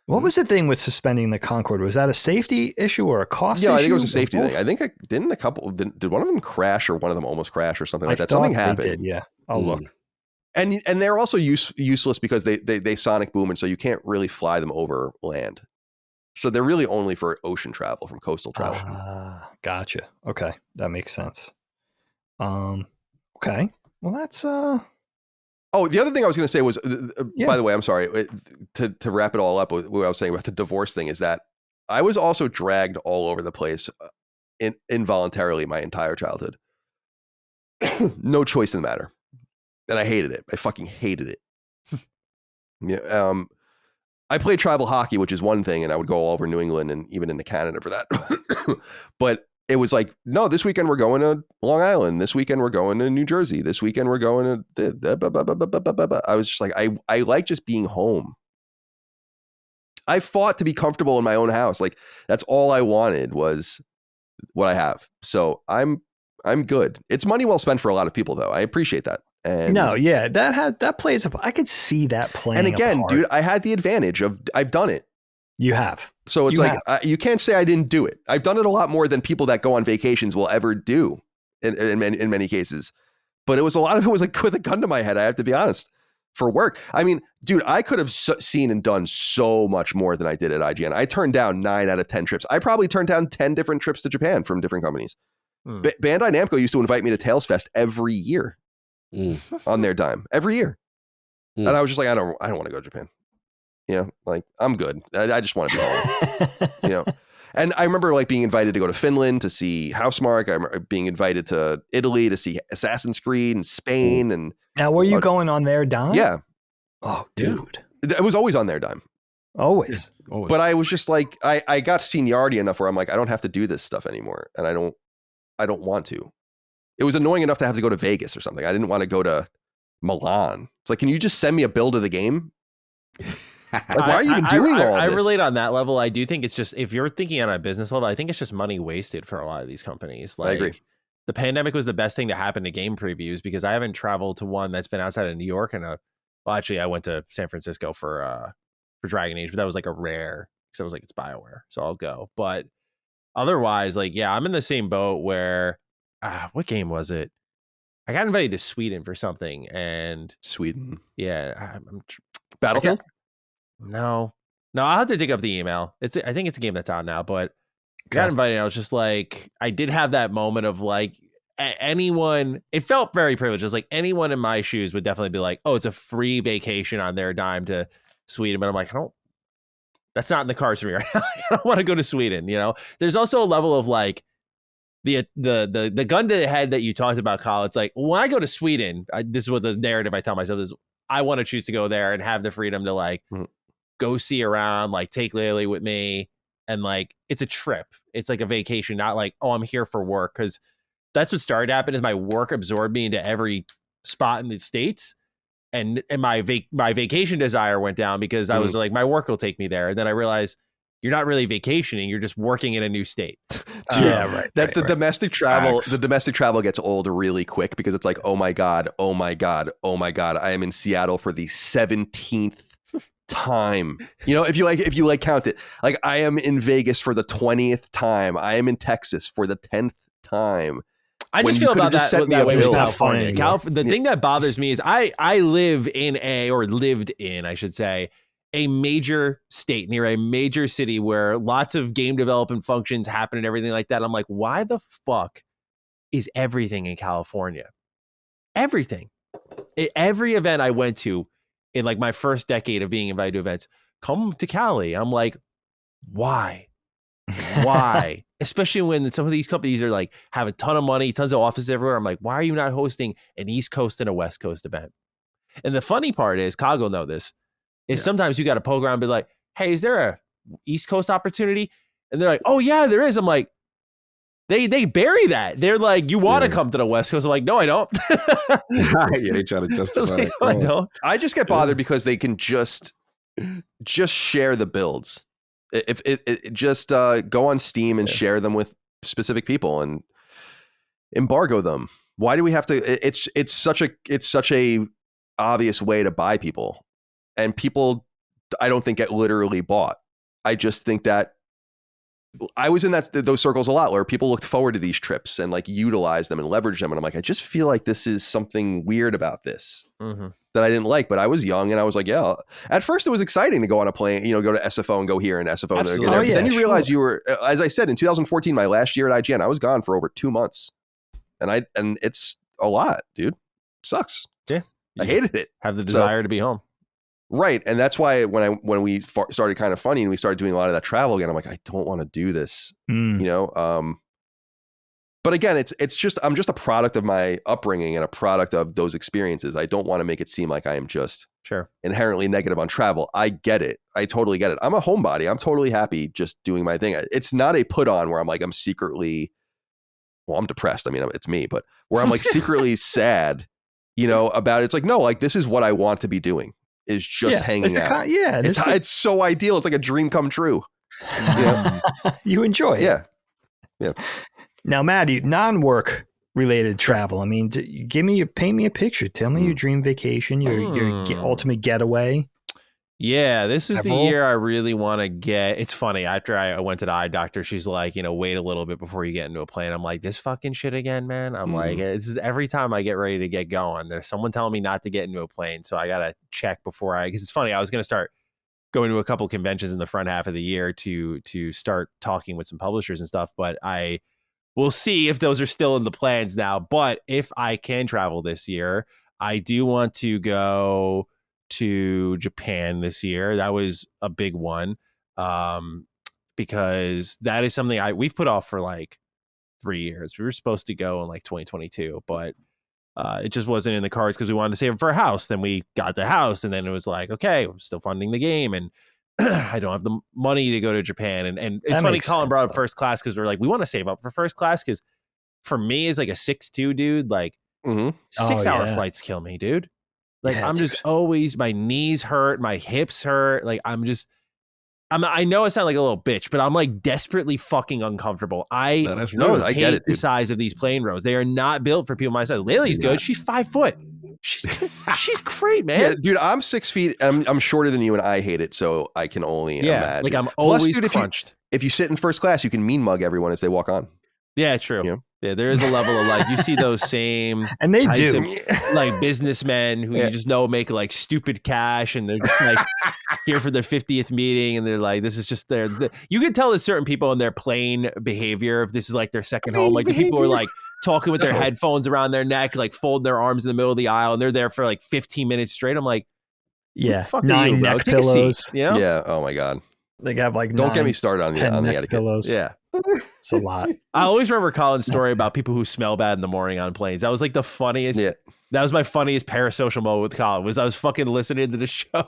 What was the thing with suspending the Concorde? Was that a safety issue or a cost issue? Yeah, I think it was a safety thing. I think did one of them crash or one of them almost crash or something like that? Something happened. Yeah, I'll look. And they're also useless because they sonic boom, and so you can't really fly them over land. So they're really only for ocean travel, from coastal travel. Gotcha. Okay, that makes sense. Okay, well that's Oh, the other thing I was going to say was, by the way, I'm sorry, to wrap it all up with what I was saying about the divorce thing, is that I was also dragged all over the place involuntarily my entire childhood. No choice in the matter. And I hated it. I fucking hated it. Yeah. I played tribal hockey, which is one thing, and I would go all over New England and even into Canada for that. But it was like, no, this weekend we're going to Long Island. This weekend we're going to New Jersey. This weekend we're going to... I was just like, I like just being home. I fought to be comfortable in my own house. Like, that's all I wanted was what I have. So I'm good. It's money well spent for a lot of people, though. I appreciate that. And that plays up. I could see that playing. And again, dude, I had the advantage of I've done it. You have. So it's you can't say I didn't do it. I've done it a lot more than people that go on vacations will ever do in many cases. But a lot of it was like with a gun to my head. I have to be honest. For work. I mean, dude, I could have seen and done so much more than I did at IGN. I turned down 9 out of 10 trips. I probably turned down 10 different trips to Japan from different companies. Bandai Namco used to invite me to Tales Fest every year on their dime. Every year. And I was just like, I don't want to go to Japan. You know, like, I'm good. I just want to be home. You know. And I remember like being invited to go to Finland to see Housemarque. I remember being invited to Italy to see Assassin's Creed, and Spain. And now, were you going on their dime? Yeah. Oh, dude. It was always on their dime. Always. Yeah, always. But I was just like, I got seniority enough where I'm like, I don't have to do this stuff anymore. And I don't want to. It was annoying enough to have to go to Vegas or something. I didn't want to go to Milan. It's like, can you just send me a build of the game? Like, why are you even doing all I this? relate on that level. I do think it's just, if you're thinking on a business level, I think it's just money wasted for a lot of these companies. Like, I agree. The pandemic was the best thing to happen to game previews, because I haven't traveled to one that's been outside of New York. And well, actually, I went to San Francisco for Dragon Age, but that was like a rare, because I was like, it's BioWare, so I'll go. But otherwise, like, yeah, I'm in the same boat where, what game was it? I got invited to Sweden for something, and Sweden. yeah, Battlefield? No, I'll have to dig up the email. I think it's a game that's out now, but got invited. I was just like, I did have that moment of like, anyone, it felt very privileged. It was like, anyone in my shoes would definitely be like, oh, it's a free vacation on their dime to Sweden. But I'm like, that's not in the cards for me right now. I don't want to go to Sweden. You know, there's also a level of like, the gun to the head that you talked about, Kyle. It's like, when I go to Sweden, this is what the narrative I tell myself is, I want to choose to go there and have the freedom to like go see around, like take Lily with me, and like, it's a trip. It's like a vacation, not like, oh, I'm here for work. Because that's what started to happen, is my work absorbed me into every spot in the States, and my vacation desire went down, because I was like, my work will take me there. And then I realized, you're not really vacationing, you're just working in a new state. Yeah, right. The domestic travel gets old really quick, because it's like, oh my God, I am in Seattle for the 17th time. You know, if you count it, like, I am in Vegas for the 20th time. I am in Texas for the 10th time. I just feel about that way with California. The thing that bothers me is I lived in, I should say, a major state near a major city where lots of game development functions happen and everything like that. I'm like, why the fuck is everything in California? Everything. Every event I went to in like my first decade of being invited to events, come to Cali. I'm like, why? Why? Especially when some of these companies are like, have a ton of money, tons of offices everywhere. I'm like, why are you not hosting an East Coast and a West Coast event? And the funny part is, Kyle will know this, is sometimes you got to poke around and be like, hey, is there a East Coast opportunity? And they're like, oh yeah, there is. I'm like, they bury that. They're like, you want to come to the West Coast? I'm like, no, I don't. Yeah, they try to justify like, no, I don't. I just get bothered because they can just share the builds. If it just go on Steam and share them with specific people and embargo them. Why do we have to? It's such a obvious way to buy people, and people, I don't think, get literally bought. I just think that I was in those circles a lot where people looked forward to these trips and like utilize them and leverage them, and I'm like, I just feel like this is something weird about this. That I didn't like, but I was young and I was like, yeah. At first it was exciting to go on a plane, go to SFO and go here and SFO and go there. Then you realize you were, as I said, in 2014, my last year at IGN, I was gone for over 2 months, and it's a lot, dude. It sucks. Yeah, I hated it. Have the desire to be home, right? And that's why when we started Kind of Funny and we started doing a lot of that travel again, I'm like, I don't want to do this, But again, it's just, I'm just a product of my upbringing and a product of those experiences. I don't want to make it seem like I am just inherently negative on travel. I get it. I totally get it. I'm a homebody. I'm totally happy just doing my thing. It's not a put on where I'm like, I'm secretly, I'm depressed. I mean, it's me, but where I'm like secretly sad, about it. It's like, no, like, this is what I want to be doing, is just hanging out. It's so ideal. It's like a dream come true. You enjoy it. Yeah. Yeah. Now, Matty, non-work related travel. I mean, paint me a picture. Tell me your dream vacation, your ultimate getaway. Yeah, this is the year I really want to get. It's funny. After I went to the eye doctor, she's like, wait a little bit before you get into a plane. I'm like, this fucking shit again, man. I'm like, this is every time I get ready to get going, there's someone telling me not to get into a plane. So I got to check before because it's funny. I was going to start going to a couple conventions in the front half of the year to start talking with some publishers and stuff. But we'll see if those are still in the plans now. But if I can travel this year, I do want to go to Japan this year. That was a big one, because that is something we've put off for like 3 years. We were supposed to go in like 2022, but it just wasn't in the cards because we wanted to save it for a house. Then we got the house, and then it was like, okay, we're still funding the game, and I don't have the money to go to Japan. And it's funny, Colin brought up first class because we're like, we want to save up for first class because for me, as like a 6'2" dude, like 6 hour flights kill me, dude. Like Yeah, I'm dude. just always, my knees hurt, my hips hurt. Like I know I sound like a little bitch, but I'm like desperately fucking uncomfortable. I that's No, real. I hate get it, the dude. size of these plane rows. They are not built for people my size. Lily's good. She's 5 foot. She's great, man. Yeah, dude, I'm 6 feet. I'm shorter than you, and I hate it. So I can only imagine. Like I'm Plus, always dude, crunched. if you sit in first class, you can mean mug everyone as they walk on. Yeah, true. Yeah. Yeah, there is a level of like, you see those same And they types do. of, like businessmen who you just know make like stupid cash, and they're just like here for their 50th meeting, and they're like, this is just you can tell there's certain people in their plain behavior if this is like their second home. Like the people are like talking with their headphones around their neck, like fold their arms in the middle of the aisle, and they're there for like 15 minutes straight. I'm like, Yeah. fuck 9 are you, bro? neck Take pillows. a seat, you know? Yeah. Oh my god. They have like Don't get 9, me started on 10 the neck etiquette. pillows. Yeah. It's a lot. I always remember Colin's story about people who smell bad in the morning on planes. That was like the funniest. Yeah. That was my funniest parasocial moment with Colin. Was I was fucking listening to the show.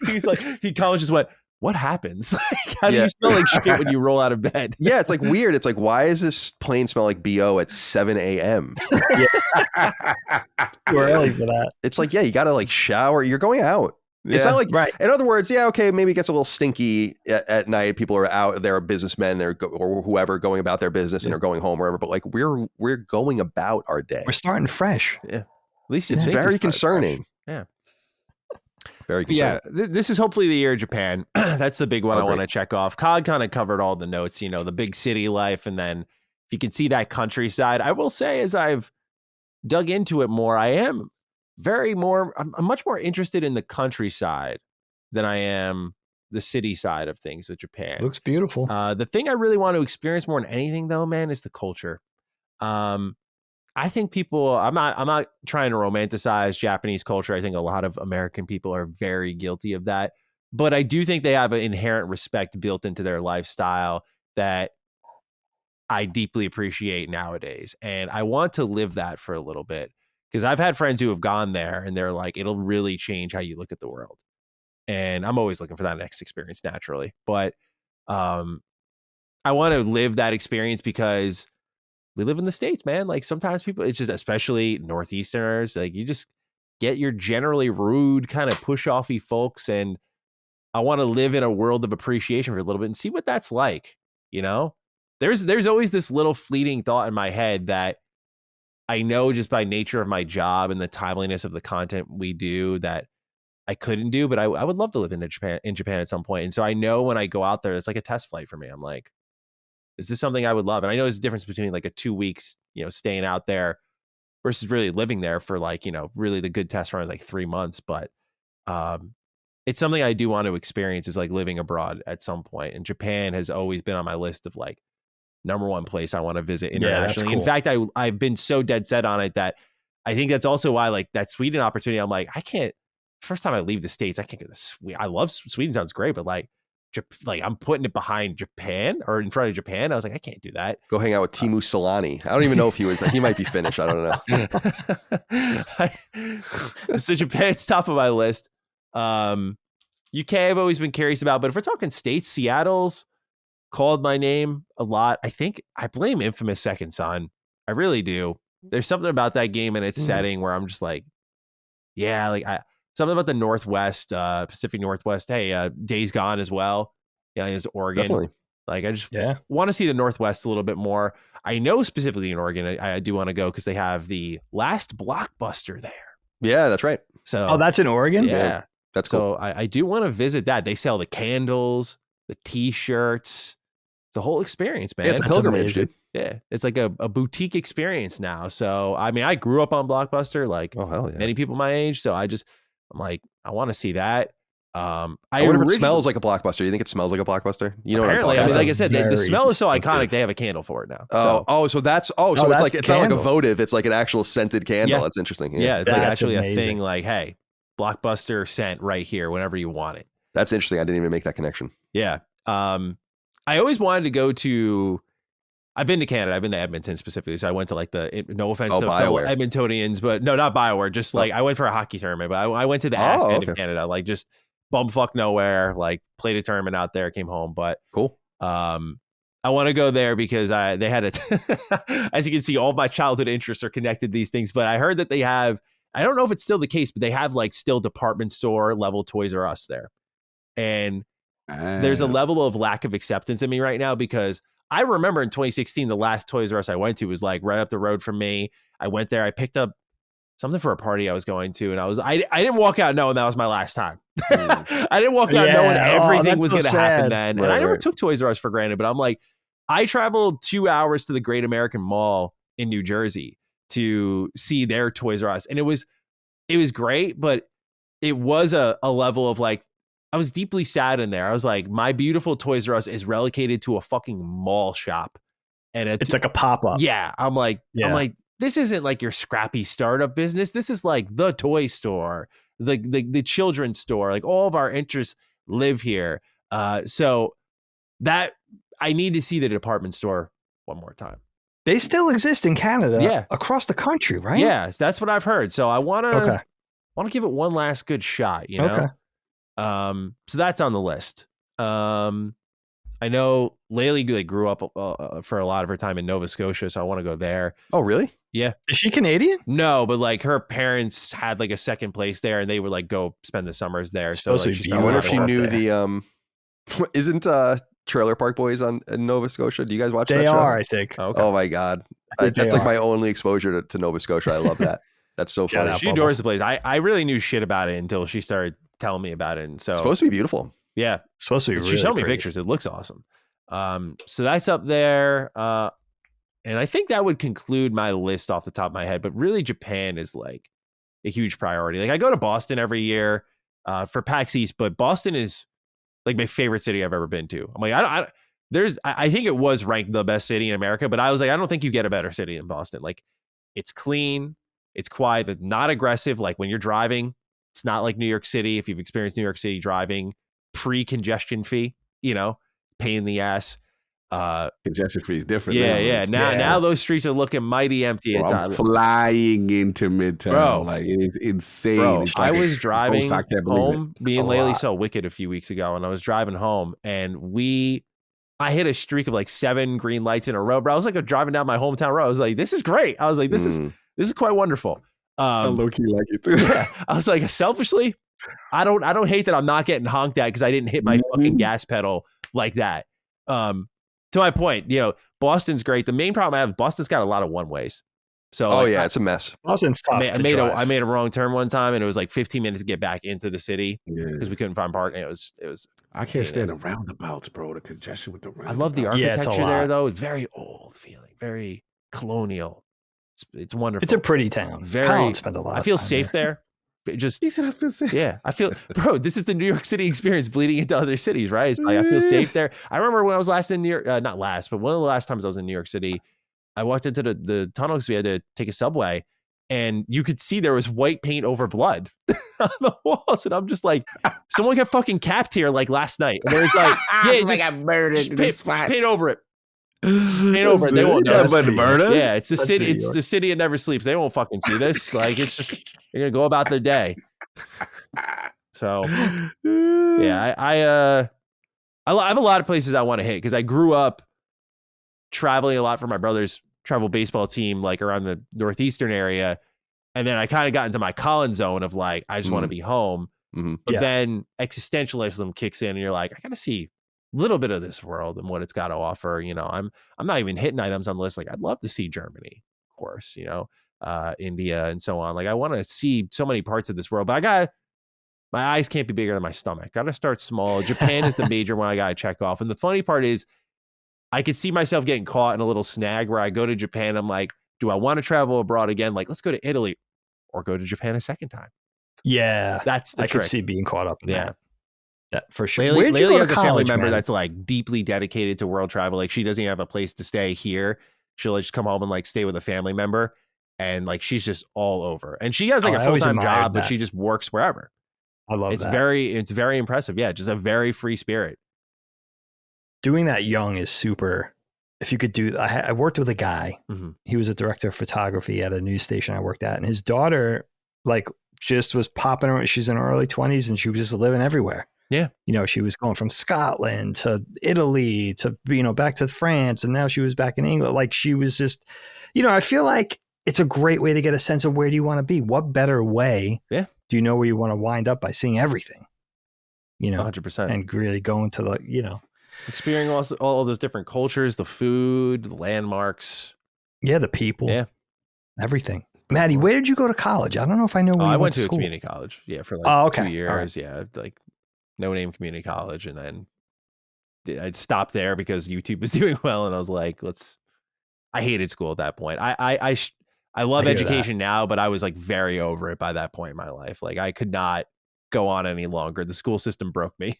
He's like, Colin just went, "What happens? Like, how do you smell like shit when you roll out of bed?" Yeah, it's like weird. It's like, why is this plane smell like BO at 7 a.m.? Too early for that. It's like, yeah, you got to like shower. You're going out. It's Yeah. not like, Right. in other words, yeah, okay, maybe it gets a little stinky at night. People are out, they're businessmen, or whoever going about their business and they're going home, wherever. But like, we're going about our day. We're starting fresh. Yeah. At least It's think very it's concerning. Yeah. Very concerning. Yeah, this is hopefully the year of Japan. That's the big one I want to check off. Cog kind of covered all the notes, you know, the big city life. And then if you can see that countryside, I will say, as I've dug into it more, I'm much more interested in the countryside than I am the city side of things with Japan. Looks beautiful. The thing I really want to experience more than anything, though, man, is the culture. I think people, I'm not trying to romanticize Japanese culture. I think a lot of American people are very guilty of that. But I do think they have an inherent respect built into their lifestyle that I deeply appreciate nowadays. And I want to live that for a little bit, because I've had friends who have gone there and they're like, it'll really change how you look at the world. And I'm always looking for that next experience naturally. But I want to live that experience because we live in the States, man. Like sometimes people, it's just, especially Northeasterners, like you just get your generally rude, kind of push-offy folks. And I want to live in a world of appreciation for a little bit and see what that's like. You know, there's always this little fleeting thought in my head that I know just by nature of my job and the timeliness of the content we do that I couldn't do, but I would love to live in Japan at some point. And so I know when I go out there, it's like a test flight for me. I'm like, is this something I would love? And I know there's a difference between like a 2 weeks, you know, staying out there versus really living there for like, you know, really the good test run is like 3 months. But it's something I do want to experience, is like living abroad at some point. And Japan has always been on my list of like number one place I want to visit internationally. cool. In fact, I've been so dead set on it that I think that's also why like that Sweden opportunity, I'm like, I can't, first time I leave the States, I can't go to Sweden. I love Sweden, sounds great, but like I'm putting it behind Japan or in front of Japan. I was like, I can't do that. Go hang out with Timu Solani. I don't even know if he might be Finnish. I don't know. So Japan's top of my list. UK I've always been curious about, but if we're talking states, Seattle's called my name a lot. I think I blame Infamous Second Son. I really do. There's something about that game and its setting where I'm just like, yeah, like something about the Northwest, Pacific Northwest. Hey, Days Gone as well. Yeah, it's Oregon. Definitely. Like I just want to see the Northwest a little bit more. I know specifically in Oregon, I do want to go because they have the last Blockbuster there. Yeah, that's right. So that's in Oregon? Yeah. That's cool. So I do want to visit that. They sell the candles, the T-shirts, the whole experience, man. Yeah, it's a pilgrimage, dude. Yeah, it's like a boutique experience now. So I mean, I grew up on Blockbuster, like hell yeah. many people my age. So I'm like, I want to see that. I wonder if it smells like a Blockbuster. You think it smells like a Blockbuster? You know, apparently, I mean, like I said, the smell is so distinctive. iconic. They have a candle for it now. So it's like it's not like a votive. It's like an actual scented candle. Yeah. That's interesting. Yeah, it's like That's actually amazing. a thing. Like, hey, Blockbuster scent right here whenever you want it. That's interesting. I didn't even make that connection. Yeah. I always wanted to go to. I've been to Canada. I've been to Edmonton specifically. So I went to like no offense to fellow BioWare. Edmontonians, but no, not BioWare. Just like I went for a hockey tournament, but I went to the ass end of Canada, like just bumfuck nowhere, like played a tournament out there, came home. But cool. I want to go there because they had as you can see, all of my childhood interests are connected to these things. But I heard that they have I don't know if it's still the case, but they have like still department store level Toys R Us there. And there's a level of lack of acceptance in me right now, because I remember in 2016, the last Toys R Us I went to was like right up the road from me. I went there, I picked up something for a party I was going to, and I didn't walk out knowing that was my last time. I didn't walk out knowing everything was going to happen then. And I never took Toys R Us for granted, but I'm like, I traveled 2 hours to the Great American Mall in New Jersey to see their Toys R Us. And it was great, but it was a level of like, I was deeply sad in there. I was like, my beautiful Toys R Us is relegated to a fucking mall shop. And it's like a pop-up. Yeah. I'm like, this isn't like your scrappy startup business. This is like the toy store, the children's store. Like all of our interests live here. So that I need to see the department store one more time. They still exist in Canada, across the country, right? Yeah, that's what I've heard. So I want to give it one last good shot, you know? Okay. So that's on the list. I know Laylee like grew up for a lot of her time in Nova Scotia, so I want to go there. Oh, really? Yeah. Is she Canadian? No, but like her parents had like a second place there, and they would like go spend the summers there. So like, I wonder if she knew the isn't Trailer Park Boys in Nova Scotia? Do you guys watch that show? They are, I think. Okay. Oh my God. That's like my only exposure to Nova Scotia. I love that. That's so funny. She adores the place. I really knew shit about it until she started telling me about it. And so it's supposed to be beautiful. Yeah. It's supposed to be really She showed me pretty. pictures. It looks awesome. So that's up there. And I think that would conclude my list off the top of my head, but really Japan is like a huge priority. Like I go to Boston every year for PAX East, but Boston is like my favorite city I've ever been to. I'm like, I think it was ranked the best city in America, but I was like, I don't think you get a better city than Boston. Like it's clean, it's quiet, but not aggressive. Like when you're driving, it's not like New York City. If you've experienced New York City driving, pre-congestion fee, pain in the ass. Congestion fee is different. Yeah. Now those streets are looking mighty empty. Bro, I'm flying into Midtown. Bro, like it's insane. Bro, It's like I was driving home. Me and Laylee lot. saw Wicked a few weeks ago, and I was driving home, and I hit a streak of like 7 green lights in a row, bro. I was like driving down my hometown road. I was like, this is great. I was like, this is quite wonderful. I low-key like it too. Yeah, I was like, selfishly, I don't hate that I'm not getting honked at because I didn't hit my fucking gas pedal like that. To my point, Boston's great. The main problem I have, Boston's got a lot of one ways. So it's a mess. Boston's tough. I made a wrong turn one time, and it was like 15 minutes to get back into the city because we couldn't find parking. It was. I can't stand the roundabouts, bro. The congestion with the roundabouts. I love the architecture there, though. It's very old feeling, very colonial. It's wonderful. It's a pretty town. Very. Spent a lot. I feel safe there. Just he said I feel safe. Yeah, I feel, bro. This is the New York City experience bleeding into other cities, right? It's like I feel safe there. I remember when I was last in New York, not last, but one of the last times I was in New York City, I walked into the tunnel because we had to take a subway, and you could see there was white paint over blood on the walls, and I'm just like, someone got fucking capped here like last night. And it's like, yeah, just got murdered. Just paint over it. Paint over it. They won't know. Murder? Yeah, it's the city. It's the city that never sleeps. They won't fucking see this. Like it's just they're gonna go about their day. So yeah, I have a lot of places I want to hit because I grew up traveling a lot for my brother's travel baseball team, like around the northeastern area, and then I kind of got into my Collin zone of like I just want to be home. But then existentialism kicks in, and you're like, I gotta see little bit of this world and what it's got to offer. I'm not even hitting items on the list. Like I'd love to see Germany, of course, India and so on. Like I want to see so many parts of this world, but my eyes can't be bigger than my stomach. Got to start small. Japan is the major one I got to check off. And the funny part is I could see myself getting caught in a little snag where I go to Japan. I'm like, do I want to travel abroad again? Like, let's go to Italy or go to Japan a second time. Yeah. That's the I trick. could see being caught up in that. Yeah, for sure. Laylee has a family member that's like deeply dedicated to world travel. Like she doesn't even have a place to stay here. She'll just come home and like stay with a family member. And like, she's just all over. And she has like a full-time job, but she just works wherever. I love that. It's very impressive. Yeah. Just a very free spirit. Doing that young is super. If you could do, I worked with a guy. He was a director of photography at a news station I worked at. And his daughter like just was popping around. She's in her early 20s and she was just living everywhere. Yeah. She was going from Scotland to Italy to, back to France. And now she was back in England. Like she was just, I feel like it's a great way to get a sense of where do you want to be. What better way Yeah. do you know where you want to wind up by seeing everything? 100%. And really go into the, experiencing all of those different cultures, the food, the landmarks. Yeah, the people. Yeah. Everything. Matty, where did you go to college? I don't know if I know where you I went to school. a community college. Yeah, for like 2 years. Right. Yeah, like no name community college, and then I'd stopped there because YouTube was doing well, and I was like, I hated school at that point. I love education now, but I was like very over it by that point in my life. Like I could not go on any longer. The school system broke me.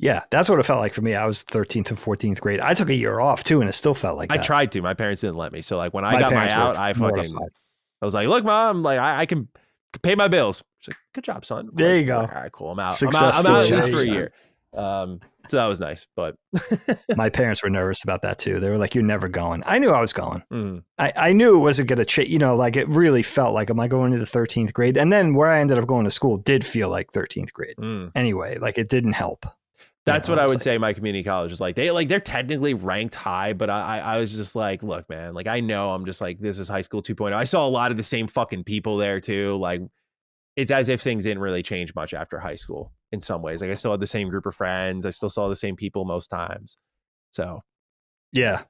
Yeah, that's what it felt like for me. I was 13th and 14th grade. I took a year off too, and it still felt like that. I tried to. My parents didn't let me. So like when I got my out, I was like, look, Mom, like I can pay my bills. She's like, good job, son. There you go. All right, cool. I'm out. Success I'm out at story. least for a year. So that was nice, but my parents were nervous about that too. They were like, "You're never going." I knew I was going. Mm. I knew it wasn't going to change. Like it really felt like, am I going to the 13th grade? And then where I ended up going to school did feel like 13th grade. Anyway, like it didn't help. That's what I would say. My community college is like they're technically ranked high, but I was just like, look, man, like I know I'm just like this is high school 2.0. I saw a lot of the same fucking people there too. Like it's as if things didn't really change much after high school in some ways. Like I still had the same group of friends. I still saw the same people most times. So yeah,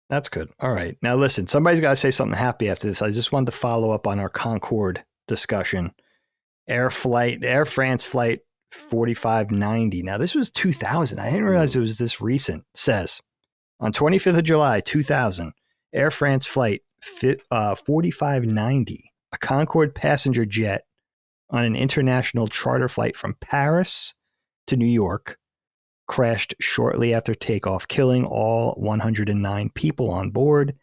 that's good. All right, now listen, somebody's got to say something happy after this. I just wanted to follow up on our Concorde discussion. Air France flight 4590. Now, this was 2000. I didn't realize it was this recent. It says, on 25th of July, 2000, Air France flight 4590, a Concorde passenger jet on an international charter flight from Paris to New York, crashed shortly after takeoff, killing all 109 people on board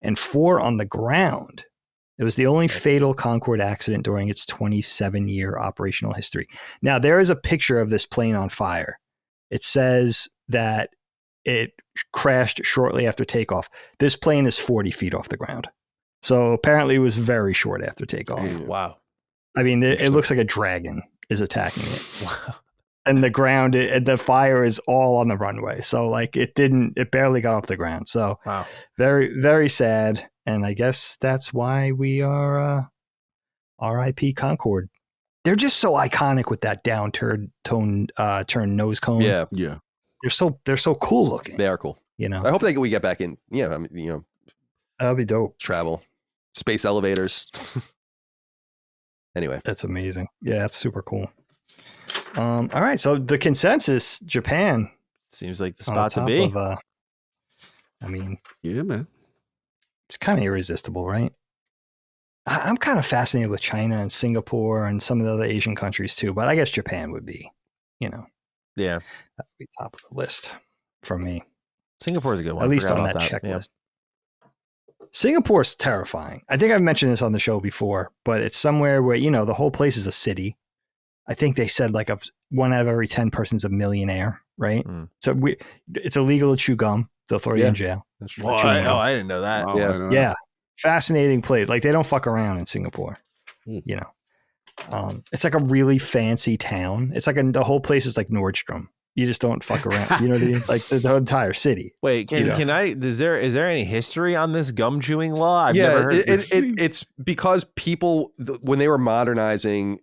and 4 on the ground. It was the only fatal Concorde accident during its 27-year operational history. Now, there is a picture of this plane on fire. It says that it crashed shortly after takeoff. This plane is 40 feet off the ground. So apparently it was very short after takeoff. Wow. I mean, it looks like a dragon is attacking it. Wow. And the ground, the fire is all on the runway. So like it barely got off the ground. So wow. Very, very sad. And I guess that's why we are RIP Concorde. They're just so iconic with that turn nose cone. Yeah. They're so cool looking. They are cool. I hope we get back in. Yeah, I mean, that'll be dope. Travel, space elevators. Anyway, that's amazing. Yeah, that's super cool. All right, so the consensus, Japan seems like the spot to be. I mean, yeah, man, it's kind of irresistible, right? I'm kind of fascinated with China and Singapore and some of the other Asian countries too, but I guess Japan would be, yeah, that would be top of the list for me. Singapore's a good one, at least on that checklist. Yeah. Singapore's terrifying. I think I've mentioned this on the show before, but it's somewhere where the whole place is a city. I think they said like 1 out of every 10 persons a millionaire, right? So it's illegal to chew gum. They'll throw you in jail. I didn't know that. Oh, yeah. Fascinating place. Like they don't fuck around in Singapore. It's like a really fancy town. It's like the whole place is like Nordstrom. You just don't fuck around. You know what I mean? Like the entire city. Wait, can I? Is there any history on this gum chewing law? I've never heard. It's because people, when they were modernizing,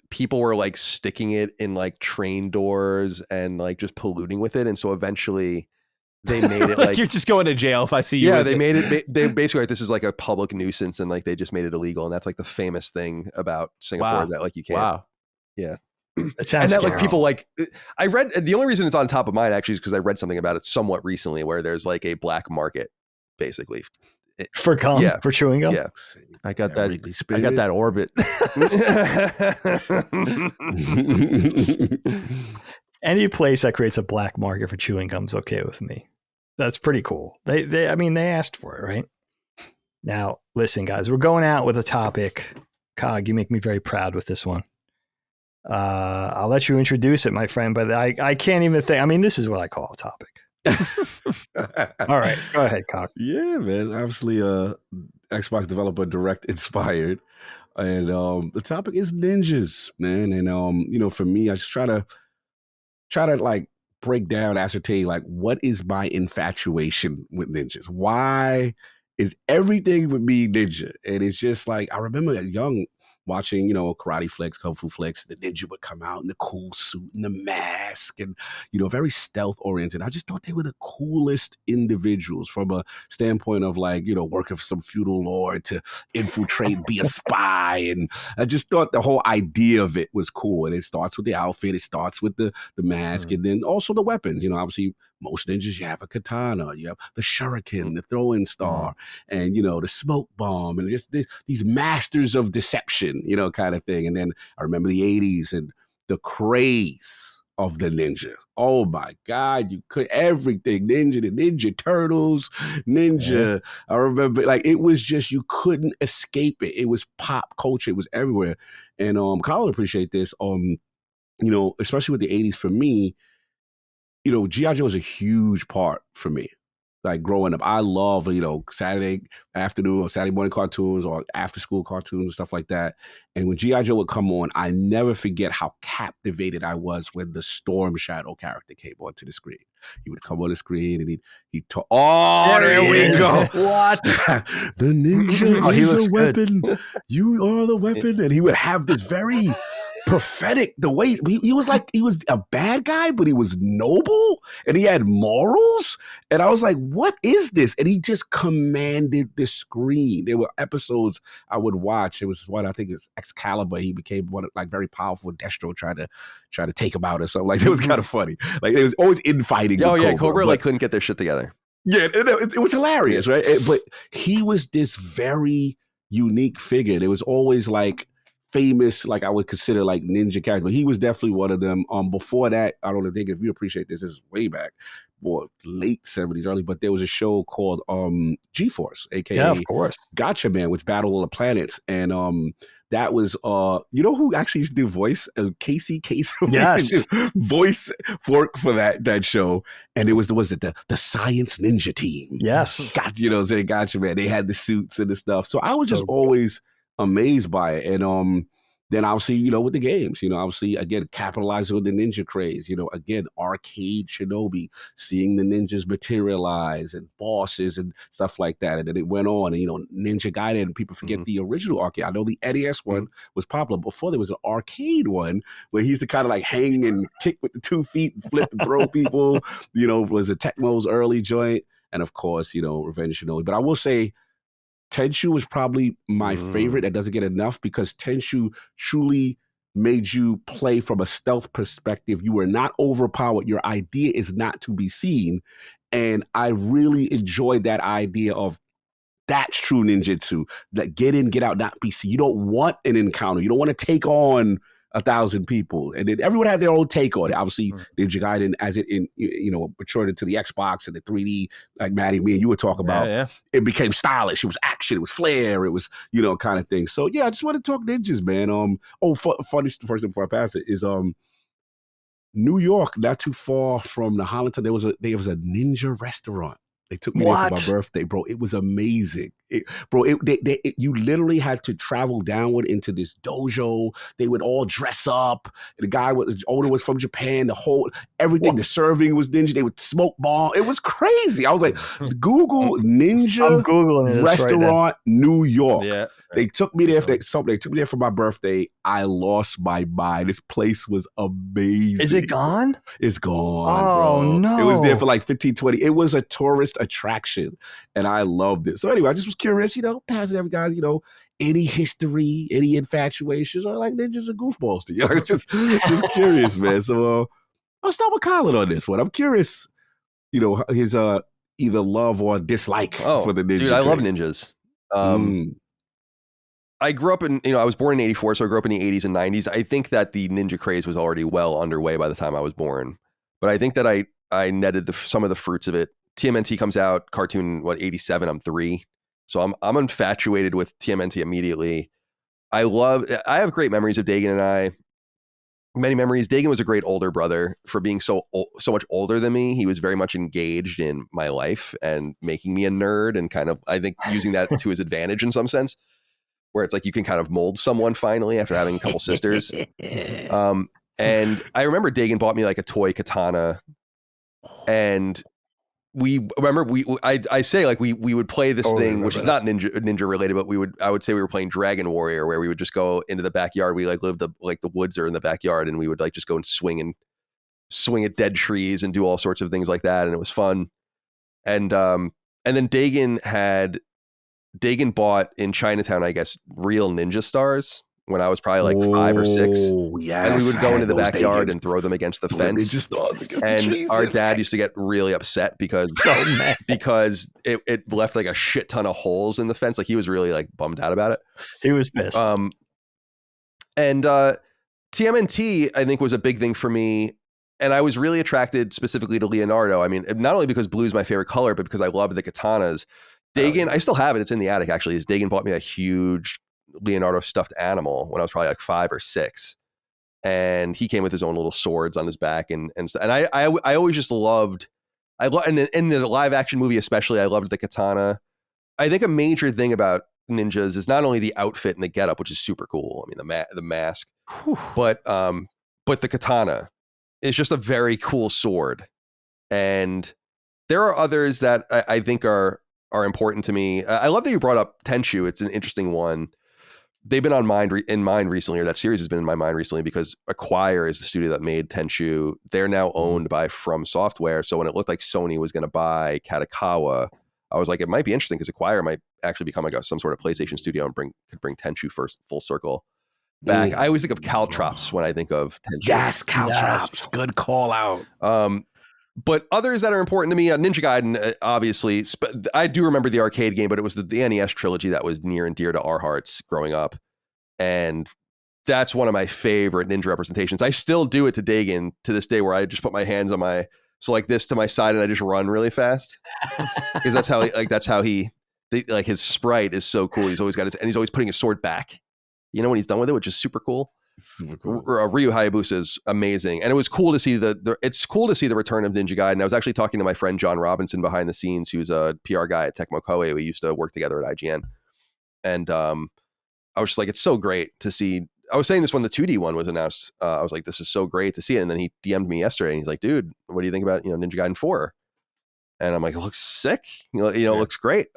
people were like sticking it in like train doors and like just polluting with it, and so eventually they made it like you're just going to jail if I see you. Yeah, they made it. They basically like this is like a public nuisance, and like they just made it illegal, and that's like the famous thing about Singapore that like you can't. Wow. Yeah. And that like people like I read the only reason it's on top of mind actually is because I read something about it somewhat recently where there's like a black market basically for gum, for chewing gum. Yeah, I got that. I got that orbit. Any place that creates a black market for chewing gum is okay with me. That's pretty cool. They asked for it, right? Now, listen, guys, we're going out with a topic. Cog, you make me very proud with this one. I'll let you introduce it, my friend, but I can't even think. I mean, this is what I call a topic. All right, go ahead, Cog. Yeah, man. Obviously, Xbox developer direct inspired, and the topic is ninjas, man. And for me, I just try to like break down, ascertain like what is my infatuation with ninjas? Why is everything with me ninja. And it's just like, I remember young watching, karate flicks, kung fu flicks, the ninja would come out in the cool suit and the mask and, very stealth oriented. I just thought they were the coolest individuals from a standpoint of like, working for some feudal lord to infiltrate and be a spy. And I just thought the whole idea of it was cool. And it starts with the outfit. It starts with the mask and then also the weapons. Obviously most ninjas, you have a katana, you have the shuriken, the throwing star, and, the smoke bomb, and just these masters of deception, kind of thing. And then I remember the 80s and the craze of the ninja. Oh my God, you could everything. Ninja, the Ninja Turtles, Ninja. I remember it was just, you couldn't escape it. It was pop culture. It was everywhere. And Kyle would appreciate this. Especially with the 80s for me, G.I. Joe was a huge part for me. Like growing up, I love, Saturday afternoon or Saturday morning cartoons or after school cartoons and stuff like that. And when G.I. Joe would come on, I never forget how captivated I was when the Storm Shadow character came onto the screen. He would come on the screen and he'd talk. Oh, there we go. What? The ninja is a weapon. You are the weapon. And he would have this very prophetic, the way he was a bad guy, but he was noble and he had morals. And I was like, what is this? And he just commanded the screen. There were episodes I would watch. It was one, I think it's Excalibur. He became one very powerful. Destro tried to take him out or something. Like, it was kind of funny. Like, it was always infighting. Oh yeah, Cobra couldn't get their shit together. Yeah, it was hilarious, right? But he was this very unique figure. There was always famous, I would consider ninja character, but he was definitely one of them. Before that, I don't think if you appreciate this is way back, or late 70s, early, but there was a show called G-Force, aka of course, Gotcha Man, which battled all the planets, and that was who actually used to do voice? Casey yes, voice for that show, and it was the Science Ninja Team. Yes, saying Gotcha Man. They had the suits and the stuff, so I was just always amazed by it. And then obviously, with the games, obviously, again, capitalizing on the ninja craze, again, arcade Shinobi, seeing the ninjas materialize and bosses and stuff like that. And then it went on and, Ninja Gaiden, and people forget the original arcade. I know the NES one was popular. Before there was an arcade one where he used to kind of hang and kick with the 2 feet and flip and throw people, was a Tecmo's early joint. And of course, Revenge Shinobi. But I will say, Tenshu was probably my favorite. That doesn't get enough because Tenshu truly made you play from a stealth perspective. You were not overpowered. Your idea is not to be seen. And I really enjoyed that idea of that's true ninjutsu. That get in, get out, not be seen. You don't want an encounter. You don't want to take on 1,000 people. And then everyone had their own take on it. Obviously, Ninja Gaiden, as it matured into the Xbox and the 3D, like Matty, me and you were talking about, it became stylish. It was action. It was flair. It was, kind of thing. So yeah, I just want to talk ninjas, man. Funny first thing before I pass it is New York, not too far from the Hollandtown, there was a ninja restaurant. They took me there for my birthday, bro. It was amazing. You literally had to travel downward into this dojo. They would all dress up. The owner was from Japan. Everything, the serving was ninja. They would smoke bomb. It was crazy. I was like, Google ninja restaurant, New York. Yeah. They took me there. They took me there for my birthday. I lost my mind. This place was amazing. Is it gone? It's gone. Oh, bro. no. It was there for 15, 20. It was a tourist attraction, and I loved it. So anyway, I just was curious, passing every guys, any history, any infatuations, or ninjas or goofballs to you. just curious, man. So I'll start with Colin on this one. I'm curious, his either love or dislike for the ninja. Dude, I love ninjas. I grew up in, I was born in 84, so I grew up in the 80s and 90s. I think that the ninja craze was already well underway by the time I was born. But I think that I netted some of the fruits of it. TMNT comes out, cartoon, 87, I'm 3. So I'm infatuated with TMNT immediately. I have great memories of Dagan and I. Many memories. Dagan was a great older brother for being so much older than me. He was very much engaged in my life and making me a nerd and kind of, I think, using that to his advantage in some sense, where it's you can kind of mold someone finally after having a couple sisters. And I remember Dagan bought me a toy katana, and we remember I say like we would play this Totally thing, which is not ninja related, but I would say we were playing Dragon Warrior, where we would just go into the backyard. We like lived the woods are in the backyard, and we would like just go and swing at dead trees and do all sorts of things like that, and it was fun. And then Dagan bought in Chinatown, I guess, real ninja stars when I was probably like 5 or 6. Yes, And we would go into the those backyard Dagan. and throw them against the fence. Just stars against the And trees. our dad used to get really upset because it left like a shit ton of holes in the fence. Like he was really like bummed out about it. He was pissed. And TMNT, I think, was a big thing for me. And I was really attracted specifically to Leonardo. I mean, not only because blue is my favorite color, but because I loved the katanas. Dagan, I still have it. It's in the attic, actually. Dagan bought me a huge Leonardo stuffed animal when I was probably like 5 or 6. And he came with his own little swords on his back. And I always just loved, and in the live action movie especially, I loved the katana. I think a major thing about ninjas is not only the outfit and the getup, which is super cool. I mean, the mask, but the katana is just a very cool sword. And there are others that I think are important to me. I love that you brought up Tenchu. It's an interesting one. They've been in mind recently, or that series has been in my mind recently, because Acquire is the studio that made Tenchu. They're now owned by From Software. So when it looked like Sony was going to buy Katakawa, I was like, it might be interesting because Acquire might actually become like some sort of PlayStation studio and could bring Tenchu first full circle back. I always think of Caltrops when I think of Tenchu. Yes, Caltrops. Good call out. But others that are important to me, Ninja Gaiden, obviously. I do remember the arcade game, but it was the NES trilogy that was near and dear to our hearts growing up. And that's one of my favorite ninja representations. I still do it to Dagan to this day, where I just put my hands on like this to my side and I just run really fast. Because that's how his sprite is so cool. He's always putting his sword back, when he's done with it, which is super cool. Super cool. Ryu Hayabusa is amazing, and it was cool to see it's cool to see the return of Ninja Gaiden. I was actually talking to my friend John Robinson behind the scenes, who's a PR guy at Tecmo Koei. We used to work together at IGN, and I was just like, it's so great to see. I was saying this when the 2D one was announced. I was like, this is so great to see it. And then he DM'd me yesterday, and he's like, dude, what do you think about Ninja Gaiden 4? And I'm like, it looks sick. It looks great.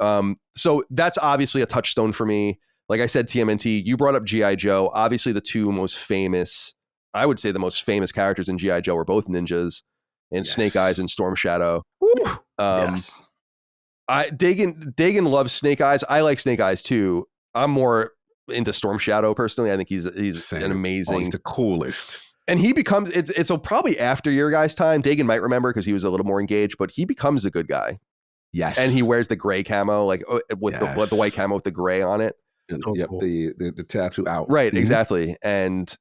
So that's obviously a touchstone for me. Like I said, TMNT, you brought up G.I. Joe. Obviously, the two most famous, I would say the most famous characters in G.I. Joe were both ninjas, and Snake Eyes and Storm Shadow. Yes. Dagan loves Snake Eyes. I like Snake Eyes too. I'm more into Storm Shadow personally. I think he's an amazing. He's the coolest. And he becomes, it's probably after your guys' time. Dagan might remember because he was a little more engaged, but he becomes a good guy. Yes. And he wears the gray camo, like with the white camo with the gray on it. Yep, cool. the tattoo out. Right, exactly. And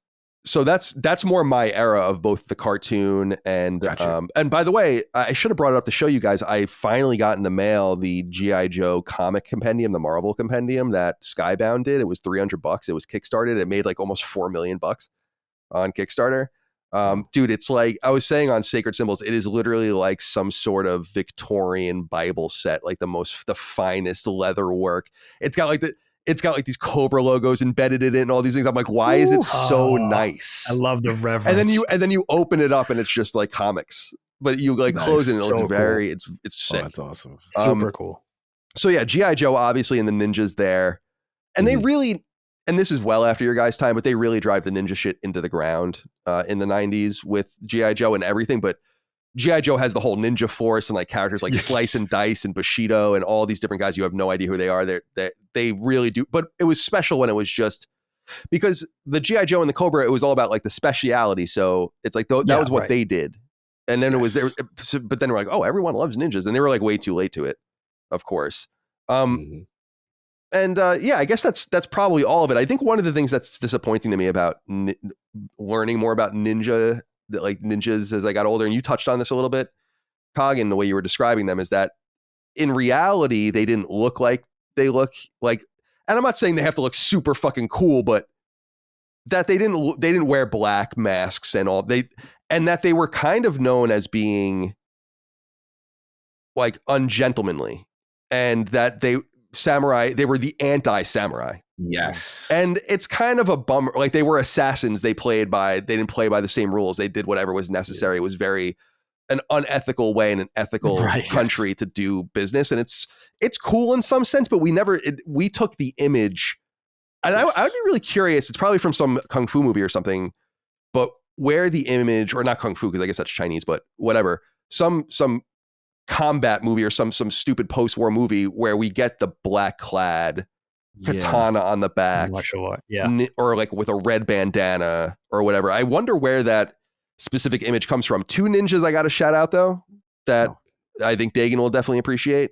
so that's more my era of both the cartoon and Gotcha. And by the way, I should have brought it up to show you guys. I finally got in the mail the G.I. Joe comic compendium, the Marvel compendium that Skybound did. It was $300. It was Kickstarted. It made like almost $4 million on Kickstarter. Dude, it's like I was saying on Sacred Symbols, it is literally like some sort of Victorian Bible set, like the finest leather work. It's got like these Cobra logos embedded in it and all these things. I'm like, why is it so nice? I love the reverence. And then you open it up and it's just like comics, but you like close it and it looks very, it's sick. That's awesome. Super cool. So yeah, G.I. Joe obviously and the ninjas there. And they really, and this is well after your guys' time, but they really drive the ninja shit into the ground in the 90s with G.I. Joe and everything. But G.I. Joe has the whole ninja force and like characters like Slice and Dice and Bushido and all these different guys. You have no idea who they are. They really do. But it was special when it was just because the G.I. Joe and the Cobra, it was all about like the speciality. So it's like that was what they did. And then it was there. But then we're like, oh, everyone loves ninjas. And they were like way too late to it, of course. And yeah, I guess that's probably all of it. I think one of the things that's disappointing to me about learning more about ninjas as I got older, and you touched on this a little bit, Cog, in the way you were describing them, is that in reality they didn't look like they look like. And I'm not saying they have to look super fucking cool, but that they didn't wear black masks and all and that they were kind of known as being like ungentlemanly, and that they were the anti-samurai. Yes. And it's kind of a bummer. Like they were assassins. They didn't play by the same rules. They did whatever was necessary. It was very, an unethical way in an ethical country to do business. And it's cool in some sense, but we took the image. And I would be really curious. It's probably from some Kung Fu movie or something, but where the image, or not Kung Fu, because I guess that's Chinese, but whatever, some combat movie or some stupid post-war movie where we get the black-clad katana on the back, or like with a red bandana or whatever. I wonder where that specific image comes from. Two ninjas I got to shout out though that I think Dagan will definitely appreciate: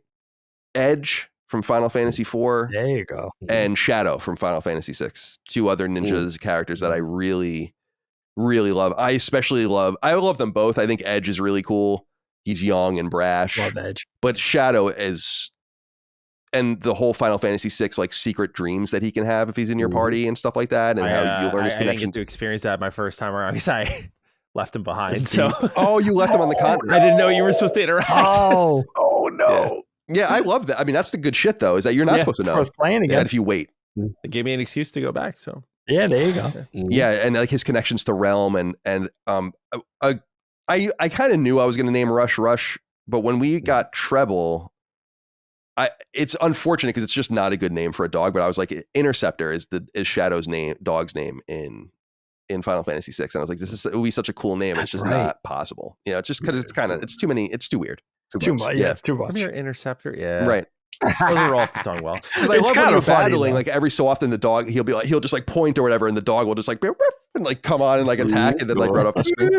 Edge from Final Fantasy IV. There you go. And Shadow from Final Fantasy VI. Two other ninjas characters that I really, really love. I love them both. I think Edge is really cool. He's young and brash. Love Edge. But Shadow is, and the whole Final Fantasy VI, like secret dreams that he can have if he's in your party and stuff like that, and how you learn his connection. I didn't get to experience that my first time around because I left him behind. You left him on the continent. I didn't know you were supposed to interact. Oh no. Yeah, I love that. I mean, that's the good shit, though, is that you're not supposed to know. Playing again. If you wait. It gave me an excuse to go back. So yeah, there you go. Yeah, and like his connections to Realm, and I kind of knew I was going to name Rush, but when we got Treble, it's unfortunate because it's just not a good name for a dog. But I was like, Interceptor is Shadow's dog's name in Final Fantasy VI, and I was like, it would be such a cool name. It's just not possible. You know, it's just because it's too many. It's too weird. Too much. Yeah, it's too much. Come here, Interceptor. Yeah, right. Those are off the tongue well. Because I love when you're battling, like every so often the dog, he'll just like point or whatever, and the dog will just like and like come on and like attack and then like run up the screen.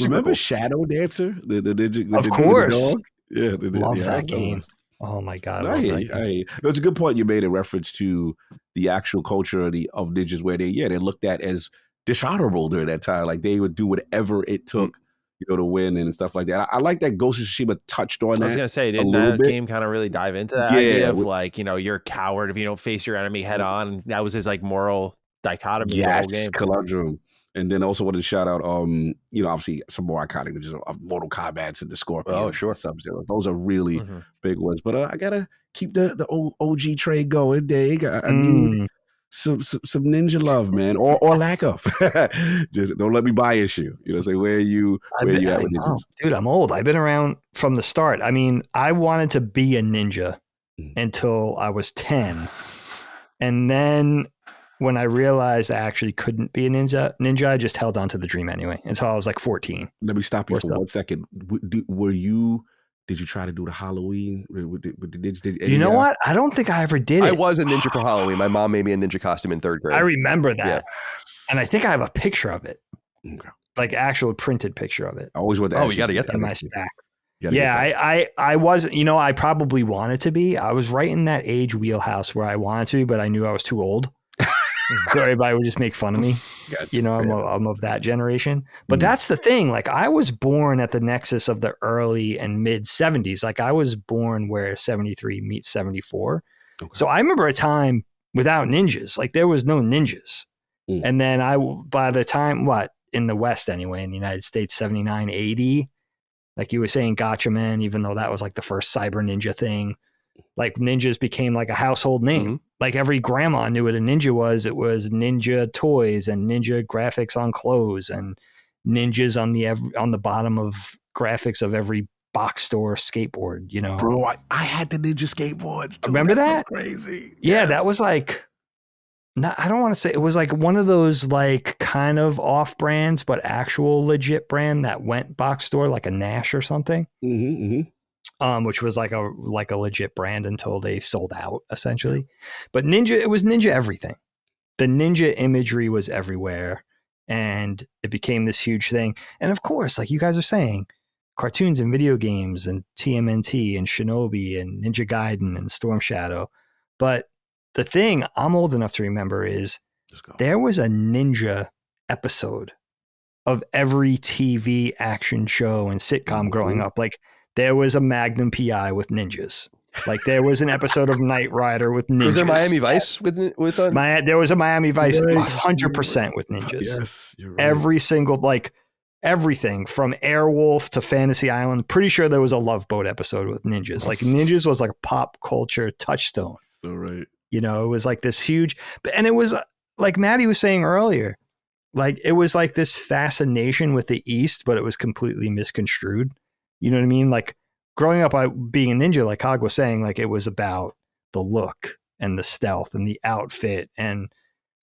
Remember cool. Shadow Dancer? Of course. Yeah, love that game. Oh my god! It's a good point you made in reference to the actual culture of ninjas, where they looked at as dishonorable during that time. Like they would do whatever it took. To win and stuff like that. I like that Ghost of Tsushima touched on that. I was going to say, didn't that game kind of really dive into that idea of like, you're a coward if you don't face your enemy head on? That was his like moral dichotomy. Yes, the whole game. conundrum. And then also wanted to shout out, obviously some more iconic ninjas of Mortal Kombat and the Scorpion. Oh, sure. Sub-Zero. Those are really big ones. But I got to keep the old OG trade going, Dig. I need some ninja love, man, or lack of. Just don't let me buy issue. Say where you at with ninjas? Dude, I'm old. I've been around from the start. I mean, I wanted to be a ninja until I was 10, and then when I realized I actually couldn't be a ninja, I just held on to the dream anyway until I was like 14. Let me stop you for 1 second. Did you try to do the Halloween? You know what? I don't think I ever did it. I was a ninja for Halloween. My mom made me a ninja costume in 3rd grade. I remember that. And I think I have a picture of it. Okay. Like actual printed picture of it. I always want to you got to get that. In my stack. Yeah, I wasn't, I probably wanted to be. I was right in that age wheelhouse where I wanted to be, but I knew I was too old. So everybody would just make fun of me. I'm of that generation. But that's the thing. Like I was born at the nexus of the early and mid 70s. Like I was born where 73 meets 74. Okay. So I remember a time without ninjas. Like there was no ninjas. And then by the time, in the West anyway, in the United States, 79, 80, like you were saying, Gotcha Man, even though that was like the first cyber ninja thing. Like ninjas became like a household name. Like every grandma knew what a ninja was. It was ninja toys and ninja graphics on clothes and ninjas on the bottom of graphics of every box store skateboard. Bro, I had the ninja skateboards. Too. Remember that? So crazy. Yeah, that was like. I don't want to say it was like one of those like kind of off brands, but actual legit brand that went box store, like a Nash or something. Which was like a legit brand until they sold out essentially. But it was ninja everything. The ninja imagery was everywhere and it became this huge thing. And of course, like you guys are saying, cartoons and video games and TMNT and Shinobi and Ninja Gaiden and Storm Shadow. But the thing I'm old enough to remember is there was a ninja episode of every TV action show and sitcom growing up. Like there was a Magnum PI with ninjas. Like there was an episode of Knight Rider with ninjas. Was there Miami Vice with there was a Miami Vice 100% with ninjas. Yes, you're right. Every single, like everything from Airwolf to Fantasy Island. Pretty sure there was a Love Boat episode with ninjas. Like ninjas was like a pop culture touchstone. So right. It was like this huge, and it was like Matty was saying earlier, Like it was like this fascination with the East, but it was completely misconstrued. You know what I mean? Like growing up, being a ninja, like Hog was saying, like it was about the look and the stealth and the outfit and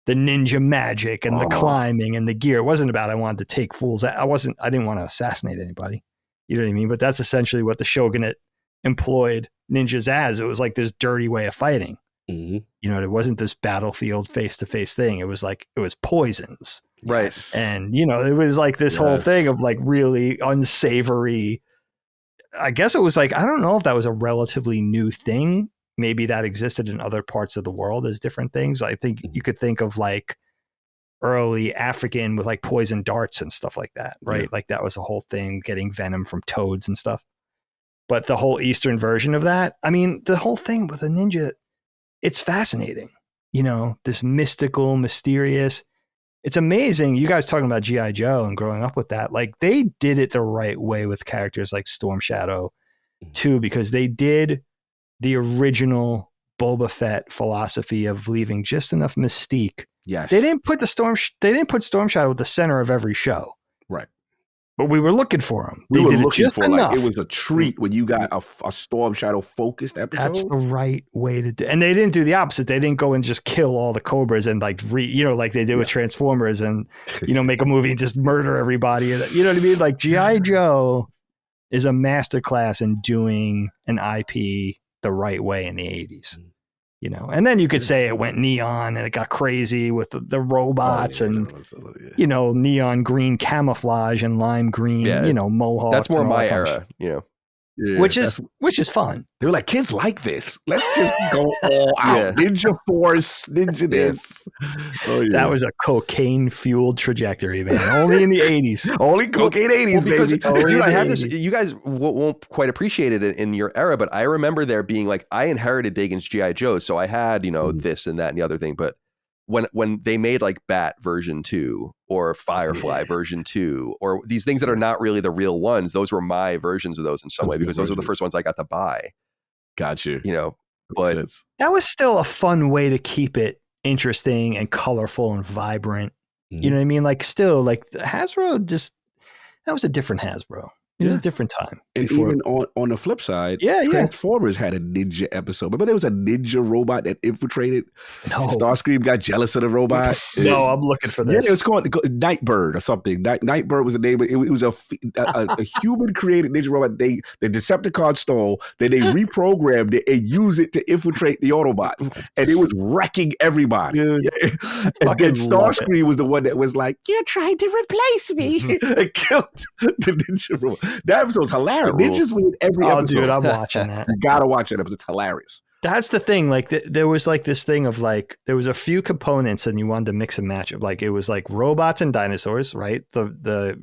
the ninja magic and the climbing and the gear. It wasn't about I wanted to take fools. I didn't want to assassinate anybody. You know what I mean? But that's essentially what the shogunate employed ninjas as. It was like this dirty way of fighting. Mm-hmm. You know, it wasn't this battlefield face-to-face thing. It was like, it was poisons. Right. And, you know, it was like this whole thing of like really unsavory. I guess it was like, I don't know if that was a relatively new thing. Maybe that existed in other parts of the world as different things. I think you could think of like early African with like poison darts and stuff like that, right? Yeah. Like that was a whole thing, getting venom from toads and stuff. But the whole Eastern version of that, I mean, the whole thing with a ninja, it's fascinating. You know, this mystical, mysterious. It's amazing. You guys talking about G.I. Joe and growing up with that. Like they did it the right way with characters like Storm Shadow too, because they did the original Boba Fett philosophy of leaving just enough mystique. Yes. They didn't put Storm Shadow at the center of every show. Right. But we were looking for him. We They were did it looking just for enough. like it was a treat when you got a Storm Shadow focused episode. That's the right way to do. And they didn't do the opposite. They didn't go and just kill all the Cobras and like like they did with Transformers and make a movie and just murder everybody. You know what I mean? Like G.I. Joe is a masterclass in doing an IP the right way in the 80s. You know, and then you could say it went neon and it got crazy with the robots neon green camouflage and lime green, mohawks. That's more and all my that kind of era, Yeah, which is fun. They were like, kids like this. Let's just go all out. Ninja Force, Ninja this. Oh, yeah. That was a cocaine fueled trajectory, man. Only in the 80s. Only cocaine 80s, because, baby. dude, I have this. You guys won't quite appreciate it in your era, but I remember there being like, I inherited Dagan's G.I. Joe, so I had this and that and the other thing. But when they made like Bat version 2 or Firefly version 2 or these things that are not really the real ones, those were my versions of those in some way because those were the first ones I got to buy. Got you. But that was still a fun way to keep it interesting and colorful and vibrant. Mm-hmm. You know what I mean? Like still like Hasbro that was a different Hasbro. It was a different time. And even on the flip side, Transformers had a ninja episode. Remember there was a ninja robot that infiltrated? No. Starscream got jealous of the robot. No, I'm looking for this. Yeah, it was called Nightbird or something. Nightbird was the name. It was a human-created ninja robot. The Decepticons stole. Then they reprogrammed it and used it to infiltrate the Autobots. And it was wrecking everybody. Dude, and then Starscream was the one that was like, "You're trying to replace me." And killed the ninja robot. That episode was hilarious. Ninjas win every episode. Oh, dude, I'm watching that. You gotta watch that episode. It's hilarious. That's the thing. Like there was like this thing of like there was a few components and you wanted to mix and match it. Like it was like robots and dinosaurs, right? The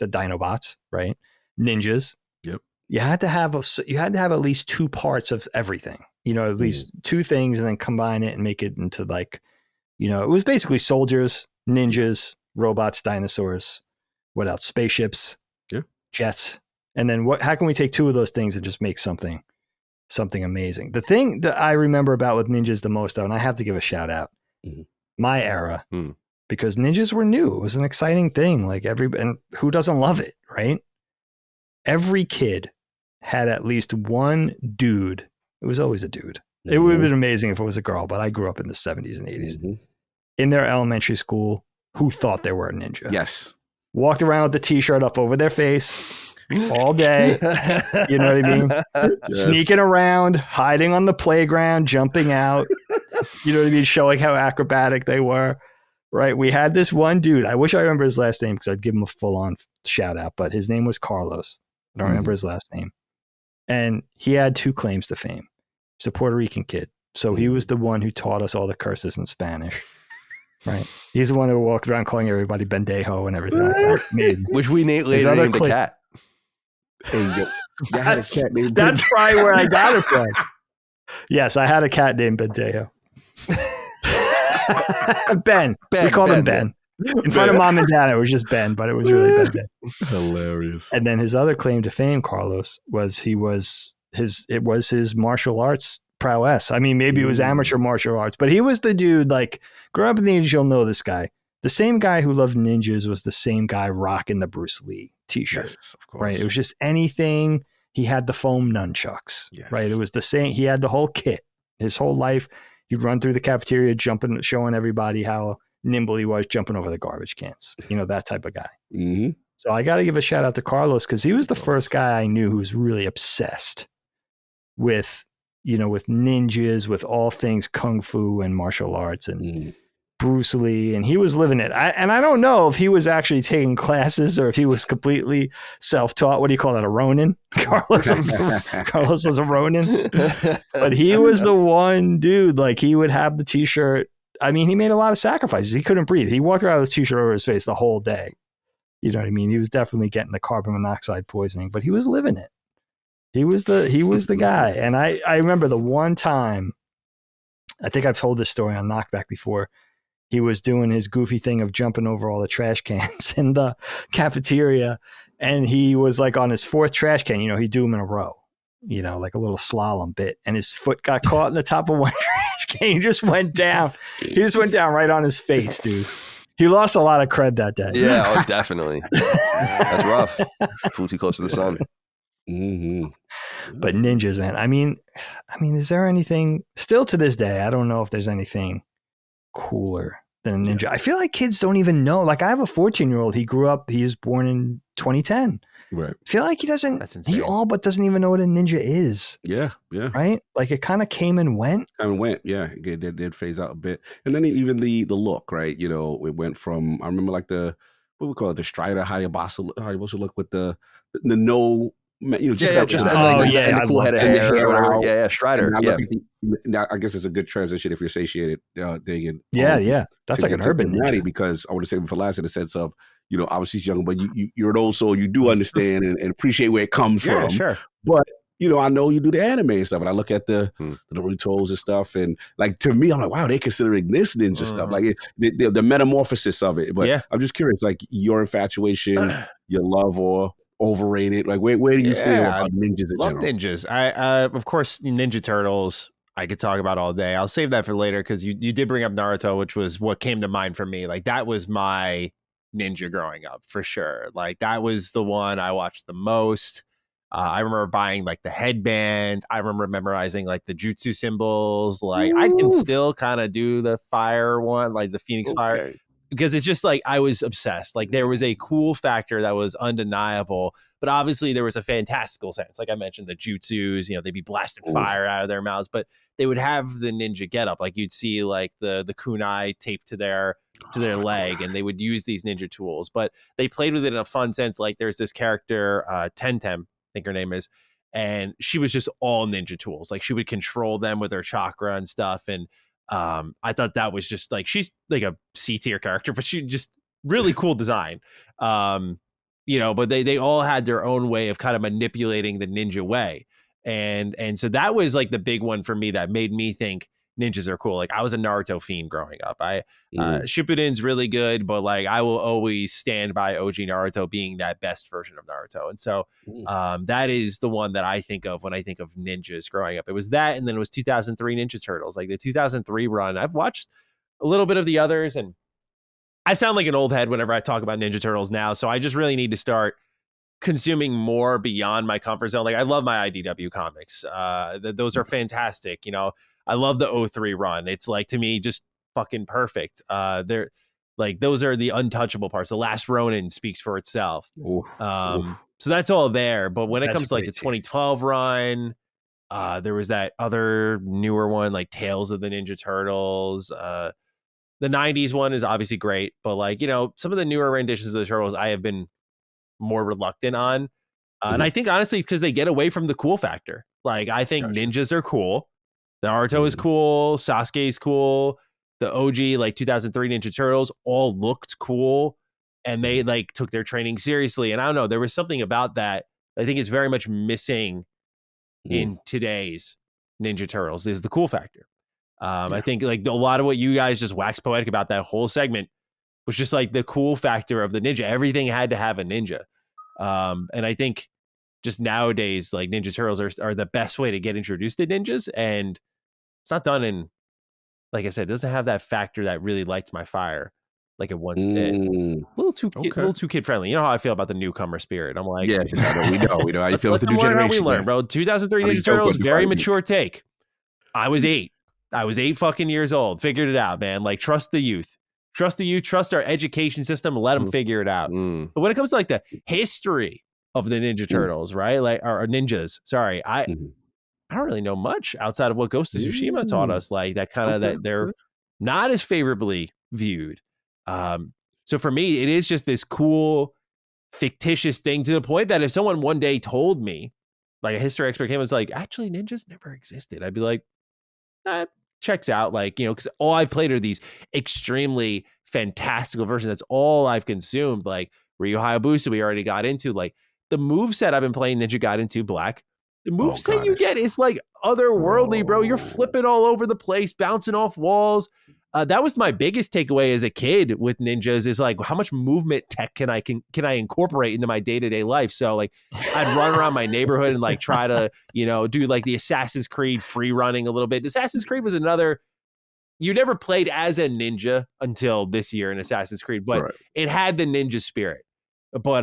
Dinobots, right? Ninjas. Yep. You had to have at least two parts of everything. At least two things, and then combine it and make it into like, it was basically soldiers, ninjas, robots, dinosaurs. What else? Spaceships. Jets. And then how can we take two of those things and just make something amazing? The thing that I remember about with ninjas the most, though, and I have to give a shout out, my era, because ninjas were new. It was an exciting thing. Like and who doesn't love it, right? Every kid had at least one dude. It was always a dude. It would have been amazing if it was a girl, but I grew up in the 70s and 80s. In their elementary school, who thought they were a ninja. Yes. Walked around with the t-shirt up over their face all day. You know what I mean? Yes. Sneaking around, hiding on the playground, jumping out. You know what I mean? Showing how acrobatic they were. Right? We had this one dude. I wish I remember his last name because I'd give him a full-on shout out, but his name was Carlos. I don't remember his last name. And he had two claims to fame. He's a Puerto Rican kid. So he was the one who taught us all the curses in Spanish. Right. He's the one who walked around calling everybody pendejo and everything like that. Amazing. Which we later named a cat. That's probably where I got it from. Yes, I had a cat named Pendejo. Ben. We called him Ben. In front of mom and dad, it was just Ben, but it was really Ben. Hilarious. And then his other claim to fame, Carlos, was it was his martial arts prowess. I mean, maybe it was amateur martial arts, but he was the dude, like, growing up in the 80s, you'll know this guy. the same guy who loved ninjas was the same guy rocking the Bruce Lee t-shirt. Yes, of course. Right. It was just anything. He had the foam nunchucks. Yes. Right. It was the same. He had the whole kit. His whole life, he'd run through the cafeteria, jumping, showing everybody how nimble he was, jumping over the garbage cans. You know, that type of guy. Mm-hmm. So I got to give a shout out to Carlos because he was the first guy I knew who was really obsessed with, you know, with ninjas, with all things kung fu and martial arts and Bruce Lee, and he was living it. I don't know if he was actually taking classes or if he was completely self-taught. What do you call that? A Ronin? Carlos was a Ronin, but he was the one dude. Like he would have the t-shirt. I mean, he made a lot of sacrifices. He couldn't breathe. He walked around with his t-shirt over his face the whole day. You know what I mean? He was definitely getting the carbon monoxide poisoning, but he was living it. He was the guy. And I remember the one time, I think I've told this story on Knockback before. He was doing his goofy thing of jumping over all the trash cans in the cafeteria. And he was like on his fourth trash can, you know, he'd do them in a row, you know, like a little slalom bit. And his foot got caught in the top of one trash can. He just went down. He just went down right on his face, dude. He lost a lot of cred that day. Yeah, oh, definitely. That's rough. Flew too close to the sun. Mm-hmm. But ninjas, man. I mean, is there anything still to this day? I don't know if there's anything cooler than a ninja. I feel like kids don't even know. Like I have a 14-year-old. He was born in 2010. Right. I feel like he doesn't. That's insane. He all but doesn't even know what a ninja is. Yeah. Right. Like it kind of came and went. Yeah. It did phase out a bit, and then even the look, right? You know, it went from, I remember like what we call it, the Strider Hayabusa look with the no. You know, just and the cool head of hair. out. Yeah, Strider. And Yeah. Now, I guess it's a good transition if you're satiated, Dagan. Yeah. That's like an urban Matty, ninja. because I want to say him for last in the sense of, you know, obviously he's young, but you're an old soul. You do understand and appreciate where it comes Yeah, from. sure. But you know, I know you do the anime and stuff, and I look at the Naruto's and stuff, and like to me, I'm like, wow, they considering this ninja stuff, like the metamorphosis of it. But Yeah. I'm just curious, like your infatuation, your love, or overrated? Like where do you feel about ninjas in Love general? ninjas. I of course, Ninja Turtles I could talk about all day. I'll save that for later because you did bring up Naruto, which was what came to mind for me. Like that was my ninja growing up for sure. Like that was the one I watched the most. I remember buying like the headband. I remember memorizing like the jutsu symbols. Like I can still kind of do the fire one, like the Phoenix Fire. Because it's just like I was obsessed. Like there was a cool factor that was undeniable, but obviously there was a fantastical sense. Like I mentioned, the jutsus, you know, they'd be blasting fire out of their mouths, but they would have the ninja getup. Like you'd see like the kunai taped to their leg, and they would use these ninja tools. But they played with it in a fun sense. Like there's this character, Tentem, I think her name is, and she was just all ninja tools. Like she would control them with her chakra and stuff. And I thought that was just like, she's like a C tier character, but she just really cool design. You know, but they all had their own way of kind of manipulating the ninja way. And so that was like the big one for me that made me think ninjas are cool. Like I was a Naruto fiend growing up. Shippuden's really good, but like I will always stand by OG Naruto being that best version of Naruto. And so that is the one that I think of when I think of ninjas growing up. It was that, and then it was 2003 Ninja Turtles, like the 2003 run. I've watched a little bit of the others, and I sound like an old head whenever I talk about Ninja Turtles now. So I just really need to start consuming more beyond my comfort zone. Like I love my IDW comics. Those are fantastic. You know, I love the 03 run. It's like, to me, just fucking perfect. They're like, those are the untouchable parts. The Last Ronin speaks for itself. So that's all there. But when it comes to like the 2012 run, there was that other newer one, like Tales of the Ninja Turtles. The 90s one is obviously great, but like, you know, some of the newer renditions of the Turtles I have been more reluctant on. And I think honestly it's because they get away from the cool factor. Like I think ninjas are cool. The Naruto is cool. Sasuke is cool. The OG like 2003 Ninja Turtles all looked cool, and they like took their training seriously. And I don't know, there was something about that I think is very much missing in today's Ninja Turtles is the cool factor. I think like a lot of what you guys just waxed poetic about that whole segment was just like the cool factor of the ninja. Everything had to have a ninja. And I think just nowadays, like Ninja Turtles are the best way to get introduced to ninjas. And it's not done in, like I said, it doesn't have that factor that really lights my fire like it once did. A little too kid friendly. You know how I feel about the newcomer spirit. I'm like, yeah, we know how you feel with the new learn how we generation. learn, bro. 2003 Ninja Turtles, very mature take. I was 8. I was 8 fucking years old. Figured it out, man. Like, trust the youth. Trust our education system. Let them figure it out. But when it comes to like the history of the Ninja Turtles, right? Like, or ninjas. Sorry, I don't really know much outside of what Ghost of Tsushima taught us. Like that kind of that they're not as favorably viewed. So for me, it is just this cool, fictitious thing to the point that if someone one day told me, like a history expert came and was like, actually, ninjas never existed, I'd be like, that checks out. Like, you know, because all I've played are these extremely fantastical versions. That's all I've consumed. Like Ryu Hayabusa, we already got into. Like the moveset I've been playing Ninja Gaiden 2 Black. The moveset you get is like otherworldly, bro. You're flipping all over the place, bouncing off walls. That was my biggest takeaway as a kid with ninjas is like how much movement tech can I incorporate into my day-to-day life. So like I'd run around my neighborhood and like try to, you know, do like the Assassin's Creed free running a little bit. Assassin's Creed was another, you never played as a ninja until this year in Assassin's Creed, but it had the ninja spirit. But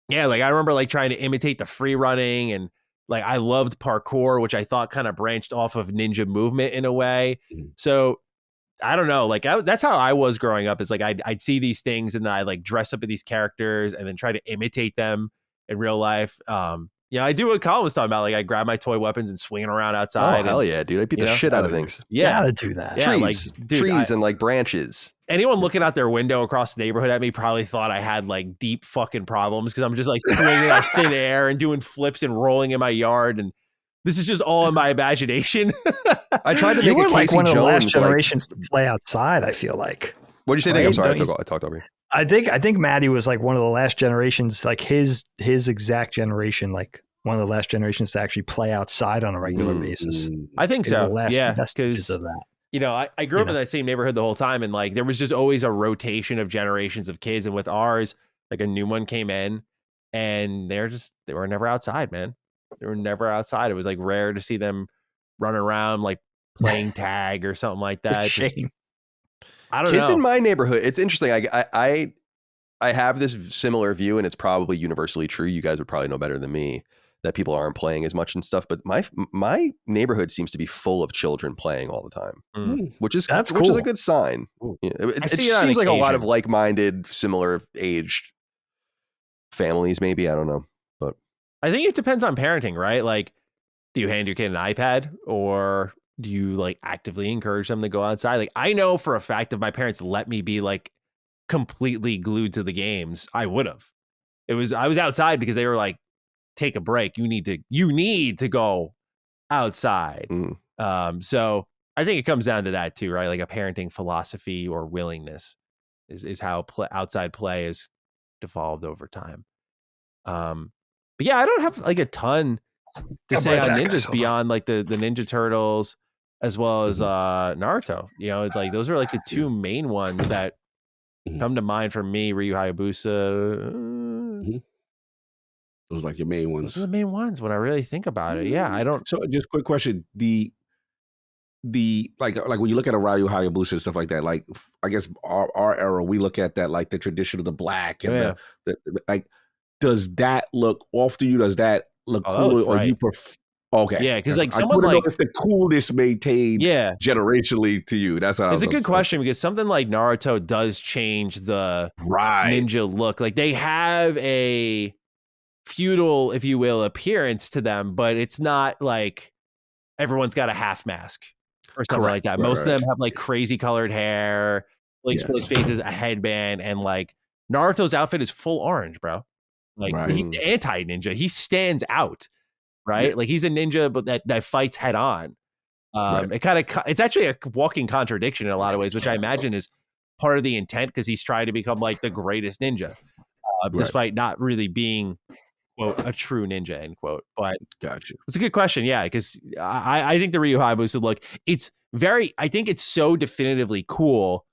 yeah, like I remember like trying to imitate the free running, and like I loved parkour, which I thought kind of branched off of ninja movement in a way. So I don't know, like that's how I was growing up. Is like I'd see these things and then I like dress up with these characters and then try to imitate them in real life. Yeah, I do what Colin was talking about. Like I grab my toy weapons and swing around outside. Oh hell yeah, dude! I beat the shit out of things. Yeah, gotta do that. Yeah, trees, like trees and like branches. Anyone looking out their window across the neighborhood at me probably thought I had like deep fucking problems because I'm just like swinging out thin air and doing flips and rolling in my yard, and this is just all in my imagination. I tried to make you were a like Casey one of the Jones, last generations to play outside. I feel like. What did you say? Right? I'm sorry, I talked over you. I think Matty was like one of the last generations, like his exact generation, like one of the last generations to actually play outside on a regular basis. I think so. Yeah, because of that. You know, I grew up in that same neighborhood the whole time, and like there was just always a rotation of generations of kids. And with ours, like a new one came in, and they were never outside, man. They were never outside. It was like rare to see them run around like playing tag or something like that. Shame. I don't know. Kids in my neighborhood, it's interesting. I have this similar view, and it's probably universally true. You guys would probably know better than me that people aren't playing as much and stuff. But my neighborhood seems to be full of children playing all the time, which is a good sign. It seems like a lot of like-minded, similar aged families. Maybe, I don't know, but I think it depends on parenting, right? Like, do you hand your kid an iPad, or do you like actively encourage them to go outside? Like, I know for a fact if my parents let me be like completely glued to the games, I would have. I was outside because they were like, take a break. You need to go outside. So I think it comes down to that too, right? Like a parenting philosophy or willingness is how outside play has devolved over time. But yeah, I don't have like a ton to say on ninjas beyond like the Ninja Turtles as well as Naruto. You know, like those are like the two main ones that come to mind for me. Ryu Hayabusa. Those are like your main ones. Those are the main ones when I really think about it. Yeah, I don't. So just quick question: the like when you look at a Ryu Hayabusa and stuff like that, like I guess our era, we look at that like the tradition of the black and the like. Does that look off to you? Does that look cool, or you prefer? Okay, yeah, because like I someone like if the coolness maintained generationally to you. That's how it's a good question because something like Naruto does change the ninja look. Like they have a feudal, if you will, appearance to them, but it's not like everyone's got a half mask or something like that. Most of them have like crazy colored hair, like exposed faces, a headband, and like Naruto's outfit is full orange, bro. Like he's anti-ninja. He stands out, right? Like he's a ninja, but that fights head on. It's actually a walking contradiction in a lot of ways, which I imagine is part of the intent because he's trying to become like the greatest ninja, despite not really being, quote, a true ninja, end quote. But gotcha. It's a good question, yeah, because I think the Ryu Hayabusa look, I think it's so definitively cool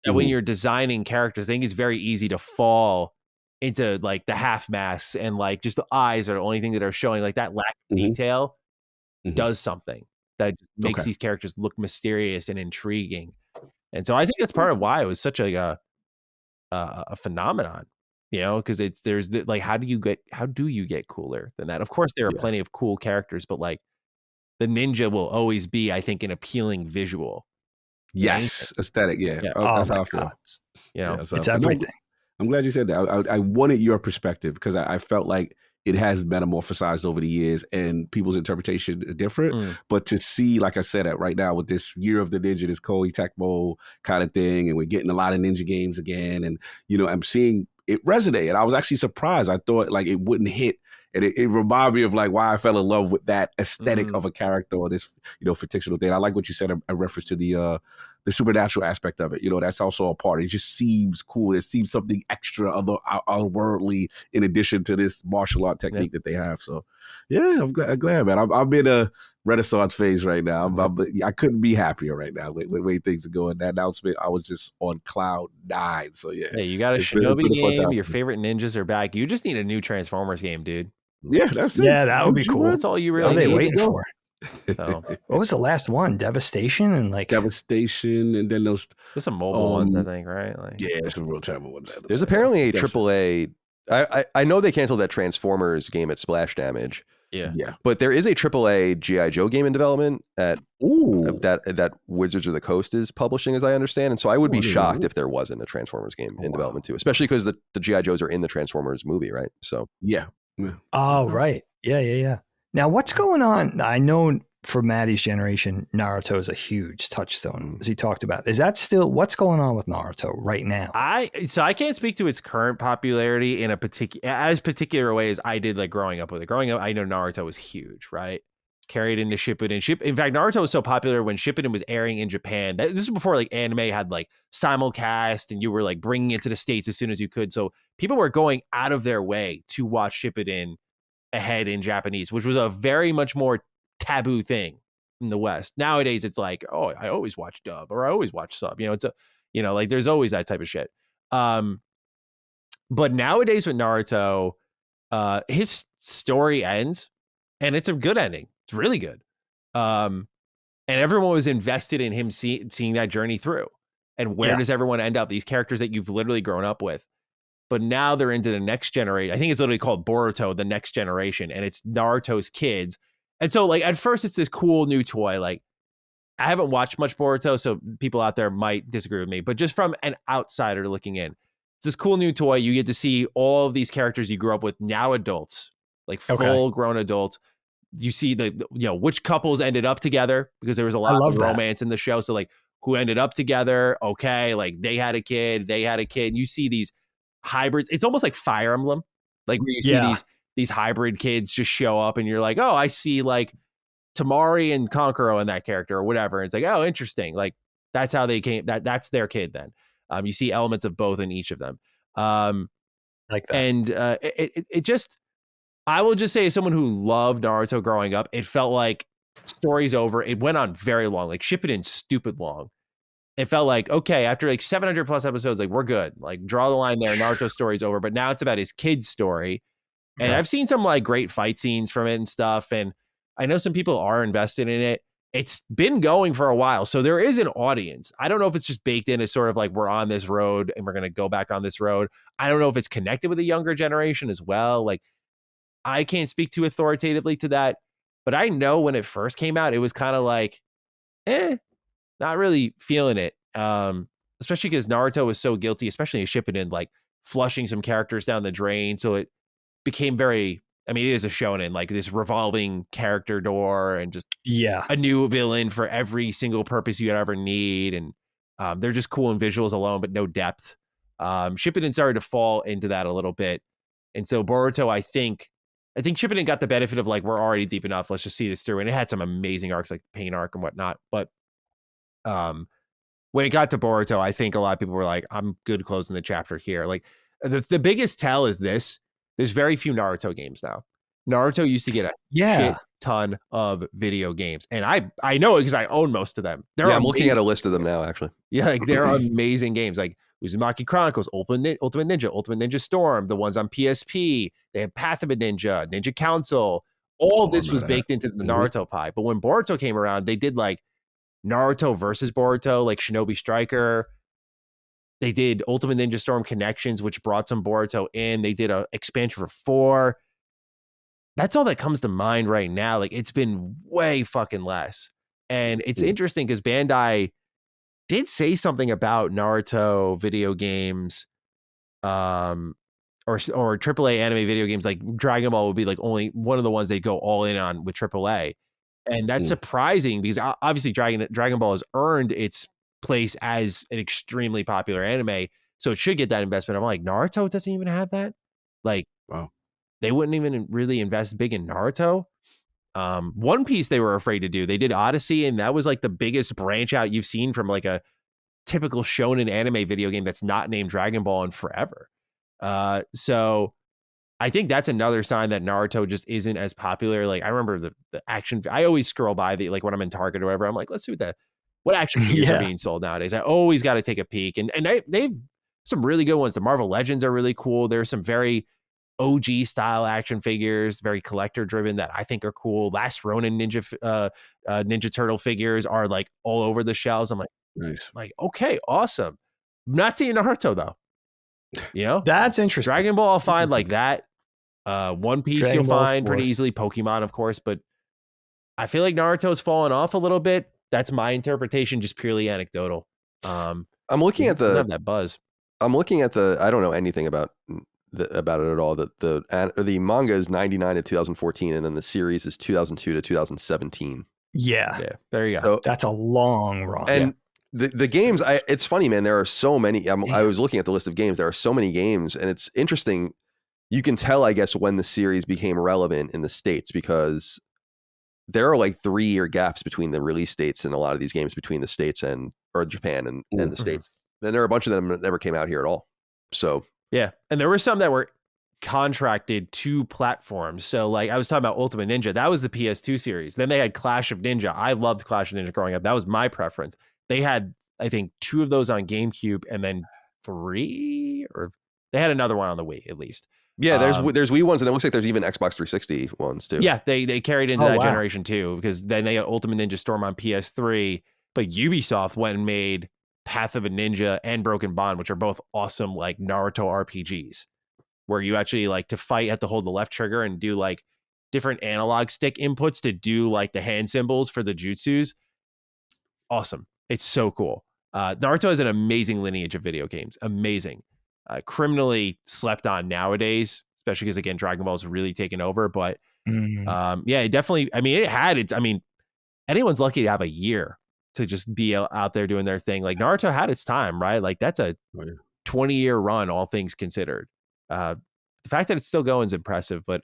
that when you're designing characters, I think it's very easy to fall into like the half masks and like just the eyes are the only thing that are showing. Like that lack of detail does something that makes these characters look mysterious and intriguing. And so I think that's part of why it was such a phenomenon, because there's like, how do you get cooler than that? Of course, there are plenty of cool characters, but like the ninja will always be, I think, an appealing visual. Yes, aesthetic. Yeah, that's how I feel. It's everything. I'm glad you said that. I wanted your perspective because I felt like it has metamorphosized over the years and people's interpretation is different. But to see, like I said, right now with this year of the ninja, this Koei Tecmo kind of thing, and we're getting a lot of ninja games again, and I'm seeing it resonate. And I was actually surprised. I thought like it wouldn't hit. And it reminded me of like why I fell in love with that aesthetic of a character or this, fictional thing. I like what you said, a reference to the supernatural aspect of it. That's also a part. It just seems cool. It seems something extra, otherworldly, in addition to this martial art technique that they have. So, yeah, I'm glad, man. I'm in a renaissance phase right now. I couldn't be happier right now with the way things are going. That announcement, I was just on cloud 9. So, yeah. Hey, you got a Shinobi game. Your favorite ninjas are back. You just need a new Transformers game, dude. Yeah, that's it. Yeah, that would be cool. That's all you really need. What are they waiting for? So. What was the last one? Devastation and Devastation, and then there's some mobile ones, I think, right? Yeah, some real terrible ones. There's apparently a AAA. I know they canceled that Transformers game at Splash Damage. Yeah. But there is a AAA G.I. Joe game in development that Wizards of the Coast is publishing, as I understand. And so I would be shocked if there wasn't a Transformers game in development too, especially because the G.I. Joes are in the Transformers movie, right? So yeah. Oh, right. Yeah. Now, what's going on? I know for Matty's generation, Naruto is a huge touchstone, as he talked about. Is that still what's going on with Naruto right now? I can't speak to its current popularity in a particular way as I did like growing up with it. Growing up, I know Naruto was huge, right? Carried into Shippuden. In fact, Naruto was so popular when Shippuden was airing in Japan. This is before like anime had like simulcast and you were like bringing it to the States as soon as you could. So people were going out of their way to watch Shippuden ahead in Japanese, which was a very much more taboo thing in the West. Nowadays, it's like, oh, I always watch dub or I always watch sub. It's like there's always that type of shit. But nowadays with Naruto, his story ends and it's a good ending. It's really good. And everyone was invested in him seeing that journey through. And where does everyone end up? These characters that you've literally grown up with. But now they're into the next generation. I think it's literally called Boruto, the next generation. And it's Naruto's kids. And so like at first it's this cool new toy. Like I haven't watched much Boruto, so people out there might disagree with me. But just from an outsider looking in, it's this cool new toy. You get to see all of these characters you grew up with, now adults, like full grown adults. You see which couples ended up together because there was a lot of romance in the show. So like who ended up together? Okay, like they had a kid. You see these hybrids. It's almost like Fire Emblem, like where you see these hybrid kids just show up, and you're like, oh, I see like Tamari and Kankuro in that character or whatever. And it's like, oh, interesting. Like that's how they came. That's their kid. Then you see elements of both in each of them. Like that, and it just. I will just say, as someone who loved Naruto growing up, it felt like story's over. It went on very long, like Shippuden, stupid long. It felt like, okay, after like 700 plus episodes, like we're good. Like draw the line there. Naruto's story's over. But now it's about his kid's story. And I've seen some like great fight scenes from it and stuff. And I know some people are invested in it. It's been going for a while. So there is an audience. I don't know if it's just baked in as sort of like we're on this road and we're going to go back on this road. I don't know if it's connected with the younger generation as well. Like, I can't speak too authoritatively to that, but I know when it first came out, it was kind of like, not really feeling it. Especially because Naruto was so guilty, especially in Shippuden, like flushing some characters down the drain. So it became very, it is a shonen, like this revolving character door and just a new villain for every single purpose you could ever need. And they're just cool in visuals alone, but no depth. Shippuden started to fall into that a little bit. And so Boruto, I think Shippuden got the benefit of like, we're already deep enough. Let's just see this through. And it had some amazing arcs like the Pain arc and whatnot. But when it got to Boruto, I think a lot of people were like, I'm good closing the chapter here. Like the biggest tell is this. There's very few Naruto games now. Naruto used to get a shit ton of video games. And I know it because I own most of them. I'm looking at a list of them now, actually. Yeah, like they're amazing games. Like Uzumaki Chronicles, Ultimate Ninja Storm, the ones on PSP. They have Path of a Ninja, Ninja Council. All this was baked into the Naruto pie. But when Boruto came around, they did like Naruto versus Boruto, like Shinobi Striker. They did Ultimate Ninja Storm Connections, which brought some Boruto in. They did a expansion for 4. That's all that comes to mind right now. Like, it's been way fucking less. And it's interesting because Bandai did say something about Naruto video games, or AAA anime video games, like Dragon Ball would be like only one of the ones they go all in on with AAA. And that's surprising because obviously Dragon Ball has earned its place as an extremely popular anime, so it should get that investment. I'm like, Naruto doesn't even have that. Like, wow, they wouldn't even really invest big in Naruto. One Piece they were afraid to do. They did Odyssey, and that was like the biggest branch out you've seen from like a typical shonen anime video game that's not named Dragon Ball in forever. So I think that's another sign that Naruto just isn't as popular. Like, I remember the action. I always scroll by like when I'm in Target or whatever. I'm like, let's see what action figures are being sold nowadays. I always got to take a peek, and they've some really good ones. The Marvel Legends are really cool. There's some very OG style action figures, very collector driven, that I think are cool. Last Ronin Ninja Turtle figures are like all over the shelves. I'm like, nice. like, okay, awesome. I'm not seeing Naruto though. You know, That's interesting. Dragon Ball I'll find like that. One Piece Dragon you'll Ball, of find pretty course. easily. Pokemon, of course, but I feel like Naruto's fallen off a little bit. That's my interpretation, just purely anecdotal. I'm looking at doesn't the have that buzz. I'm looking at the I don't know anything about it at all. The manga is 99 to 2014, and then the series is 2002 to 2017. Yeah. Yeah, there you go. So That's a long run. and the games, it's funny, man. There are so many. I was looking at the list of games. There are so many games, and it's interesting. You can tell, I guess, when the series became relevant in the States, because there are like 3-year gaps between the release dates in a lot of these games between the States or Japan and the States. Then there are a bunch of them that never came out here at all. So yeah, and there were some that were contracted to platforms. So like I was talking about Ultimate Ninja, that was the PS2 series. Then they had Clash of Ninja. I loved Clash of Ninja growing up. That was my preference. They had, I think, 2 of those on GameCube, and then 3, or they had another one on the Wii at least. yeah, there's Wii ones, and it looks like there's even Xbox 360 ones too. Yeah, they carried into that generation too, because then they got Ultimate Ninja Storm on PS3, but Ubisoft went and made Path of a Ninja and Broken Bond, which are both awesome like Naruto RPGs, where you actually like to fight, you have to hold the left trigger and do like different analog stick inputs to do like the hand symbols for the jutsus. Awesome. It's so cool. Naruto has an amazing lineage of video games. Amazing. Criminally slept on nowadays, especially because again, Dragon Ball is really taken over. But yeah, it definitely, I mean, anyone's lucky to have a year to just be out there doing their thing. Like Naruto had its time, right? Like that's a 20-year run, all things considered. The fact that it's still going is impressive, but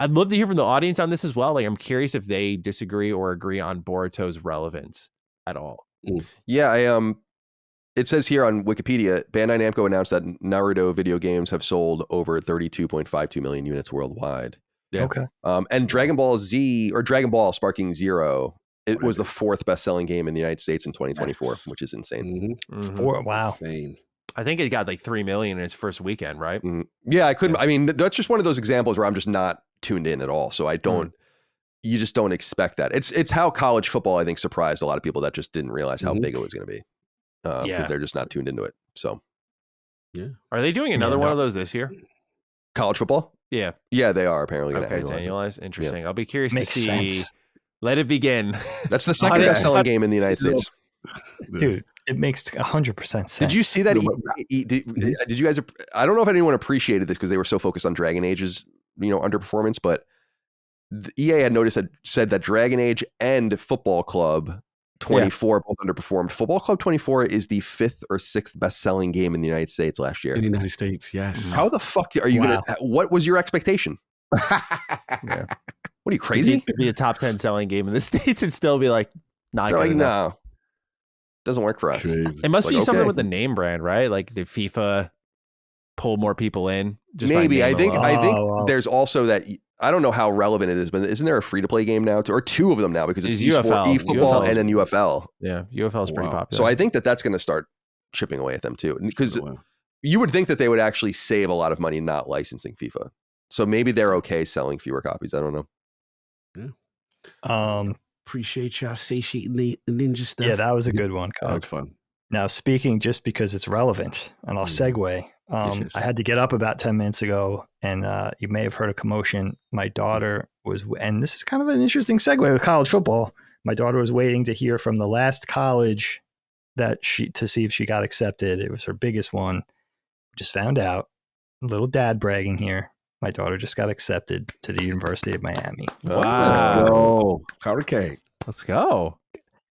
I'd love to hear from the audience on this as well. Like, I'm curious if they disagree or agree on Boruto's relevance at all. Yeah, it says here on Wikipedia, Bandai Namco announced that Naruto video games have sold over 32.52 million units worldwide. Yeah. Okay. And Dragon Ball Z, or Dragon Ball Sparking Zero, it was the 4th best-selling game in the United States in 2024, which is insane. Wow. Insane. I think it got like 3 million in its first weekend, right? Yeah, I couldn't. I mean, that's just one of those examples where I'm just not tuned in at all. So I don't. You just don't expect that. It's how college football, I think, surprised a lot of people that just didn't realize how big it was going to be, because they're just not tuned into it. So, yeah. Are they doing another one of those this year? College football? Yeah. Yeah, they are apparently going to it's annualized. Interesting. Yeah. I'll be curious Makes to see. sense. Let it begin. That's the second best-selling game in the United States. Dude, it makes 100% sense. Did you see that? Did you guys? I don't know if anyone appreciated this because they were so focused on Dragon Age's, underperformance, but EA had said that Dragon Age and Football Club 24 both underperformed. Football Club 24 is the 5th or 6th best-selling game in the United States last year. In the United States, yes. How the fuck are you gonna? What was your expectation? Yeah. What are you, crazy? It'd be a top 10 selling game in the States and still be like, not good enough. No, doesn't work for us. It must be something with the name brand, right? Like the FIFA pull more people in. Just maybe. I think there's also that. I don't know how relevant it is, but isn't there a free-to-play game now, or 2 of them now, because it's eFootball and then UFL. Yeah, UFL is pretty popular. So I think that's going to start chipping away at them too, because you would think that they would actually save a lot of money not licensing FIFA. So maybe they're okay selling fewer copies. I don't know. Yeah. Appreciate y'all satiating the ninja stuff. Yeah, that was a good one, That was Cog. fun. Now, speaking, just because it's relevant, and I'll segue, Yes. I had to get up about 10 minutes ago, and you may have heard a commotion. My daughter was, and this is kind of an interesting segue with college football. My daughter was waiting to hear from the last college to see if she got accepted. It was her biggest one. Just found out, a little dad bragging here. My daughter just got accepted to the University of Miami. Wow. Let's go. Hurricane. Let's go.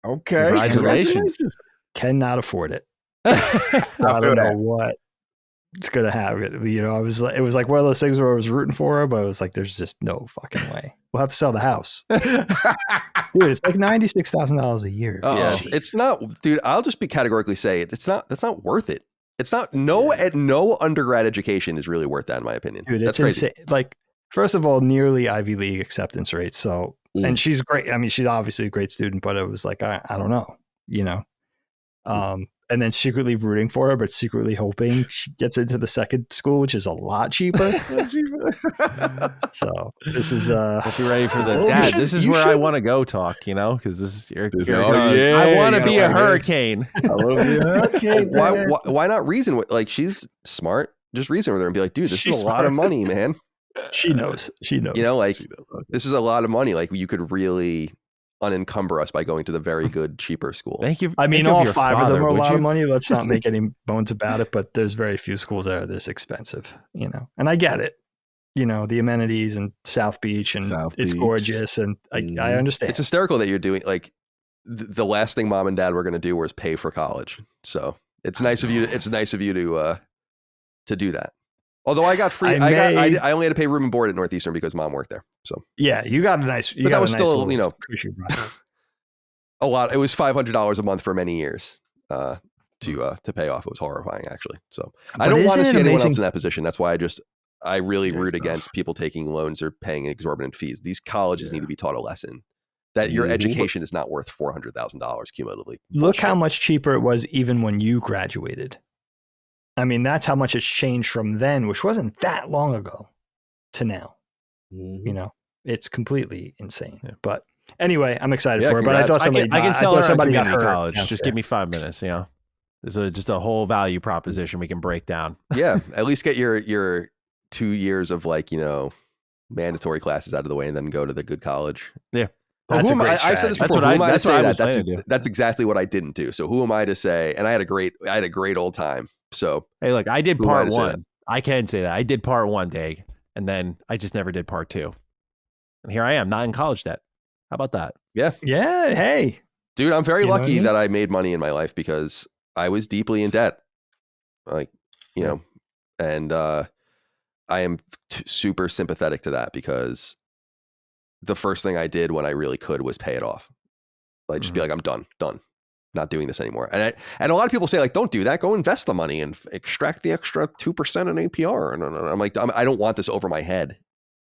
Okay. Congratulations. Cannot afford it. I I feel don't know that. what it's gonna have. You know, it was like one of those things where I was rooting for her, but it was like, there's just no fucking way. We'll have to sell the house, dude. It's like $96,000 a year. Yeah, it's not, dude. I'll just be categorically say that's not worth it. It's not. No undergrad education is really worth that, in my opinion. Dude, that's it's crazy. insane. Like, first of all, nearly Ivy League acceptance rates. So, and she's great. I mean, she's obviously a great student, but it was like, I don't know, you know. And then secretly rooting for her, but secretly hoping she gets into the second school, which is a lot cheaper. So this is Hope you're ready for the dad. This is where I want to go talk, you know, because this is you're yeah, I want to you be gotta a wanna hurricane. I love you. Okay. Why not reason with, like, she's smart. Just reason with her and be like, dude, this She's is a lot of money, man. she knows. She knows. You know, like, this is a lot of money. Like, you could really unencumber us by going to the very good, cheaper school. Thank you. I mean, think all your 5 of father, them are a would lot you? of money. Let's not make any bones about it, but there's very few schools that are this expensive, you know, and I get it. You know, the amenities and South Beach, and it's gorgeous, and I understand. It's hysterical that you're doing, like, the last thing mom and dad were going to do was pay for college. So it's nice of you. It's nice of you to do that. Although I got free, I only had to pay room and board at Northeastern because mom worked there. So yeah, you got a nice. But that was still, little you know, cushy ride. a lot. It was $500 a month for many years to pay off. It was horrifying, actually. So I But don't want isn't to it see anyone amazing- else in that position. That's why I really root tough. against people taking loans or paying exorbitant fees. These colleges need to be taught a lesson that your Mhm. education is not worth $400,000 cumulatively. Look how much cheaper it was even when you graduated. I mean, that's how much it's changed from then, which wasn't that long ago, to now. You know, it's completely insane. Yeah. But anyway, I'm excited Yeah, for it. But I thought congrats. somebody, I can I sell thought her somebody got community hurt college. Just downstairs. give me 5 minutes. You know, there's just a whole value proposition we can break down. Yeah, at least get your 2 years of, like, you know, mandatory classes out of the way and then go to the good college. Yeah. Well, That's who a am great I? I've said this strategy. before. Who am I to That's what say I that? was planning to do. That's exactly what I didn't do. So who am I to say? And I had a great old time. So Hey, look, I did Who am I part to say that? one. I can say that I did part one, Dag, and then I just never did part two. And here I am, not in college debt. How about that? Yeah. Hey. dude, I'm very You know what I lucky mean? that I made money in my life because I was deeply in debt. Like, you know, and I am super sympathetic to that because the first thing I did when I really could was pay it off. Like, just be like, I'm done, not doing this anymore. And a lot of people say, like, don't do that. Go invest the money and extract the extra 2% in APR. And I'm like, I don't want this over my head.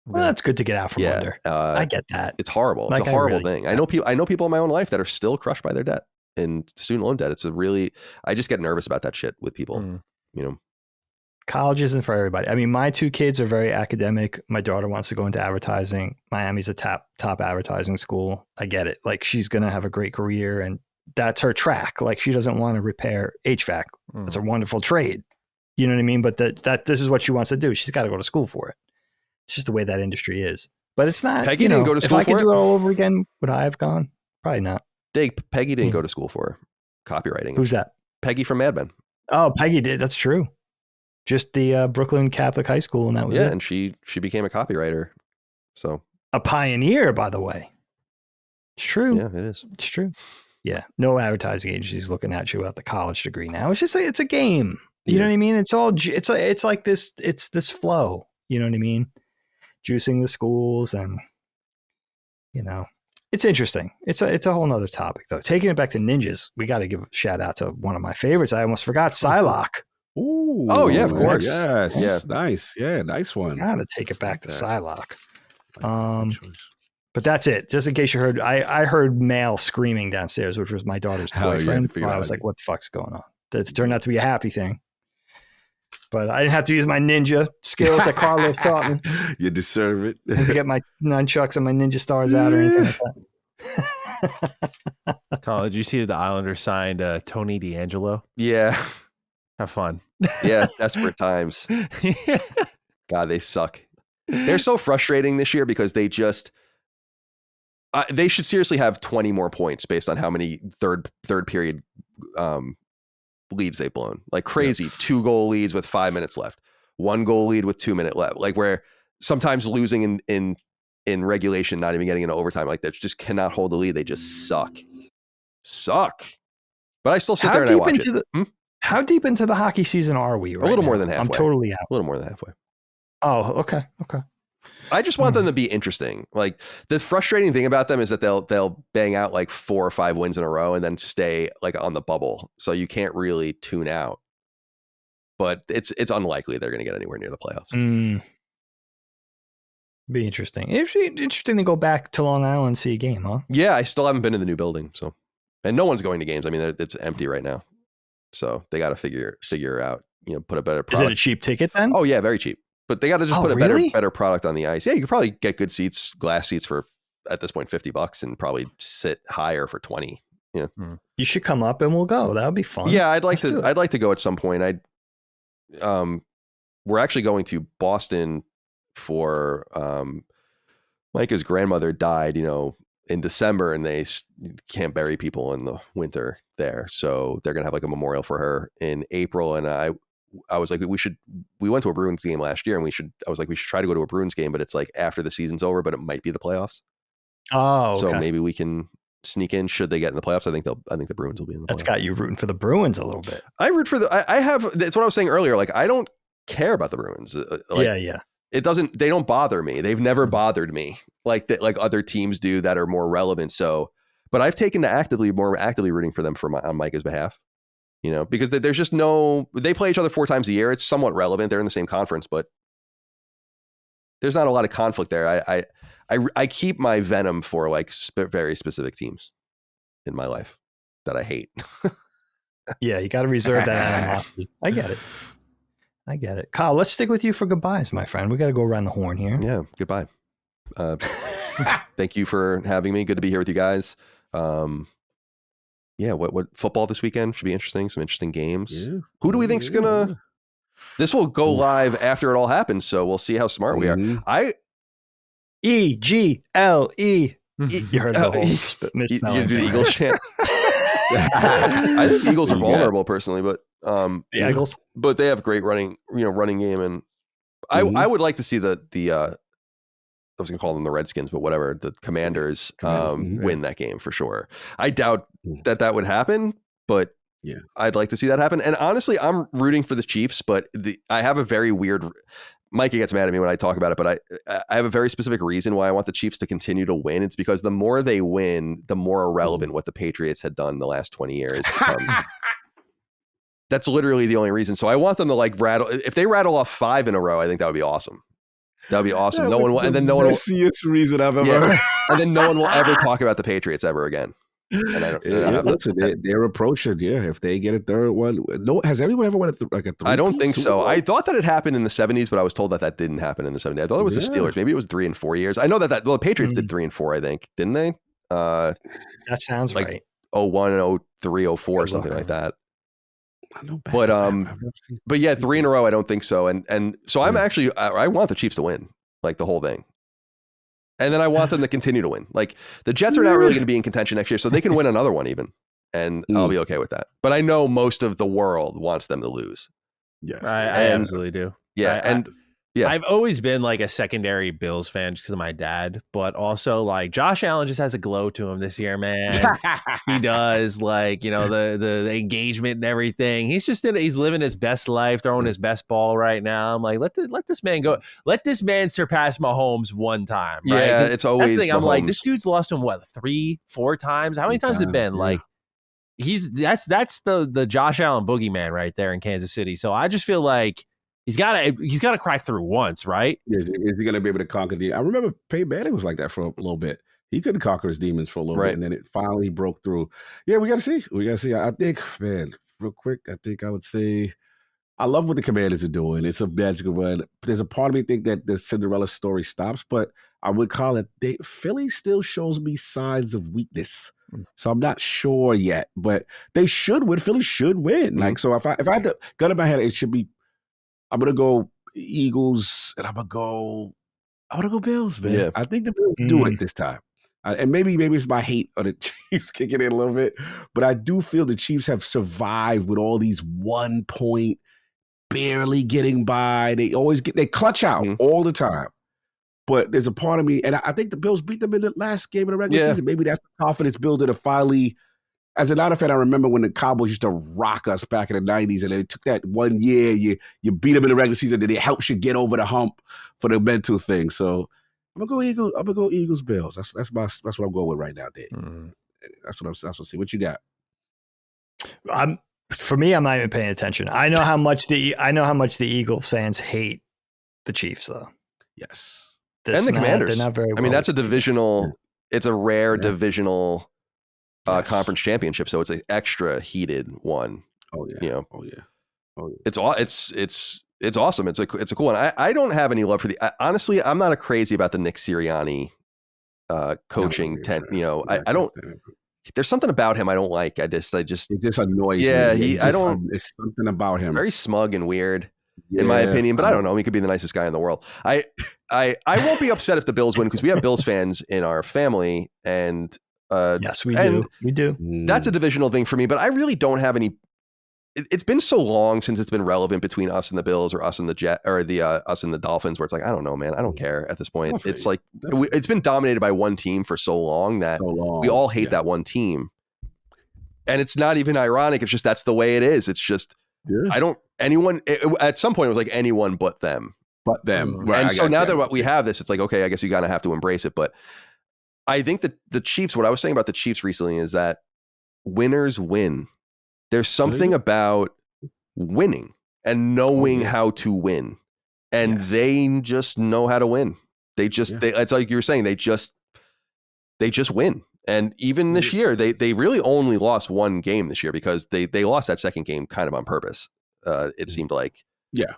Well, that's good to get out from under. I get that. It's horrible. It's Like, a I horrible really- thing. I know people in my own life that are still crushed by their debt and student loan debt. I just get nervous about that shit with people, you know. College isn't for everybody. I mean, my 2 kids are very academic. My daughter wants to go into advertising. Miami's a top advertising school. I get it. Like, she's going to have a great career and that's her track. Like, she doesn't want to repair HVAC. It's a wonderful trade. You know what I mean? But this is what she wants to do. She's got to go to school for it. It's just the way that industry is. But it's not. Peggy didn't go to school If I could for do it? it all over again, would I have gone? Probably not. Peggy didn't Yeah. go to school for copywriting. Who's that? Peggy from Mad Men. Oh, Peggy did. That's true. Just the Brooklyn Catholic High School, and that was Yeah, it. and she became a copywriter. So A pioneer, by the way. It's true. yeah, it is. It's true. Yeah. No advertising agencies looking at you without the college degree now. It's just it's a game. You know what I mean? It's all it's like this. It's this flow. You know what I mean? Juicing the schools, and you know, it's interesting. It's a whole nother topic though. Taking it back to ninjas, we got to give a shout out to one of my favorites. I almost forgot Psylocke. Ooh, Oh, yeah, of course. Yes. Yeah. Nice. Yeah, nice one. Got to take it back to Yeah. Psylocke. Good choice. But that's it. Just in case you heard, I heard male screaming downstairs, which was my daughter's Oh, you had to boyfriend. figure So it I was out. like, what the fuck's going on? That turned out to be a happy thing. But I didn't have to use my ninja skills that Carlos taught me. You deserve it. I didn't have to get my nunchucks and my ninja stars out or anything like that. Colin, did you see that the Islanders signed Tony DeAngelo? Yeah. Have fun. Yeah. Desperate times. God, they suck. They're so frustrating this year because they just they should seriously have 20 more points based on how many third period leads they've blown. Like crazy. 2-goal leads with 5 minutes left. 1-goal lead with 2 minutes left. Like where sometimes losing in regulation, not even getting into overtime, like that just cannot hold the lead. They just suck. But I still sit there and I watch it. How deep into the hockey season are we right A little now? more than halfway. I'm totally out. A little more than halfway. Oh, okay. I just want them to be interesting. Like the frustrating thing about them is that they'll bang out like 4 or 5 wins in a row and then stay like on the bubble. So you can't really tune out. But it's unlikely they're going to get anywhere near the playoffs. Be interesting. Interesting to go back to Long Island and see a game, huh? Yeah, I still haven't been to the new building, so and no one's going to games. I mean, it's empty right now, so they got to figure out. Put a better product. Is it a cheap ticket then? Oh yeah, very cheap. But they got to just put a better product on the ice. Yeah, you could probably get good seats, glass seats for at this point $50, and probably sit higher for 20. Yeah, you should come up and we'll go. That would be fun. Yeah, I'd like to go at some point. We're actually going to Boston for Micah's grandmother died, in December, and they can't bury people in the winter there, so they're gonna have like a memorial for her in April. And I was like, we went to a Bruins game last year, and we should try to go to a Bruins game, but it's like after the season's over, but it might be the playoffs. Oh, okay. So maybe we can sneak in should they get in the playoffs. I think the Bruins will be in the playoffs. That's got you rooting for the Bruins a little bit. I root for I have, that's what I was saying earlier. Like I don't care about the Bruins. Yeah. They don't bother me. They've never bothered me like that, like other teams do that are more relevant. So, but I've taken to more actively rooting for them on Micah's behalf, because there's just they play each other 4 times a year. It's somewhat relevant. They're in the same conference, but there's not a lot of conflict there. I keep my venom for like very specific teams in my life that I hate. Yeah. You got to reserve that animosity. I get it. Kyle, let's stick with you for goodbyes, my friend. We got to go around the horn here. Yeah. Goodbye. Thank you for having me. Good to be here with you guys. Yeah. What football this weekend should be interesting. Some interesting games. Yeah. Who do we think's gonna? This will go live after it all happens, so we'll see how smart we are. EGLE. You heard the whole you do the Eagles chant. I think the Eagles are vulnerable personally, but the Eagles, but they have great running game, and I would like to see the I was gonna call them the Redskins, but whatever, the Commanders win that game for sure. I doubt that would happen, but yeah, I'd like to see that happen. And honestly, I'm rooting for the Chiefs, but I have a very weird. Micah gets mad at me when I talk about it, but I have a very specific reason why I want the Chiefs to continue to win. It's because the more they win, the more irrelevant what the Patriots had done the last 20 years becomes. That's literally the only reason. So I want them to like rattle. If they rattle off 5 in a row, I think that would be awesome. That would be awesome. No one will, and then no one will. Messiest reason I've ever. Yeah, and then no one will ever talk about the Patriots ever again. And I don't. Listen, they're approaching. Yeah, if they get a third one, no. Has anyone ever won like a 3? I don't think so. I thought that it happened in the 70s, but I was told that didn't happen in the 70s. I thought it was the Steelers. Maybe it was 3 and 4 years. I know that the Patriots did 3 and 4. I think, didn't they? That sounds like right. 01 and 03, 04, something like that. But yeah, 3 in a row. I don't think so. And so I'm actually I want the Chiefs to win like the whole thing. And then I want them to continue to win. Like the Jets are not really going to be in contention next year, so they can win another one even. And I'll be okay with that. But I know most of the world wants them to lose. Yes. I absolutely do. Yeah. Yeah. I've always been like a secondary Bills fan just because of my dad, but also like Josh Allen just has a glow to him this year, man. He does, like, the engagement and everything. He's just he's living his best life, throwing his best ball right now. I'm like, let this man go. Let this man surpass Mahomes one time. Right? Yeah, it's always that's the thing. Mahomes. I'm like, this dude's lost him 3, 4 times. How many times has it been? Yeah. Like that's the Josh Allen boogeyman right there in Kansas City. So I just feel like he's got to crack through once, right? Is he going to be able to conquer I remember Peyton Manning was like that for a little bit. He couldn't conquer his demons for a little bit, and then it finally broke through. Yeah, we got to see. I think, man, real quick, I think I would say I love what the Commanders are doing. It's a magical run. There's a part of me think that the Cinderella story stops, but I would call it. Philly still shows me signs of weakness, so I'm not sure yet. But they should win. Philly should win. Like so, if I had to gun in my head, it should be. I'm gonna go Eagles, and I'm gonna go Bills, man. Yeah. I think the Bills do it this time. And maybe it's my hate of the Chiefs kicking in a little bit, but I do feel the Chiefs have survived with all these 1 point, barely getting by. They clutch out all the time. But there's a part of me, and I think the Bills beat them in the last game of the regular season. Maybe that's the confidence builder to finally. As a Niner fan, I remember when the Cowboys used to rock us back in the 90s, and it took that 1 year, you beat them in the regular season, and it helps you get over the hump for the mental thing. So I'm gonna go Eagles, Bills. That's what I'm going with right now, Dave. That's what I'm see. What you got? For me, I'm not even paying attention. I know how much the Eagles fans hate the Chiefs, though. Yes, and the Commanders. They're not very. I mean, that's a divisional. It's a rare divisional conference championship, so it's an extra heated one. Oh yeah. You know. Oh yeah. It's awesome. It's a cool one. I don't have any love for honestly, I'm not crazy about the Nick Sirianni coaching I don't. There's something about him I don't like. It just annoys me. It's something about him. Very smug and weird, in my opinion. But I don't know. He could be the nicest guy in the world. I won't be upset if the Bills win because we have Bills fans in our family, and yes, we do. We do. That's a divisional thing for me. But I really don't have any. It's been so long since it's been relevant between us and the Bills or us and the us and the Dolphins, where it's like, I don't know, man. I don't care at this point. Definitely. It's like it's been dominated by one team for so long that we all hate that one team. And it's not even ironic. It's just that's the way it is. It's just at some point it was like anyone but them. Right, and so now that we have this, it's like, okay, I guess you gotta have to embrace it. But I think that the Chiefs, what I was saying about the Chiefs recently is that winners win. There's something about winning and knowing how to win, and they just know how to win. It's like you were saying, they just win. And even this year, they really only lost one game this year because they lost that second game kind of on purpose. It seemed like,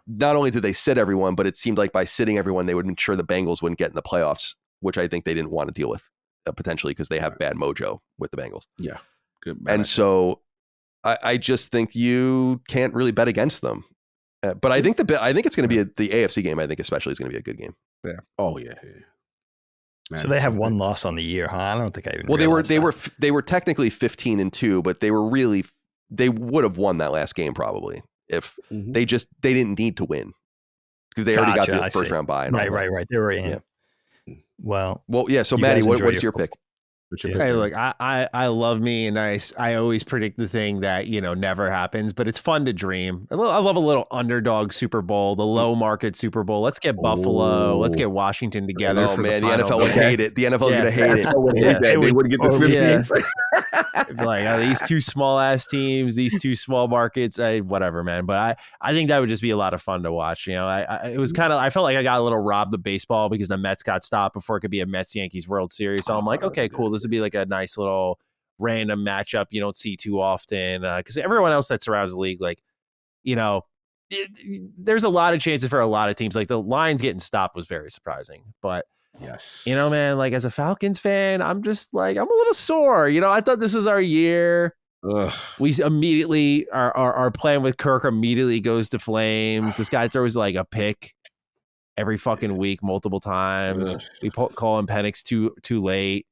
not only did they sit everyone, but it seemed like by sitting everyone, they would ensure the Bengals wouldn't get in the playoffs, which I think they didn't want to deal with potentially because they have bad mojo with the Bengals. Yeah. Good. And so I just think you can't really bet against them. But I think it's going to be the AFC game. I think especially is going to be a good game. Yeah. Oh yeah. Man, so they have one loss on the year, huh? I don't think I even. Well, they were technically 15-2, but they would have won that last game probably if they didn't need to win because they already got the first round bye. Right. They were in. Yeah. Well, yeah. So Matty, what's your pick? Hey, look, I love me and I always predict the thing that, never happens, but it's fun to dream. I love a little underdog Super Bowl, the low market Super Bowl. Let's get Buffalo. Let's get Washington together. Oh, man, the NFL would hate it. The NFL is going to hate it. They wouldn't get this 15. Like these two small ass teams, these two small markets, whatever, man. But I think that would just be a lot of fun to watch. It was kind of, I felt like I got a little robbed of baseball because the Mets got stopped before it could be a Mets Yankees World Series. So I'm like, okay, cool. This would be like a nice little random matchup you don't see too often because everyone else that surrounds the league, like, there's a lot of chances for a lot of teams. Like the Lions getting stopped was very surprising, but man, like as a Falcons fan, I'm just like, I'm a little sore. I thought this was our year. Ugh. We immediately our plan with Kirk immediately goes to flames. This guy throws like a pick every fucking week, multiple times. Ugh. We call him Penix too late.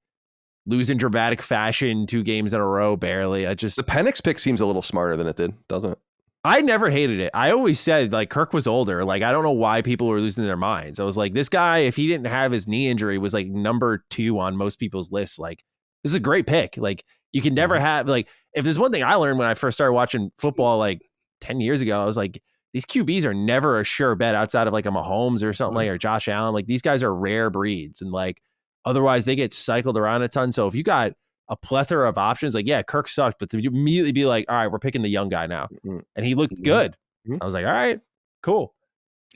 Lose in dramatic fashion 2 games in a row, barely. The Penix pick seems a little smarter than it did, doesn't it? I never hated it. I always said like Kirk was older. Like I don't know why people were losing their minds. I was like, this guy, if he didn't have his knee injury, was like number 2 on most people's lists. Like this is a great pick. Like you can never have like if there's one thing I learned when I first started watching football like 10 years ago, I was like, these QBs are never a sure bet outside of like a Mahomes or something like or Josh Allen. Like these guys are rare breeds and like. Otherwise, they get cycled around a ton. So if you got a plethora of options, like, yeah, Kirk sucked, but to immediately be like, all right, we're picking the young guy now. And he looked good. I was like, all right, cool.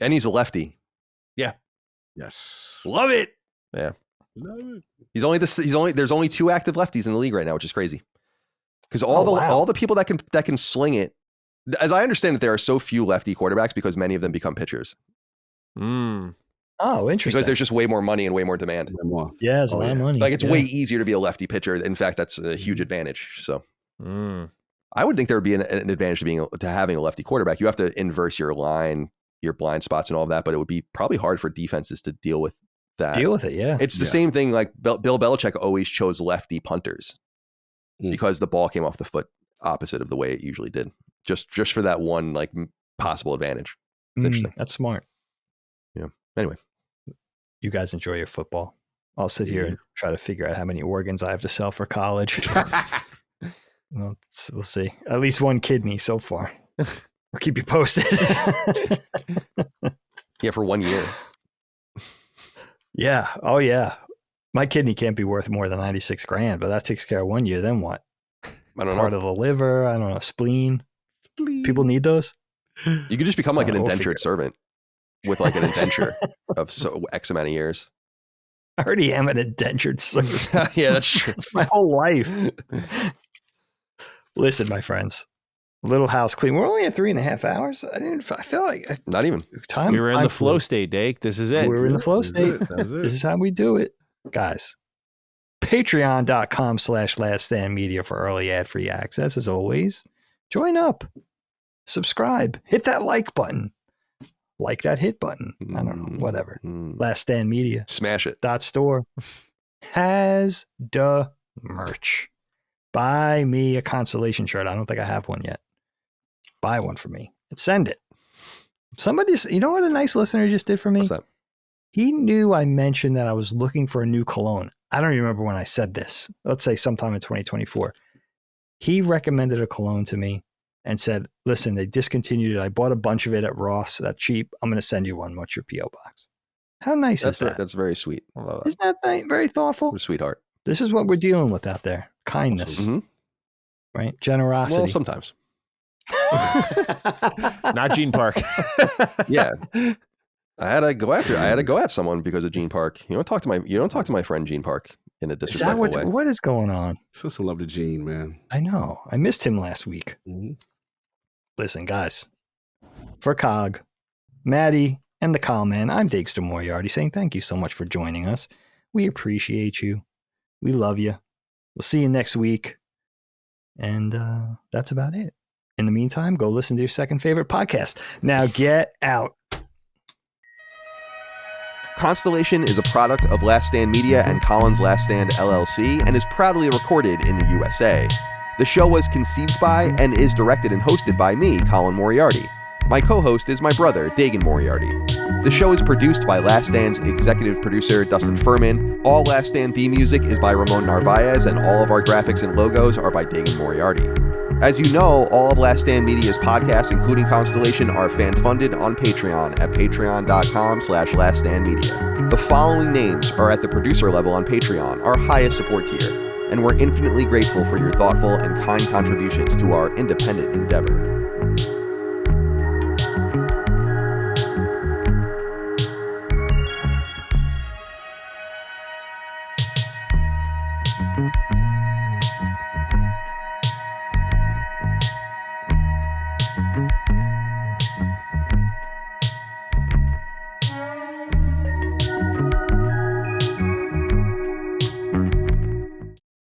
And he's a lefty. Yeah. Yes. Love it. Yeah. Love it. There's only 2 active lefties in the league right now, which is crazy. Because all the people that can sling it, as I understand it, there are so few lefty quarterbacks because many of them become pitchers. Oh, interesting. Because there's just way more money and way more demand. Yeah, there's a lot of money. Like it's way easier to be a lefty pitcher. In fact, that's a huge advantage. So I would think there would be an advantage to having a lefty quarterback. You have to inverse your line, your blind spots and all of that, but it would be probably hard for defenses to deal with that. Deal with it, yeah. It's the same thing like Bill Belichick always chose lefty punters because the ball came off the foot opposite of the way it usually did. Just for that one like possible advantage. Interesting. That's smart. Yeah. Anyway. You guys enjoy your football. I'll sit here and try to figure out how many organs I have to sell for college. Well, we'll see. At least one kidney so far. I'll keep you posted. Yeah, for 1 year. Yeah. Oh, yeah. My kidney can't be worth more than $96,000, but that takes care of 1 year. Then what? I don't know. Part of the liver. I don't know. Spleen. People need those. You could just become like an indentured servant with like an indenture of X amount of years. I already am an indentured servant. Yeah, that's true. It's my whole life. Listen, my friends. Little house clean. We're only at 3.5 hours. I feel like not even time. We were in the flow state, Dake. This is it. We're in the flow state. This is how we do it, guys. Patreon.com/laststandmedia for early ad-free access. As always, join up, subscribe, hit that like button, like that hit button. I don't know, whatever. Last Stand Media. Smash it. .store has the merch. Buy me a Constellation shirt. I don't think I have one yet. Buy one for me and send it. Somebody, you know what a nice listener just did for me? What's that? He knew I mentioned that I was looking for a new cologne. I don't even remember when I said this. Let's say sometime in 2024. He recommended a cologne to me and said, listen, they discontinued it. I bought a bunch of it at Ross. That's cheap. I'm going to send you one. What's your P.O. box? How nice is that? That's very sweet. Isn't that very thoughtful? Sweetheart. This is what we're dealing with out there. Kindness. Right? Generosity. Well, sometimes. Not Gene Park. Yeah. I had to go at someone because of Gene Park. You don't talk to my friend Gene Park in a disrespectful way. What is going on? So love to Gene, man. I know. I missed him last week. Listen, guys. For Cog, Matty, and the Call Man, I'm Dagster Moriarty saying thank you so much for joining us. We appreciate you. We love you. We'll see you next week. And that's about it. In the meantime, go listen to your second favorite podcast. Now get out. Constellation is a product of Last Stand Media and Collins Last Stand LLC and is proudly recorded in the USA. The show was conceived by and is directed and hosted by me, Colin Moriarty. My co-host is my brother, Dagan Moriarty. The show is produced by Last Stand's executive producer, Dustin Furman. All Last Stand theme music is by Ramon Narvaez, and all of our graphics and logos are by Dagan Moriarty. As you know, all of Last Stand Media's podcasts, including Constellation, are fan-funded on Patreon at patreon.com/laststandmedia. The following names are at the producer level on Patreon, our highest support tier, and we're infinitely grateful for your thoughtful and kind contributions to our independent endeavor.